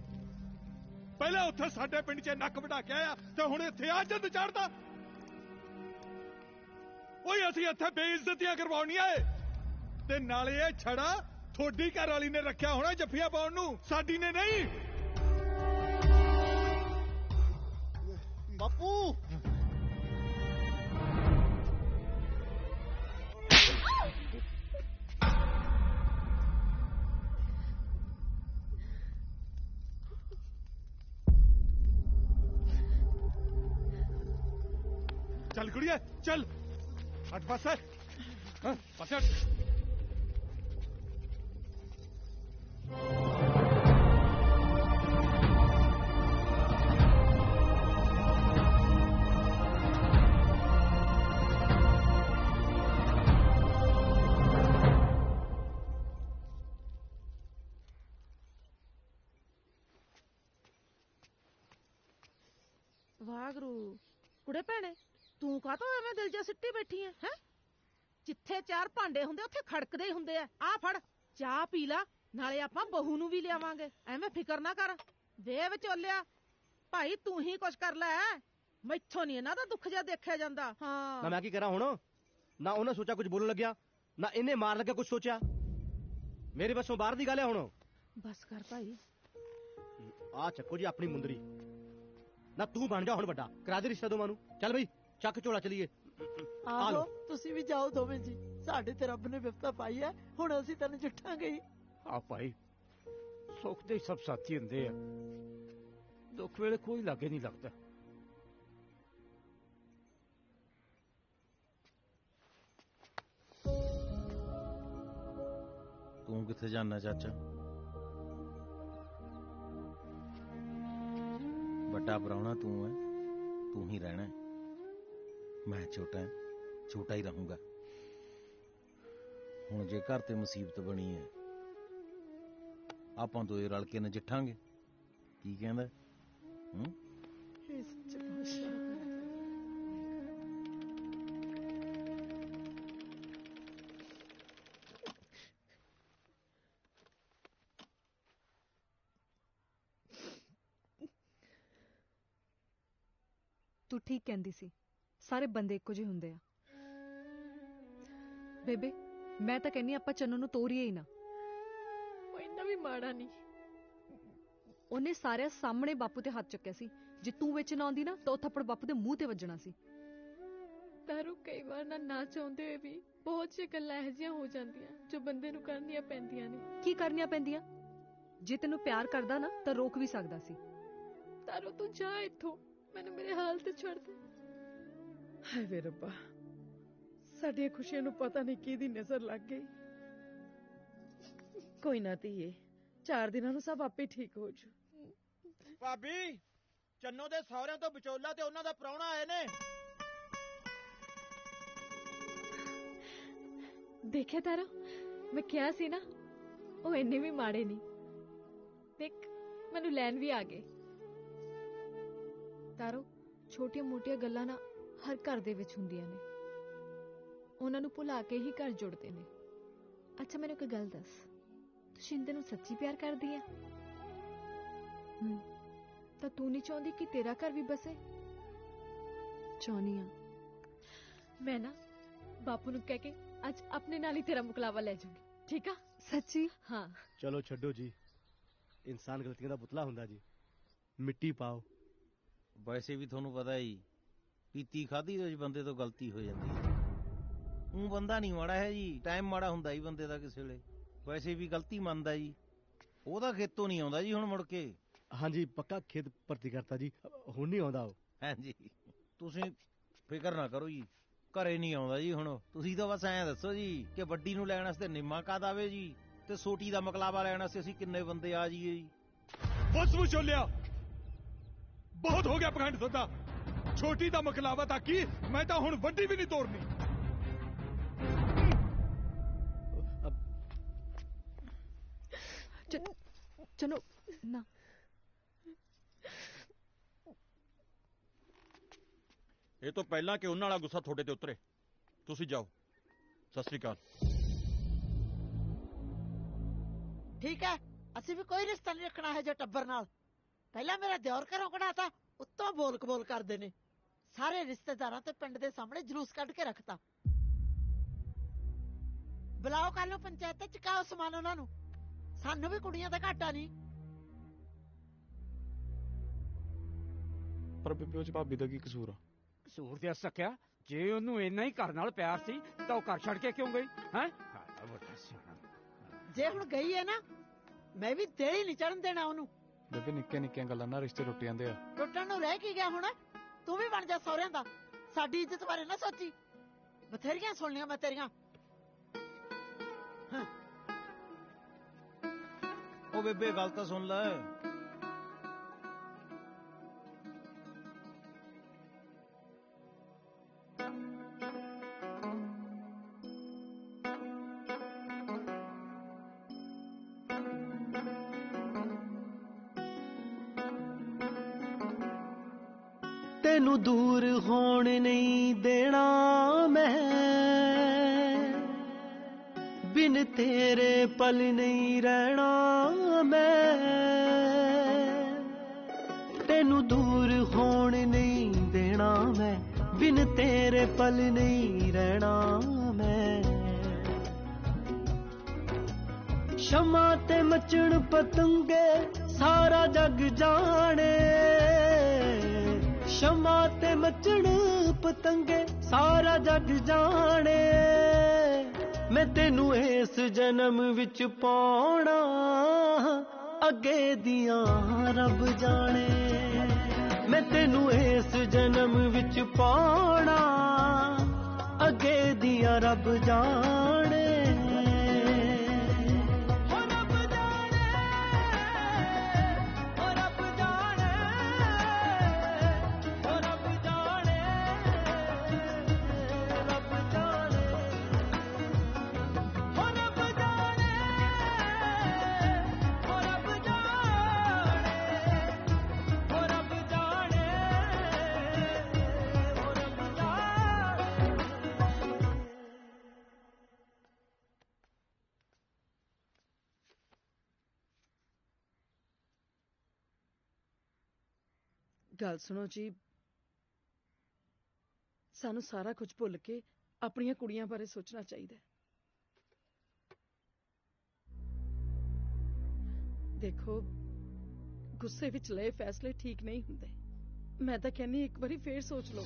ਪਹਿਲਾਂ ਉੱਥੇ ਸਾਡੇ ਪਿੰਡ 'ਚ ਨੱਕ ਵਢਾ ਕੇ ਆਇਆ ਤੇ ਹੁਣ ਇੱਥੇ ਆ ਜੰਦ ਚੜਦਾ। ਓਏ ਅਸੀਂ ਇੱਥੇ ਬੇਇੱਜ਼ਤੀਆਂ ਕਰਵਾਉਣੀਆਂ ਏ, ਤੇ ਨਾਲੇ ਇਹ ਛੜਾ ਤੁਹਾਡੀ ਘਰ ਵਾਲੀ ਨੇ ਰੱਖਿਆ ਹੋਣਾ ਜੱਫੀਆਂ ਪਾਉਣ ਨੂੰ, ਸਾਡੀ ਨੇ ਨਹੀਂ। ਬਾਪੂ ਚੱਲ ਕੁੜੀਏ ਚੱਲ, ਹਟ ਪਾਸੇ, ਪਾਸੇ ਹਟ। ਵਾਹਿਗੁਰੂ ਕੁੜੇ ਭੈਣੇ ਤੂੰ ਕਾਹਤੋਂ ਐਵੇਂ ਦਿਲ ਜਾ ਸਿੱਟੀ ਬੈਠੀ ਐ ਹੈ? ਜਿੱਥੇ ਚਾਰ ਭਾਂਡੇ ਹੁੰਦੇ ਉੱਥੇ ਖੜਕਦੇ ਹੀ ਹੁੰਦੇ ਆ ਫੜ ਚਾਹ ਪੀ ਲਾ, ਨਾਲੇ ਆਪਾਂ ਬਹੂ ਨੂੰ ਵੀ ਲਿਆਵਾਂਗੇ। ਐਵੇਂ ਫਿਕਰ ਨਾ ਕਰ। ਵੇ ਵਿਚੋਲਿਆ ਭਾਈ ਤੂੰ ਹੀ ਕੁਛ ਕਰ ਲੈ, ਮੈਥੋਂ ਨਹੀਂ ਇਹਨਾਂ ਦਾ ਦੁੱਖ ਜਿਹਾ ਦੇਖਿਆ ਜਾਂਦਾ। ਹਾਂ ਨਾ ਮੈਂ ਕੀ ਕਰਾਂ ਹੁਣ? ਨਾ ਉਹਨੇ ਸੋਚਿਆ ਕੁਝ ਬੋਲਣ ਲੱਗਿਆ, ਨਾ ਇਹਨੇ ਮਾਰ ਲੱਗਿਆ ਕੁਝ ਸੋਚਿਆ। ਮੇਰੇ ਵੱਸੋਂ ਬਾਹਰ ਦੀ ਗੱਲ ਹੈ ਹੁਣ। ਬਸ ਕਰ ਭਾਈ। ਆ ਚੱਕੋ ਜੀ ਆਪਣੀ ਮੁੰਦਰੀ। ਨਾ ਤੂੰ ਬਣ ਜਾ ਹੁਣ ਵੱਡਾ, ਕਰਾ ਦੇ ਰਿਸ਼ਤਾ ਦੋਵਾਂ ਨੂੰ। ਚੱਲ ਬਈ ਚੱਕ ਝੋਲਾ ਚਲੀਏ। ਆਹੋ ਤੁਸੀਂ ਵੀ ਜਾਓ ਦੋਵੇਂ ਜੀ, ਸਾਡੇ ਤੇ ਰੱਬ ਨੇ ਵਿਪਤਾ ਪਾਈ ਹੈ, ਹੁਣ ਅਸੀਂ ਤੈਨੂੰ ਜੁੱਠਾਂਗੇ ਹੀ। ਆ ਭਾਈ ਸੁੱਖ ਦੇ ਸਭ ਸਾਥੀ ਹੁੰਦੇ ਆ, ਦੁੱਖ ਵੇਲੇ ਕੋਈ ਲਾਗੇ ਨਹੀਂ ਲੱਗਦਾ। ਤੂੰ ਕਿੱਥੇ ਜਾਣਾ ਚਾਚਾ? ਵੱਡਾ ਪ੍ਰਾਹੁਣਾ ਤੂੰ ਹੈ, ਤੂੰ ਹੀ ਰਹਿਣਾ। ਮੈਂ ਛੋਟਾ ਛੋਟਾ ਹੀ ਰਹੂੰਗਾ। ਹੁਣ ਜੇ ਘਰ ਤੇ ਮੁਸੀਬਤ ਬਣੀ ਹੈ, ਆਪਾਂ ਦੋਏ ਰਲ ਕੇ ਨਜਿੱਠਾਂਗੇ। ਕੀ ਕਹਿੰਦਾ? ਤੂੰ ਠੀਕ ਕਹਿੰਦੀ ਸੀ, ਸਾਰੇ ਬੰਦੇ ਇੱਕੋ ਜਿਹੇ ਹੁੰਦੇ ਆ। ਬੇਬੇ ਮੈਂ ਤਾਂ ਕਹਿੰਨੀ ਆਪਾਂ ਚੰਨੂ ਨੂੰ ਤੋਰੀਏ ਹੀ ਨਾ। ਉਹ ਇੰਨਾ ਵੀ ਮਾੜਾ ਨਹੀਂ। ਉਹਨੇ ਸਾਰਿਆਂ ਸਾਹਮਣੇ ਬਾਪੂ ਤੇ ਹੱਥ ਚੱਕਿਆ ਸੀ। ਜੇ ਤੂੰ ਵਿੱਚ ਨਾ ਆਉਂਦੀ ਨਾ ਤਾਂ ਉਹ ਥੱਪੜ ਬਾਪੂ ਦੇ ਮੂੰਹ ਤੇ ਵੱਜਣਾ ਸੀ। ਤਾਰੂ ਕਈ ਵਾਰ ਨਾ ਚਾਹੁੰਦੇ ਹੋਏ ਵੀ ਬਹੁਤ ਜਿਹੀ ਗੱਲਾਂ ਇਹੋ ਜਿਹੀਆਂ ਹੋ ਜਾਂਦੀਆਂ ਜੋ ਬੰਦੇ ਨੂੰ ਕਰਨੀਆਂ ਪੈਂਦੀਆਂ ਨੇ। ਕੀ ਕਰਨੀਆਂ ਪੈਂਦੀਆਂ? ਜੇ ਤੈਨੂੰ ਪਿਆਰ ਕਰਦਾ ਨਾ ਤਾਂ ਰੋਕ ਵੀ ਸਕਦਾ ਸੀ। ਤਾਰੂ ਤੂੰ ਜਾ ਇੱਥੋਂ, ਮੈਨੂੰ ਮੇਰੇ ਹਾਲ ਤੇ ਛੱਡ ਦੇ। ਹਾਏ ਵੇ ਰੱਬਾ, ਸਾਡੀਆਂ ਖੁਸ਼ੀਆਂ ਨੂੰ ਪਤਾ ਨਹੀਂ ਕਿਹਦੀ ਨਜ਼ਰ ਲੱਗ ਗਈ। ਕੋਈ ਨਾ ਧੀਏ, 4 ਦਿਨਾਂ ਨੂੰ ਸਭ ਆਪੇ ਠੀਕ ਹੋ ਜੂ। ਭਾਬੀ ਚੰਨੋ ਦੇ ਸਹੁਰਿਆਂ ਤੋਂ ਵਿਚੋਲਾ ਤੇ ਉਹਨਾਂ ਦਾ ਪ੍ਰਾਹੁਣਾ ਆਏ ਨੇ। ਦੇਖਿਆ ਤਾਰਾ, ਮੈਂ ਕਿਹਾ ਸੀ ਨਾ ਉਹ ਇੰਨੇ ਵੀ ਮਾੜੇ ਨਹੀਂ। ਦੇਖ ਮੈਨੂੰ ਲੈਣ ਵੀ ਆ ਗਏ। ਤਾਰੋ ਛੋਟੀਆਂ ਮੋਟੀਆਂ ਗੱਲਾਂ ਨਾ ਹਰ ਘਰ ਦੇ ਵਿੱਚ ਹੁੰਦੀਆਂ ਨੇ, ਉਹਨਾਂ ਨੂੰ ਭੁਲਾ ਕੇ ਹੀ ਘਰ ਜੁੜਦੇ ਨੇ। ਅੱਛਾ ਮੈਨੂੰ ਇੱਕ ਗੱਲ ਦੱਸ, ਤੂੰ ਸ਼ਿੰਦੇ ਨੂੰ ਸੱਚੀ ਪਿਆਰ ਕਰਦੀ ਆ? ਤਾਂ ਤੂੰ ਨਹੀਂ ਚਾਹੁੰਦੀ ਕਿ ਤੇਰਾ ਘਰ ਵੀ ਬਸੇ? ਚਾਹੁੰਦੀ ਆ। ਮੈਂ ਨਾ ਬਾਪੂ ਨੂੰ ਕਹਿ ਕੇ ਅੱਜ ਆਪਣੇ ਨਾਲ ਹੀ ਤੇਰਾ ਮੁਕਲਾਵਾ ਲੈ ਜਾਊਂਗੀ, ਠੀਕ ਆ? ਸੱਚੀ? ਹਾਂ। ਚਲੋ ਛੱਡੋ ਜੀ, ਇਨਸਾਨ ਗਲਤੀਆਂ ਦਾ ਪੁਤਲਾ ਹੁੰਦਾ ਜੀ, ਮਿੱਟੀ ਪਾਓ। ਵੈਸੇ ਵੀ ਤੁਹਾਨੂੰ ਪਤਾ ਹੀ, ਪੀਤੀ ਖਾਧੀ ਦੇ ਬੰਦੇ ਤੋਂ ਗਲਤੀ ਹੋ ਜਾਂਦੀ ਹੈ। ਉਹ ਬੰਦਾ ਨਹੀਂ ਮਾੜਾ ਹੈ ਜੀ, ਟਾਈਮ ਮਾੜਾ ਹੁੰਦਾ ਜੀ ਬੰਦੇ ਦਾ ਕਿਸੇ ਵੇਲੇ। ਵੈਸੇ ਵੀ ਗਲਤੀ ਮੰਨਦਾ ਜੀ, ਉਹਦਾ ਖੇਤੋਂ ਨਹੀਂ ਆਉਂਦਾ ਜੀ ਹੁਣ ਮੁੜ ਕੇ। ਹਾਂਜੀ ਪੱਕਾ ਖੇਤ ਭਰਤੀ ਕਰਤਾ ਜੀ, ਹੁਣ ਨਹੀਂ ਆਉਂਦਾ ਉਹ। ਹਾਂਜੀ ਤੁਸੀਂ ਫਿਕਰ ਨਾ ਕਰੋ ਜੀ, ਘਰੇ ਨਹੀਂ ਆਉਂਦਾ ਜੀ ਹੁਣ। ਤੁਸੀਂ ਤਾਂ ਬਸ ਐਂ ਦੱਸੋ ਜੀ ਕਿ ਵੱਡੀ ਨੂੰ ਲੈਣ ਵਾਸਤੇ ਨਿੰਮਾ ਕਦ ਆਵੇ ਜੀ, ਤੇ ਛੋਟੀ ਦਾ ਮਕਲਾਵਾ ਲੈਣ ਵਾਸਤੇ ਅਸੀਂ ਕਿੰਨੇ ਬੰਦੇ ਆ ਜਾਈਏ ਜੀ। ਬਸ ਵਿਚੋਲਿਆ, ਬਹੁਤ ਹੋ ਗਿਆ ਪਖੰਡ ਸਦਾ। ਛੋਟੀ ਦਾ ਮਕਲਾਵਾ ਤਾਂ ਕੀ, ਮੈਂ ਤਾਂ ਹੁਣ ਵੱਡੀ ਵੀ ਨਹੀਂ ਤੋੜਨੀ। ਚਲੋ ਨਾ, ਇਹ ਤੋਂ ਪਹਿਲਾਂ ਕਿ ਉਹਨਾਂ ਵਾਲਾ ਗੁੱਸਾ ਤੁਹਾਡੇ ਤੇ ਉਤਰੇ, ਤੁਸੀਂ ਜਾਓ। ਸਤਿ ਸ੍ਰੀ ਅਕਾਲ। ਠੀਕ ਹੈ, ਅਸੀਂ ਵੀ ਕੋਈ ਰਿਸ਼ਤਾ ਨਹੀਂ ਰੱਖਣਾ ਹੈ ਜੋ ਟੱਬਰ ਨਾਲ। ਪਹਿਲਾਂ ਮੇਰਾ ਦਿਓਰ ਘਰੋਂ ਕਢਾਤਾ, ਉੱਤੋਂ ਬੋਲ ਕਬੋਲ ਕਰਦੇ ਨੇ। ਸਾਰੇ ਰਿਸ਼ਤੇਦਾਰਾਂ ਤੇ ਪਿੰਡ ਦੇ ਸਾਹਮਣੇ ਜਲੂਸ ਕੱਢ ਕੇ ਰੱਖਤਾ। ਬੁਲਾਓ ਕੱਲ ਨੂੰ ਪੰਚਾਇਤ ਤੇ, ਚੁਕਾਓ ਸਮਾਨ ਉਹਨਾਂ ਨੂੰ। ਸਾਨੂੰ ਵੀ ਕੁੜੀਆਂ ਦਾ ਘਾਟਾ ਨਹੀਂ। ਪਰ ਬੇਬੇ ਉਹ ਚ ਭਾਬੀ ਦਾ ਕੀ ਕਸੂਰ ਆ? ਕਸੂਰ ਤੇ ਸਕਿਆ, ਜੇ ਉਹਨੂੰ ਇੰਨਾ ਹੀ ਘਰ ਨਾਲ ਪਿਆਰ ਸੀ ਤਾਂ ਉਹ ਘਰ ਛੱਡ ਕੇ ਕਿਉਂ ਗਈ ਹੈ? ਜੇ ਹੁਣ ਗਈ ਹੈ ਨਾ, ਮੈਂ ਵੀ ਦੇਲੀ ਨਹੀਂ ਚੜਨ ਦੇਣਾ ਉਹਨੂੰ। ਬੇਬੇ ਨਿੱਕੀਆਂ ਨਿੱਕੀਆਂ ਗੱਲਾਂ ਨਾਲ ਰਿਸ਼ਤੇ ਟੁੱਟ ਜਾਂਦੇ ਆ। ਟੁੱਟਣ ਨੂੰ ਰਹਿ ਕੀ ਗਿਆ ਹੁਣ? ਤੂੰ ਵੀ ਬਣ ਜਾ ਸਹੁਰਿਆਂ ਦਾ। ਸਾਡੀ ਇੱਜ਼ਤ ਬਾਰੇ ਨਾ ਸੋਚੀ, ਬਥੇਰੀਆਂ ਸੁਣਨੀਆਂ ਮੈਂ ਤੇਰੀਆਂ। ਉਹ ਬੇਬੇ ਗੱਲ ਤਾਂ ਸੁਣ ਲੈ। ਤੈਨੂੰ ਦੂਰ ਹੋਣ ਨਹੀਂ ਦੇਣਾ ਮੈਂ, ਬਿਨ ਤੇਰੇ ਪਲ ਨਹੀਂ ਰਹਿਣਾ ਮੈਂ। ਤੈਨੂੰ ਦੂਰ ਹੋਣ ਨਹੀਂ ਦੇਣਾ ਮੈਂ, ਬਿਨ ਤੇਰੇ ਪਲ ਨਹੀਂ ਰਹਿਣਾ ਮੈਂ। ਸ਼ਮਾ ਤੇ ਮਚਣ ਪਤੰਗੇ ਸਾਰਾ ਜਗ ਜਾਣੇ, ਸ਼ਮਾ ਤੇ ਮਚਣ ਪਤੰਗੇ ਸਾਰਾ ਜਗ ਜਾਣੇ। ਮੈਂ ਤੈਨੂੰ ਇਸ ਜਨਮ ਵਿੱਚ ਪਾਉਣਾ, ਅੱਗੇ ਦੀਆਂ ਰੱਬ ਜਾਣੇ। ਮੈਂ ਤੈਨੂੰ ਇਸ ਜਨਮ ਵਿੱਚ ਪਾਉਣਾ, ਅੱਗੇ ਦੀਆਂ ਰੱਬ ਜਾਣੇ। ਗੱਲ ਸੁਣੋ ਜੀ, ਸਾਨੂੰ ਸਾਰਾ ਕੁਝ ਭੁੱਲ ਕੇ ਆਪਣੀਆਂ ਕੁੜੀਆਂ ਬਾਰੇ ਸੋਚਣਾ ਚਾਹੀਦਾ ਹੈ। ਦੇਖੋ, ਗੁੱਸੇ ਵਿੱਚ ਲਏ ਫੈਸਲੇ ਠੀਕ ਨਹੀਂ ਹੁੰਦੇ। ਮੈਂ ਤਾਂ ਕਹਿੰਦੀ ਇੱਕ ਵਾਰੀ ਫੇਰ ਸੋਚ ਲਓ।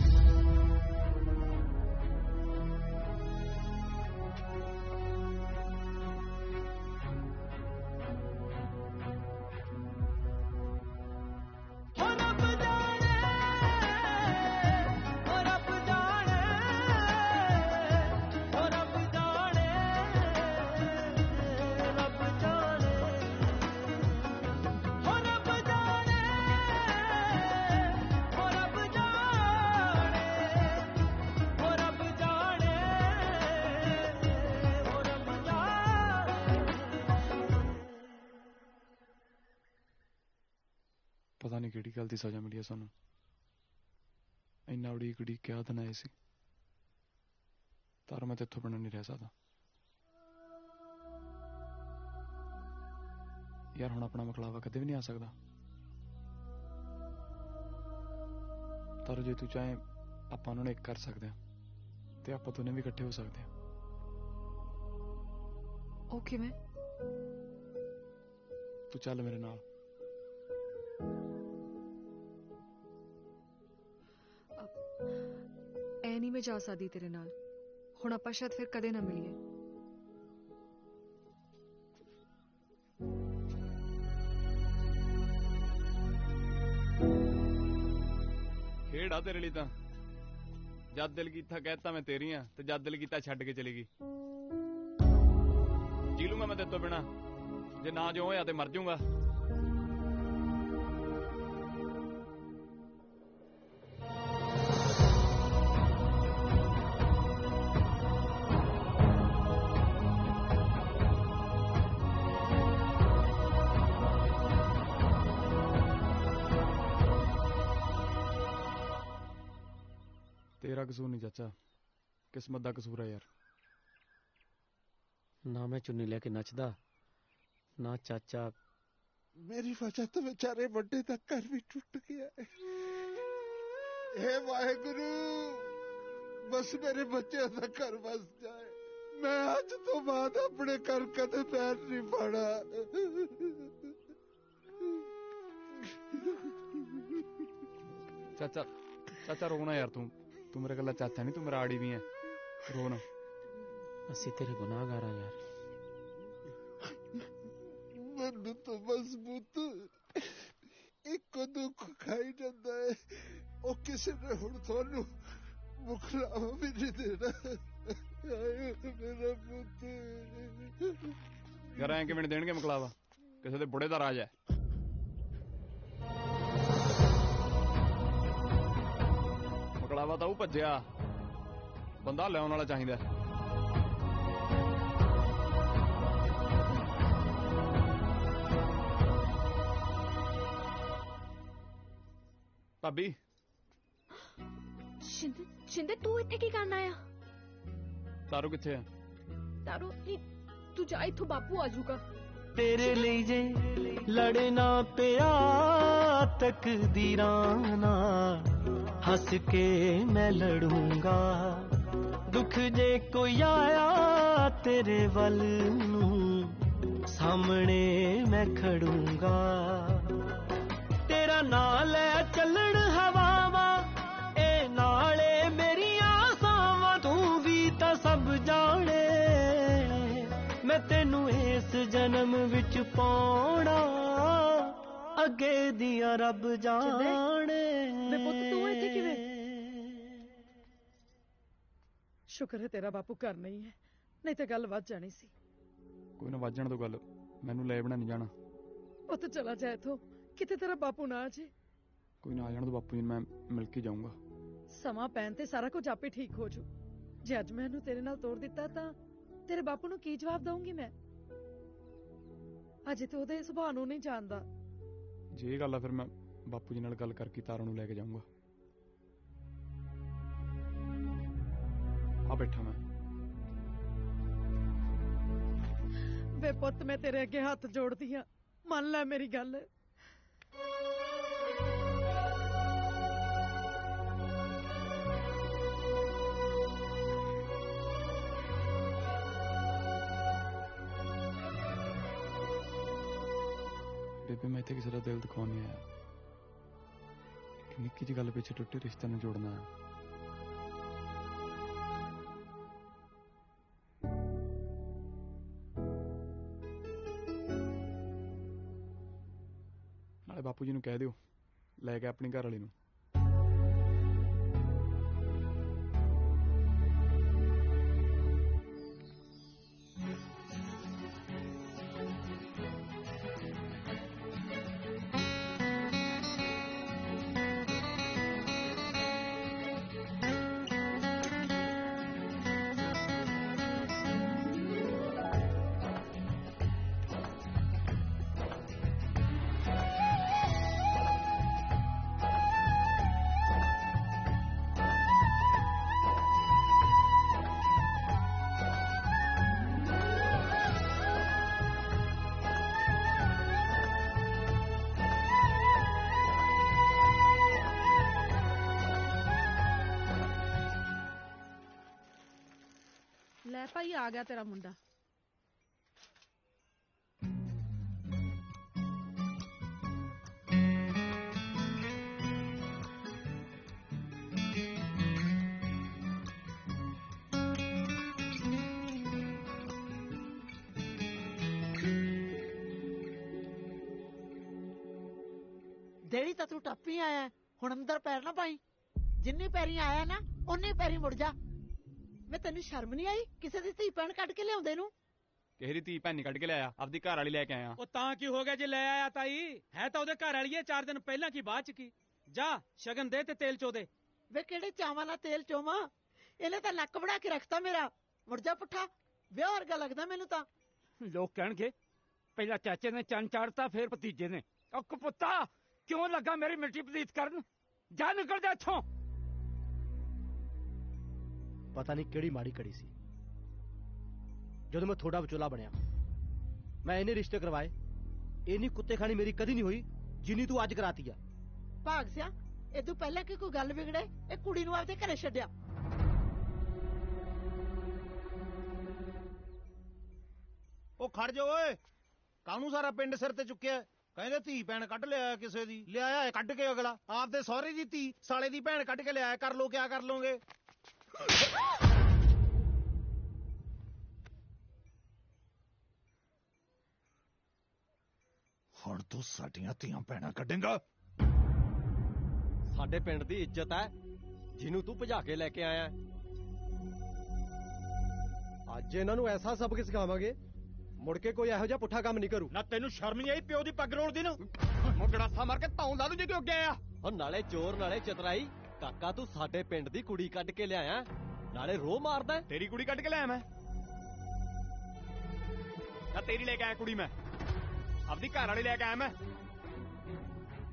ਪਤਾ ਨਹੀਂ ਕਿਹੜੀ ਗੱਲ ਦੀ ਸਜ਼ਾ ਮਿਲੀ ਹੈ ਸਾਨੂੰ। ਇੰਨਾ ਉਡੀਕ ਉਡੀਕ ਕਿਹਾ ਦਿਨ ਆਏ ਸੀ, ਪਰ ਮੈਂ ਤੇ ਇੱਥੋਂ ਬਣਾ ਨਹੀਂ ਰਹਿ ਸਕਦਾ ਯਾਰ। ਹੁਣ ਆਪਣਾ ਮਕਲਾਵਾ ਕਦੇ ਵੀ ਨਹੀਂ ਆ ਸਕਦਾ। ਪਰ ਜੇ ਤੂੰ ਚਾਹੇ ਆਪਾਂ ਉਹਨਾਂ ਨੂੰ ਇੱਕ ਕਰ ਸਕਦੇ ਹਾਂ, ਤੇ ਆਪਾਂ ਦੋਨੇ ਵੀ ਇਕੱਠੇ ਹੋ ਸਕਦੇ ਹਾਂ। ਉਹ ਕਿਵੇਂ? ਤੂੰ ਚੱਲ ਮੇਰੇ ਨਾਲ। ਐ ਨਹੀਂ ਮੈਂ ਜਾ ਸਕਦੀ ਤੇਰੇ ਨਾਲ। ਹੁਣ ਆਪਾਂ ਸ਼ਾਇਦ ਫਿਰ ਕਦੇ ਨਾ ਮਿਲੀਏ। ਖੇਡ ਆ ਤੇਰੇ ਲਈ ਤਾਂ। ਜਦ ਦਿਲ ਕੀਤਾ ਕਹਿਤਾ ਮੈਂ ਤੇਰੀ ਆ, ਤੇ ਜਦ ਦਿਲ ਕੀਤਾ ਛੱਡ ਕੇ ਚਲੀ ਗਈ। ਜੀ ਲੂੰਗਾ ਮੈਂ ਤੇਰੇ ਤੋਂ ਬਿਨਾ, ਜੇ ਨਾ ਜੋ ਹੋਇਆ ਤੇ ਮਰ ਜਾਊਂਗਾ। ਤੇਰਾ ਕਸੂਰ ਨਹੀਂ ਚਾਚਾ, ਕਿਸਮਤ ਦਾ ਕਸੂਰ ਹੈ ਯਾਰ। ਨਾ ਮੈਂ ਚੁੰਨੀ ਲੈ ਕੇ ਨੱਚਦਾ, ਨਾ ਚਾਚਾ। मेरी वजह तो बेचारे बड़े का घर भी टूट गया है। हे वाहेगुरु, बस मेरे बच्चे का घर बस जाए। मैं आज तो बाद अपने घर कदे पैर नहीं पड़ा। ਚਾਚਾ ਚਾਚਾ ਰੋਣਾ ਯਾਰ। ਤੂੰ ਮੇਰਾ ਇਕੱਲਾ ਚਾਚਾ ਨਹੀਂ, ਤੂੰ ਮੇਰਾ ਆੜੀ ਵੀ ਹੈ। ਰੋ ਨਾ। ਅਸੀਂ ਤੇਰੇ ਗੁਨਾਹਗਾਰ ਹਾਂ ਯਾਰ। ਮੈਨੂੰ ਤਾਂ ਮਜ਼ਬੂਤ ਇੱਕੋ ਦੁੱਖ ਖਾਈ ਜਾਂਦਾ ਹੈ, ਉਹ ਕਿਸੇ ਨੇ ਹੁਣ ਤੁਹਾਨੂੰ ਮੁਖਲਾਵਾ ਵੀ ਨਹੀਂ ਦੇਣਾ। ਆਏ ਮੇਰਾ ਪੁੱਤ। ਯਾਰ ਐਂ ਕਿਵੇਂ ਦੇਣਗੇ ਮੁਕਲਾਵਾ? ਕਿਸੇ ਦੇ ਬੁੜੇ ਦਾ ਰਾਜ ਹੈ। ਮਕਲਾਵਾ ਤਾਂ ਉਹ ਭੱਜਿਆ, ਬੰਦਾ ਲਿਆਉਣ ਵਾਲਾ ਚਾਹੀਦਾ। ਭਾਬੀ ਸ਼ਿੰਦੇ ਤੂੰ ਇੱਥੇ ਕੀ ਕਰਨ ਆਇਆ? ਤਾਰੂ ਕਿੱਥੇ ਹੈ? ਤਾਰੋ ਨਹੀਂ, ਤੂੰ ਜਾ, ਇੱਥੋਂ ਬਾਪੂ ਆ ਜਾਊਗਾ। तेरे लिए जे लड़ना पिया तकदीरां नाल, हंस के मैं लड़ूंगा। दुख जे कोई आया तेरे वल नू, सामने मैं खड़ूंगा। तेरा नाल है चलण हवावां, ए नाले मेरियां सावां। तू भी तां सब जाने मैं तेनू इस जन्म विच पाउणा, अगे दिया रब जाने। ਵੇ ਪੁੱਤ ਤੂੰ ਇੱਥੇ ਕਿਵੇਂ? ਸ਼ੁਕਰ ਹੈ ਤੇਰਾ ਬਾਪੂ ਘਰ ਨਹੀਂ ਹੈ, ਨਹੀਂ ਤੇ ਗੱਲ ਵੱਧ ਜਾਣੀ ਸੀ। ਕੋਈ ਨਾ ਵੱਜ ਜਾਣ ਤੋਂ ਗੱਲ, ਮੈਨੂੰ ਲੈ ਬਣਾ ਨਹੀਂ ਜਾਣਾ। ਪੁੱਤ ਚਲਾ ਜਾ ਇੱਥੋਂ, ਕਿਤੇ ਤੇਰਾ ਬਾਪੂ ਨਾ ਆ ਜੇ। ਕੋਈ ਨਾ ਆ ਜਾਣ ਤੋਂ ਬਾਪੂ ਜੀ ਨੂੰ, ਮੈਂ ਮਿਲ ਕੇ ਜਾਊਂਗਾ। ਸਮਾਂ ਪੈਣ ਤੇ ਸਾਰਾ ਕੁਝ ਆਪੇ ਠੀਕ ਹੋ ਜੂ। ਜੇ ਅੱਜ ਮੈਂ ਇਹਨੂੰ ਤੇਰੇ ਨਾਲ ਤੋੜ ਦਿੱਤਾ ਤਾਂ ਤੇਰੇ ਬਾਪੂ ਨੂੰ ਕੀ ਜਵਾਬ ਦਊਂਗੀ ਮੈਂ? ਅਜੇ ਤੇ ਉਹਦੇ ਸੁਭਾਅ ਨੂੰ ਨਹੀਂ ਜਾਣਦਾ। ਜੇ ਇਹ ਗੱਲ ਆ ਫਿਰ ਮੈਂ ਬਾਪੂ ਜੀ ਨਾਲ ਗੱਲ ਕਰਕੇ ਤਾਰੋ ਨੂੰ ਲੈ ਕੇ ਜਾਊਂਗਾ। ਆ ਬੈਠਾ ਮੈਂ। ਵੇ ਪੁੱਤ ਮੈਂ ਤੇਰੇ ਅੱਗੇ ਹੱਥ ਜੋੜਦੀ ਆ, ਮੰਨ ਲੈ ਮੇਰੀ ਗੱਲ। ਬੇਬੇ ਮੈਂ ਇੱਥੇ ਕਿਸੇ ਦਾ ਦਿਲ ਦਿਖਾਉਣ ਨਹੀਂ ਆਇਆ। ਇੱਕ ਨਿੱਕੀ ਜਿਹੀ ਗੱਲ ਪਿੱਛੇ ਟੁੱਟੇ ਰਿਸ਼ਤੇ ਨੂੰ ਜੋੜਨਾ ਹੈ। ਨਾਲੇ ਬਾਪੂ ਜੀ ਨੂੰ ਕਹਿ ਦਿਓ ਲੈ ਕੇ ਆਪਣੀ ਘਰ ਵਾਲੀ ਨੂੰ। ਲੈ ਭਾਈ ਆ ਗਿਆ ਤੇਰਾ ਮੁੰਡਾ। ਦੇੜੀ ਤਾਂ ਤੂੰ ਟੱਪੀ ਆਇਆ, ਹੁਣ ਅੰਦਰ ਪੈਰ ਨਾ ਪਾਈ। ਜਿੰਨੀ ਪੈਰੀ ਆਇਆ ਨਾ ਓਨੀ ਪੈਰੀ ਮੁੜ ਜਾ। ਵੇ ਤੈਨੂੰ ਸ਼ਰਮ ਨਹੀਂ ਆਈ ਕਿਸੇ ਦੀ ਧੀ ਭੈਣ ਕੱਢ ਕੇ ਲਿਆਉਂਦੇ ਨੂੰ? ਕਿਸੇ ਦੀ ਧੀ ਭੈਣ ਨਹੀਂ ਕੱਢ ਕੇ ਲਿਆਇਆ, ਆਪਦੀ ਘਰ ਵਾਲੀ ਲੈ ਕੇ ਆਇਆ। ਉਹ ਤਾਂ ਕੀ ਹੋ ਗਿਆ ਜੇ ਲੈ ਆਇਆ ਤਾਈ? ਹੈ ਤਾਂ ਉਹਦੇ ਘਰ ਵਾਲੀ ਹੈ, 4 ਦਿਨ ਪਹਿਲਾਂ ਕੀ ਬਾਅਦ ਚ ਕੀ? ਜਾ ਸ਼ਗਨ ਦੇ ਤੇ ਤੇਲ ਚੋ ਦੇ। ਵੇ ਕਿਹੜੇ ਚਾਵਾਂ ਨਾਲ ਤੇਲ ਚੋਵਾਂ? ਇਹਨੇ ਤਾਂ ਨੱਕ ਵੜਾ ਕੇ ਰੱਖਤਾ ਮੇਰਾ। ਮੁੜ ਜਾ ਪੁੱਠਾ, ਵਿਆਹ ਵਰਗਾ ਲੱਗਦਾ ਮੈਨੂੰ ਤਾਂ। ਲੋਕ ਕਹਿਣਗੇ ਪਹਿਲਾਂ ਚਾਚੇ ਨੇ ਚੰਨ ਚਾੜਤਾ, ਫਿਰ ਭਤੀਜੇ ਨੇ। ਉਹ ਕਪੁੱਤਾ ਕਿਉਂ ਲੱਗਾ ਮੇਰੀ ਮਿੱਟੀ ਪਲੀਤ ਕਰਨ? ਜਾ ਨਿਕਲ ਜਾ ਇੱਥੋਂ। ਪਤਾ ਨਹੀਂ ਕਿਹੜੀ ਮਾੜੀ ਕੜੀ ਸੀ ਜਦੋਂ ਮੈਂ ਥੋੜਾ ਵਿਚੋਲਾ ਬਣਿਆ। ਮੈਂ ਇਹਨੇ ਰਿਸ਼ਤੇ ਕਰਵਾਏ। ਇੰਨੀ ਕੁੱਤੇ ਖਾਣੀ ਮੇਰੀ ਕਦੀ ਨਹੀਂ ਹੋਈ ਜਿੰਨੀ ਤੂੰ ਅੱਜ ਕਰਾਤੀ ਆ। ਭਾਗ ਸਿਆ, ਇਹ ਤੋਂ ਪਹਿਲਾਂ ਕਿ ਕੋਈ ਗੱਲ ਵਿਗੜੇ ਇਹ ਕੁੜੀ ਨੂੰ ਆਪਦੇ ਘਰੇ ਛੱਡਿਆ। ਉਹ ਖੜ ਜਾ ਓਏ, ਕਾਹਨੂੰ ਸਾਰਾ ਪਿੰਡ ਸਿਰ ਤੇ ਚੁੱਕਿਆ? ਕਹਿੰਦੇ ਧੀ ਭੈਣ ਕੱਢ ਲਿਆਇਆ ਕਿਸੇ ਦੀ, ਲਿਆਇਆ ਕੱਢ ਕੇ ਅਗਲਾ। ਆਪਦੇ ਸਹੁਰੇ ਦੀ ਧੀ ਸਾਲੇ ਦੀ ਭੈਣ ਕੱਢ ਕੇ ਲਿਆਇਆ, ਕਰ ਲੋ ਕਿਆ ਕਰ ਲੋਗੇ? ਹੁਣ ਤੂੰ ਸਾਡੀਆਂ ਧੀਆਂ ਭੈਣਾਂ ਕੱਢੇਂਗਾ? ਸਾਡੇ ਪਿੰਡ ਦੀ ਇੱਜ਼ਤ ਹੈ ਜਿਹਨੂੰ ਤੂੰ ਭਜਾ ਕੇ ਲੈ ਕੇ ਆਇਆ। ਅੱਜ ਇਹਨਾਂ ਨੂੰ ਐਸਾ ਸਬਕ ਸਿਖਾਵਾਂਗੇ ਮੁੜ ਕੇ ਕੋਈ ਇਹੋ ਜਿਹਾ ਪੁੱਠਾ ਕੰਮ ਨਹੀਂ ਕਰੂ। ਨਾ ਤੈਨੂੰ ਸ਼ਰਮ ਨਹੀਂ ਆਈ ਪਿਓ ਦੀ ਪੱਗ ਰੋਲਦੀ ਨੂੰ? ਗੜਾਸਾ ਮਾਰ ਕੇ ਧੌਣ ਲਾ ਦੂੰ ਜੇ ਤੂੰ ਅੱਗੇ ਆਇਆ। ਉਹ ਨਾਲੇ ਚੋਰ ਨਾਲੇ ਚਤਰਾਈ, ਕਾਕਾ ਤੂੰ ਸਾਡੇ ਪਿੰਡ ਦੀ ਕੁੜੀ ਕੱਢ ਕੇ ਲਿਆਇਆ, ਨਾਲੇ ਰੋਹ ਮਾਰਦਾ। ਤੇਰੀ ਕੁੜੀ ਕੱਢ ਕੇ ਲਿਆਇਆ ਮੈਂ? ਨਾ ਤੇਰੀ ਲੈ ਕੇ ਆਇਆ ਕੁੜੀ ਮੈਂ, ਆਪਦੀ ਘਰ ਵਾਲੀ ਲੈ ਕੇ ਆਇਆ ਮੈਂ।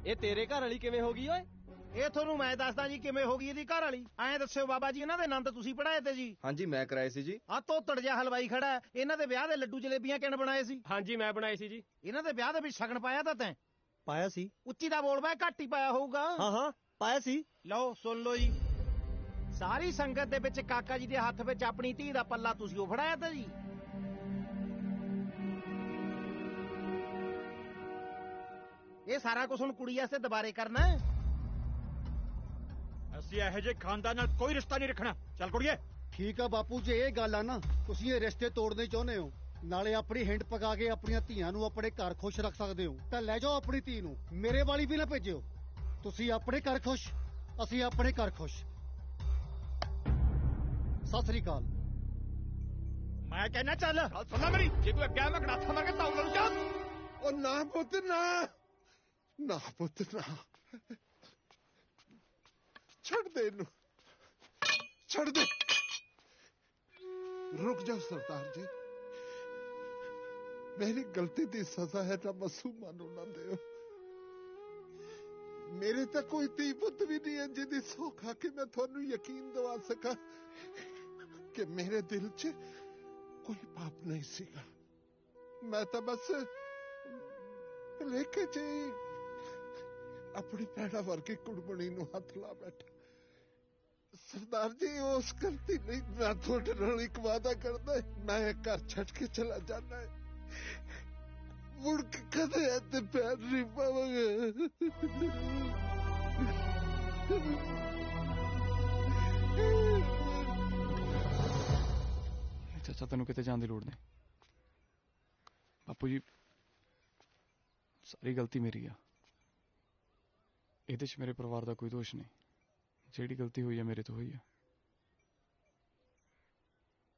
ਇਹ ਤੇਰੇ ਘਰ ਵਾਲੀ ਕਿਵੇਂ ਹੋ ਗਈ ਓਏ? ਇਹ ਤੁਹਾਨੂੰ ਮੈਂ ਦੱਸਦਾ ਜੀ ਕਿਵੇਂ ਹੋ ਗਈ ਇਹਦੀ ਘਰ ਵਾਲੀ। ਐਂ ਦੱਸਿਓ ਬਾਬਾ ਜੀ, ਇਹਨਾਂ ਦੇ ਆਨੰਦ ਤੁਸੀਂ ਪੜਾਏ ਤੇ ਜੀ? ਹਾਂਜੀ ਮੈਂ ਕਰਾਏ ਸੀ ਜੀ। ਆ ਤੋਤੜ ਜਿਹਾ ਹਲਵਾਈ ਖੜਾ ਹੈ, ਇਹਨਾਂ ਦੇ ਵਿਆਹ ਦੇ ਲੱਡੂ ਜਲੇਬੀਆਂ ਕਿਹਨ ਬਣਾਏ ਸੀ? ਹਾਂਜੀ ਮੈਂ ਬਣਾਏ ਸੀ ਜੀ। ਇਹਨਾਂ ਦੇ ਵਿਆਹ ਦੇ ਵਿੱਚ ਸ਼ਗਨ ਪਾਇਆ ਤਾਂ ਤੈਂ? ਪਾਇਆ ਸੀ। ਉੱਚੀ ਦਾ ਬੋਲ ਬੈ, ਘੱਟ ਹੀ ਪਾਇਆ ਹੋਊਗਾ। ਹਾਂ ਹਾਂ ਪਾਇਆ ਸੀ। ਲਓ ਸੁਣ ਲਓ ਜੀ, ਸਾਰੀ ਸੰਗਤ ਦੇ ਵਿੱਚ ਕਾਕਾ ਜੀ ਦੇ ਹੱਥ ਵਿੱਚ ਆਪਣੀ ਧੀ ਦਾ ਪੱਲਾ ਤੁਸੀਂ ਉਹ ਫੜਾਇਆ ਤਾਂ ਜੀ? ਇਹ ਸਾਰਾ ਕੁਝ ਹੁਣ ਕੁੜੀ ਵਾਸਤੇ ਦੁਬਾਰੇ ਕਰਨਾ ਹੈ? ਅਸੀਂ ਇਹੋ ਜਿਹੇ ਖਾਨਦਾਨ ਨਾਲ ਕੋਈ ਰਿਸ਼ਤਾ ਨਹੀਂ ਰੱਖਣਾ। ਚੱਲ ਕੁੜੀਏ। ਠੀਕ ਆ ਬਾਪੂ, ਜੇ ਇਹ ਗੱਲ ਆ ਨਾ, ਤੁਸੀਂ ਇਹ ਰਿਸ਼ਤੇ ਤੋੜਨੇ ਚਾਹੁੰਦੇ ਹੋ, ਨਾਲੇ ਆਪਣੀ ਹਿੰਡ ਪਕਾ ਕੇ ਆਪਣੀਆਂ ਧੀਆਂ ਨੂੰ ਆਪਣੇ ਘਰ ਖੁਸ਼ ਰੱਖ ਸਕਦੇ ਹੋ, ਤਾਂ ਲੈ ਜਾਓ ਆਪਣੀ ਧੀ ਨੂੰ, ਮੇਰੇ ਵਾਲੀ ਵੀ ਨਾ ਭੇਜਿਓ। ਤੁਸੀਂ ਆਪਣੇ ਘਰ ਖੁਸ਼, ਅਸੀਂ ਆਪਣੇ ਘਰ ਖੁਸ਼। ਸਤਿ ਸ੍ਰੀ ਅਕਾਲ। ਮੈਂ ਕਹਿਣਾ ਚੱਲ ਸੁਣ ਲੈ ਮੇਰੀ, ਜੇ ਤੂੰ ਅੱਗੇ ਮੈਂ ਗੜਾਸਾ ਮਾਰ ਕੇ ਧੌਣ ਲਾ ਦੂੰ। ਚੱਲ। ਉਹ ਨਾ ਪੁੱਤ ਨਾ, ਨਾ ਪੁੱਤ ਨਾ, ਛੱਡ ਦੇ ਇਹਨੂੰ, ਛੱਡ ਦੇ। रुक जाओ सरदार जी, मेरी गलती दी सजा है ना मासूमा नूं ना दिओ। मेरे तो कोई धी पुत भी नहीं है जिहदी सौख आके मैं थानू यकीन दवा सका कि मेरे दिल च कोई पाप नहीं सीगा। मैं तो बस लेके च अपनी भैड़ा वर्गी कुड़मणी नूं हथ ला बैठा। सरदार जी उस गलती नहीं, मैं थोड़े नाल एक वादा करदा, मैं घर छड़ के चला जाना है, मुड़ के कदे इत्थे पैर नहीं पावांगा। ਚਾਚਾ ਤੈਨੂੰ ਕਿਤੇ ਜਾਣ ਦੀ ਲੋੜ ਨਹੀਂ। ਬਾਪੂ ਜੀ ਸਾਰੀ ਗਲਤੀ ਮੇਰੀ ਆ, ਇਹਦੇ 'ਚ ਮੇਰੇ ਪਰਿਵਾਰ ਦਾ ਕੋਈ ਦੋਸ਼ ਨਹੀਂ। ਜਿਹੜੀ ਗਲਤੀ ਹੋਈ ਹੈ ਮੇਰੇ ਤੋਂ ਹੋਈ ਹੈ।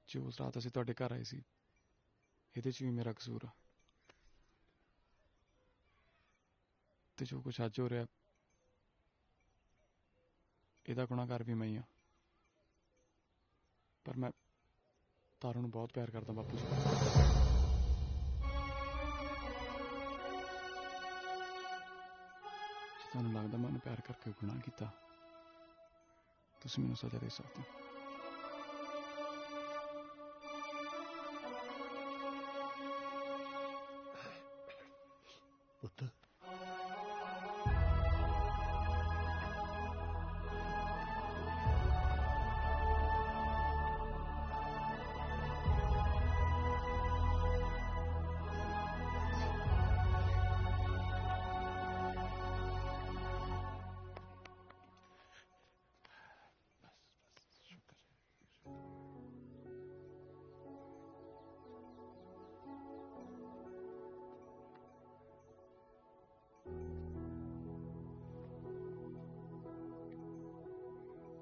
ਜੋ ਉਸ ਰਾਤ ਅਸੀਂ ਤੁਹਾਡੇ ਘਰ ਆਏ ਸੀ, ਇਹਦੇ 'ਚ ਵੀ ਮੇਰਾ ਕਸੂਰ ਆ, ਤੇ ਜੋ ਕੁਛ ਅੱਜ ਹੋ ਰਿਹਾ ਇਹਦਾ ਗੁਨਾਹਗਾਰ ਵੀ ਮੈਂ ਹੀ ਆ। ਪਰ ਮੈਂ ਤਾਰੂ ਨੂੰ ਬਹੁਤ ਪਿਆਰ ਕਰਦਾ ਬਾਪੂ ਜੀ। ਤੁਹਾਨੂੰ ਲੱਗਦਾ ਮੈਂ ਉਹਨੂੰ ਪਿਆਰ ਕਰਕੇ ਗੁਨਾਹ ਕੀਤਾ, ਤੁਸੀਂ ਮੈਨੂੰ ਸਜ਼ਾ ਦੇ ਸਕਦੇ ਹੋ। ਪੁੱਤ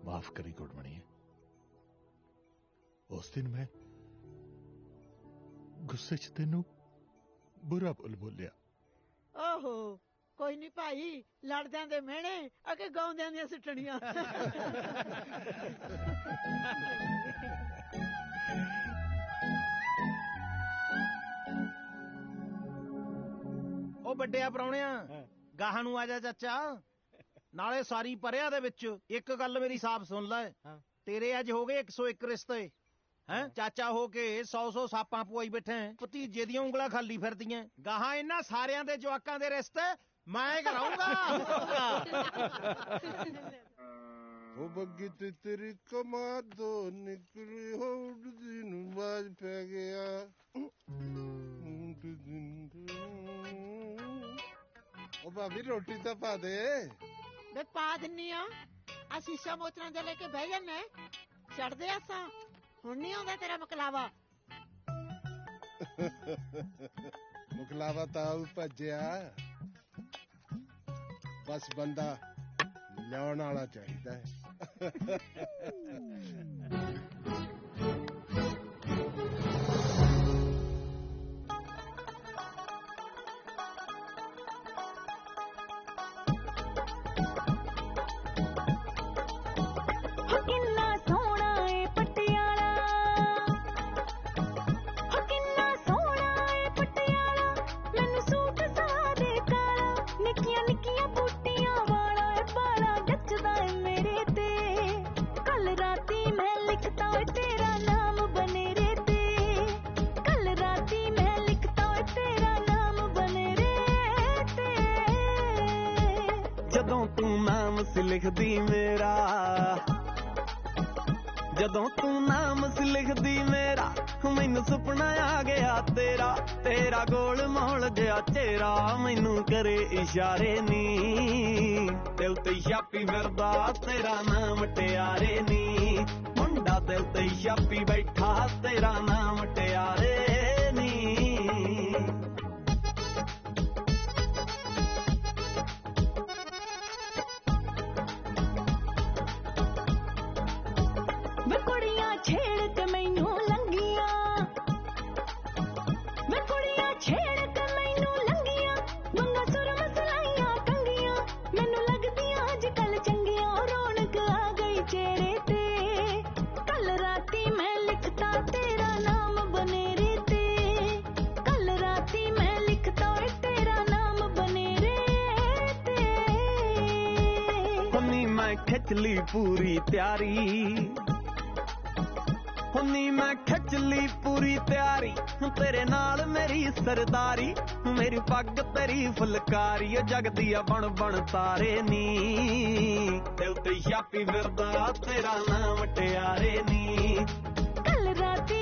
माफ करी गुड़मणी, उस दिन मैं गुस्से च तेनू बुरा बोलिया। ओहो कोई नहीं भाई, लड़दियां दे मेहणे अगे गाउंदियां दी सिटणियां। ਉਹ ਵੱਡਿਆ ਪ੍ਰਾਹੁਣਿਆ, ਗਾਹਾਂ ਨੂੰ ਆ ਜਾ ਚਾਚਾ। ਨਾਲੇ ਸਾਰੀ ਪਰਿਆਂ ਦੇ ਵਿੱਚ ਇੱਕ ਗੱਲ ਮੇਰੀ ਸਾਫ਼ ਸੁਣ ਲੈ, ਤੇਰੇ ਅੱਜ ਹੋ ਗਏ 101 ਰਿਸ਼ਤੇ ਹੈ। ਚਾਚਾ ਹੋ ਕੇ 100 ਸਾਪਾਂ ਪਵਾਈ ਬੈਠੇ, ਭਤੀਜੇ ਦੀਆਂ ਉਂਗਲਾਂ ਖਾਲੀ ਫਿਰਦੀਆਂ। ਗਾਹਾਂ ਇਹਨਾਂ ਸਾਰਿਆਂ ਦੇ ਜਵਾਕਾਂ ਦੇ ਰਿਸ਼ਤੇ ਮੈਂ ਕਰਾਉਂਗਾ। ਉਹ ਬੱਗੀ ਤੇ ਤੇਰੀ ਕਮਾਦੋ ਨਿਕਲੀ ਹੋੜ ਦੀ ਨੂੰ ਬਾਜ ਪੈ ਗਿਆ। ਉਹ ਭਾਬੀ ਰੋਟੀ ਤਾਂ ਪਾ ਦੇ। ਵੇ ਪਾ ਦਿੰਨੀ ਆ, ਸ਼ੀਸ਼ਾ ਮੋਚਰਾਂ ਦੇ ਲੈ ਕੇ ਬਹਿ ਜਾਂਦੇ, ਛੱਡਦੇ ਆਸਾਂ। ਹੁਣ ਨਹੀਂ ਆਉਂਦਾ ਤੇਰਾ ਮਕਲਾਵਾ। ਮੁਕਲਾਵਾ ਤਾਂ ਆਉ ਭੱਜਿਆ, ਬਸ ਬੰਦਾ ਲਿਆਉਣ ਵਾਲਾ ਚਾਹੀਦਾ ਹੈ। ਜਦੋਂ ਤੂੰ ਨਾਮ ਸੀ ਲਿਖਦੀ ਮੇਰਾ ਜਦੋਂ ਤੂੰ ਨਾਮ ਸੀ ਲਿਖਦੀ ਮੇਰਾ ਮੈਨੂੰ ਸੁਪਨਾ ਆ ਗਿਆ ਤੇਰਾ ਤੇਰਾ ਗੋਲ ਮੋਲ ਜਿਹਾ ਚਿਹਰਾ ਮੈਨੂੰ ਕਰੇ ਇਸ਼ਾਰੇ ਨੀ ਦਿਲ ਤੇ ਛਾਪੀ ਫਿਰਦਾ ਤੇਰਾ ਨਾਮ ਟਿਆਰੇ ਨੀ ਮੁੰਡਾ ਦਿਲ ਤੇ ਛਾਪੀ ਬੈਠਾ ਤੇਰਾ ਨਾਮ ਟਿਆਰੇ ਨੀ ਵੇ ਕੁੜੀਆਂ ਛੇੜ ਕੇ ਮੈਨੂੰ ਲੰਗੀਆਂ ਵੇ ਕੁੜੀਆਂ ਛੇੜ ਕੇ ਮੈਨੂੰ ਲੰਗੀਆਂ ਮੰਗਾ ਸੁਰ ਮਸਲਾਈਆਂ ਕੰਗੀਆਂ ਮੈਨੂੰ ਲੱਗਦੀਆਂ ਅੱਜ ਕੱਲ ਚੰਗੀਆਂ ਰੌਣਕ ਆ ਗਈ ਚਿਹਰੇ ਤੇ ਕੱਲ ਰਾਤੀ ਮੈਂ ਲਿਖਤਾ ਤੇਰਾ ਨਾਮ ਬਨੇਰੇ ਤੇ ਕੱਲ ਰਾਤੀ ਮੈਂ ਲਿਖਤਾ ਤੇਰਾ ਨਾਮ ਬਨੇਰੇ ਤੇ ਹੁੰਨੀ ਮੈਂ ਖਿੱਚ ਲਈ ਪੂਰੀ ਤਿਆਰੀ ਹੁੰਨੀ ਮੈਂ ਖਿੱਚ ਲਈ ਪੂਰੀ ਤਿਆਰੀ ਤੇਰੇ ਨਾਲ ਮੇਰੀ ਸਰਦਾਰੀ ਮੇਰੀ ਪੱਗ ਤੇਰੀ ਫੁਲਕਾਰੀ ਜਗਦੀ ਆ ਬਣ ਬਣ ਤਾਰੇ ਨੀ ਦਿਲ ਤੇ ਛਾਪੀ ਫਿਰਦਾ ਤੇਰਾ ਨਾਮ ਟਿਆਰੇ ਨੀ ਕੱਲ ਰਾਤੀ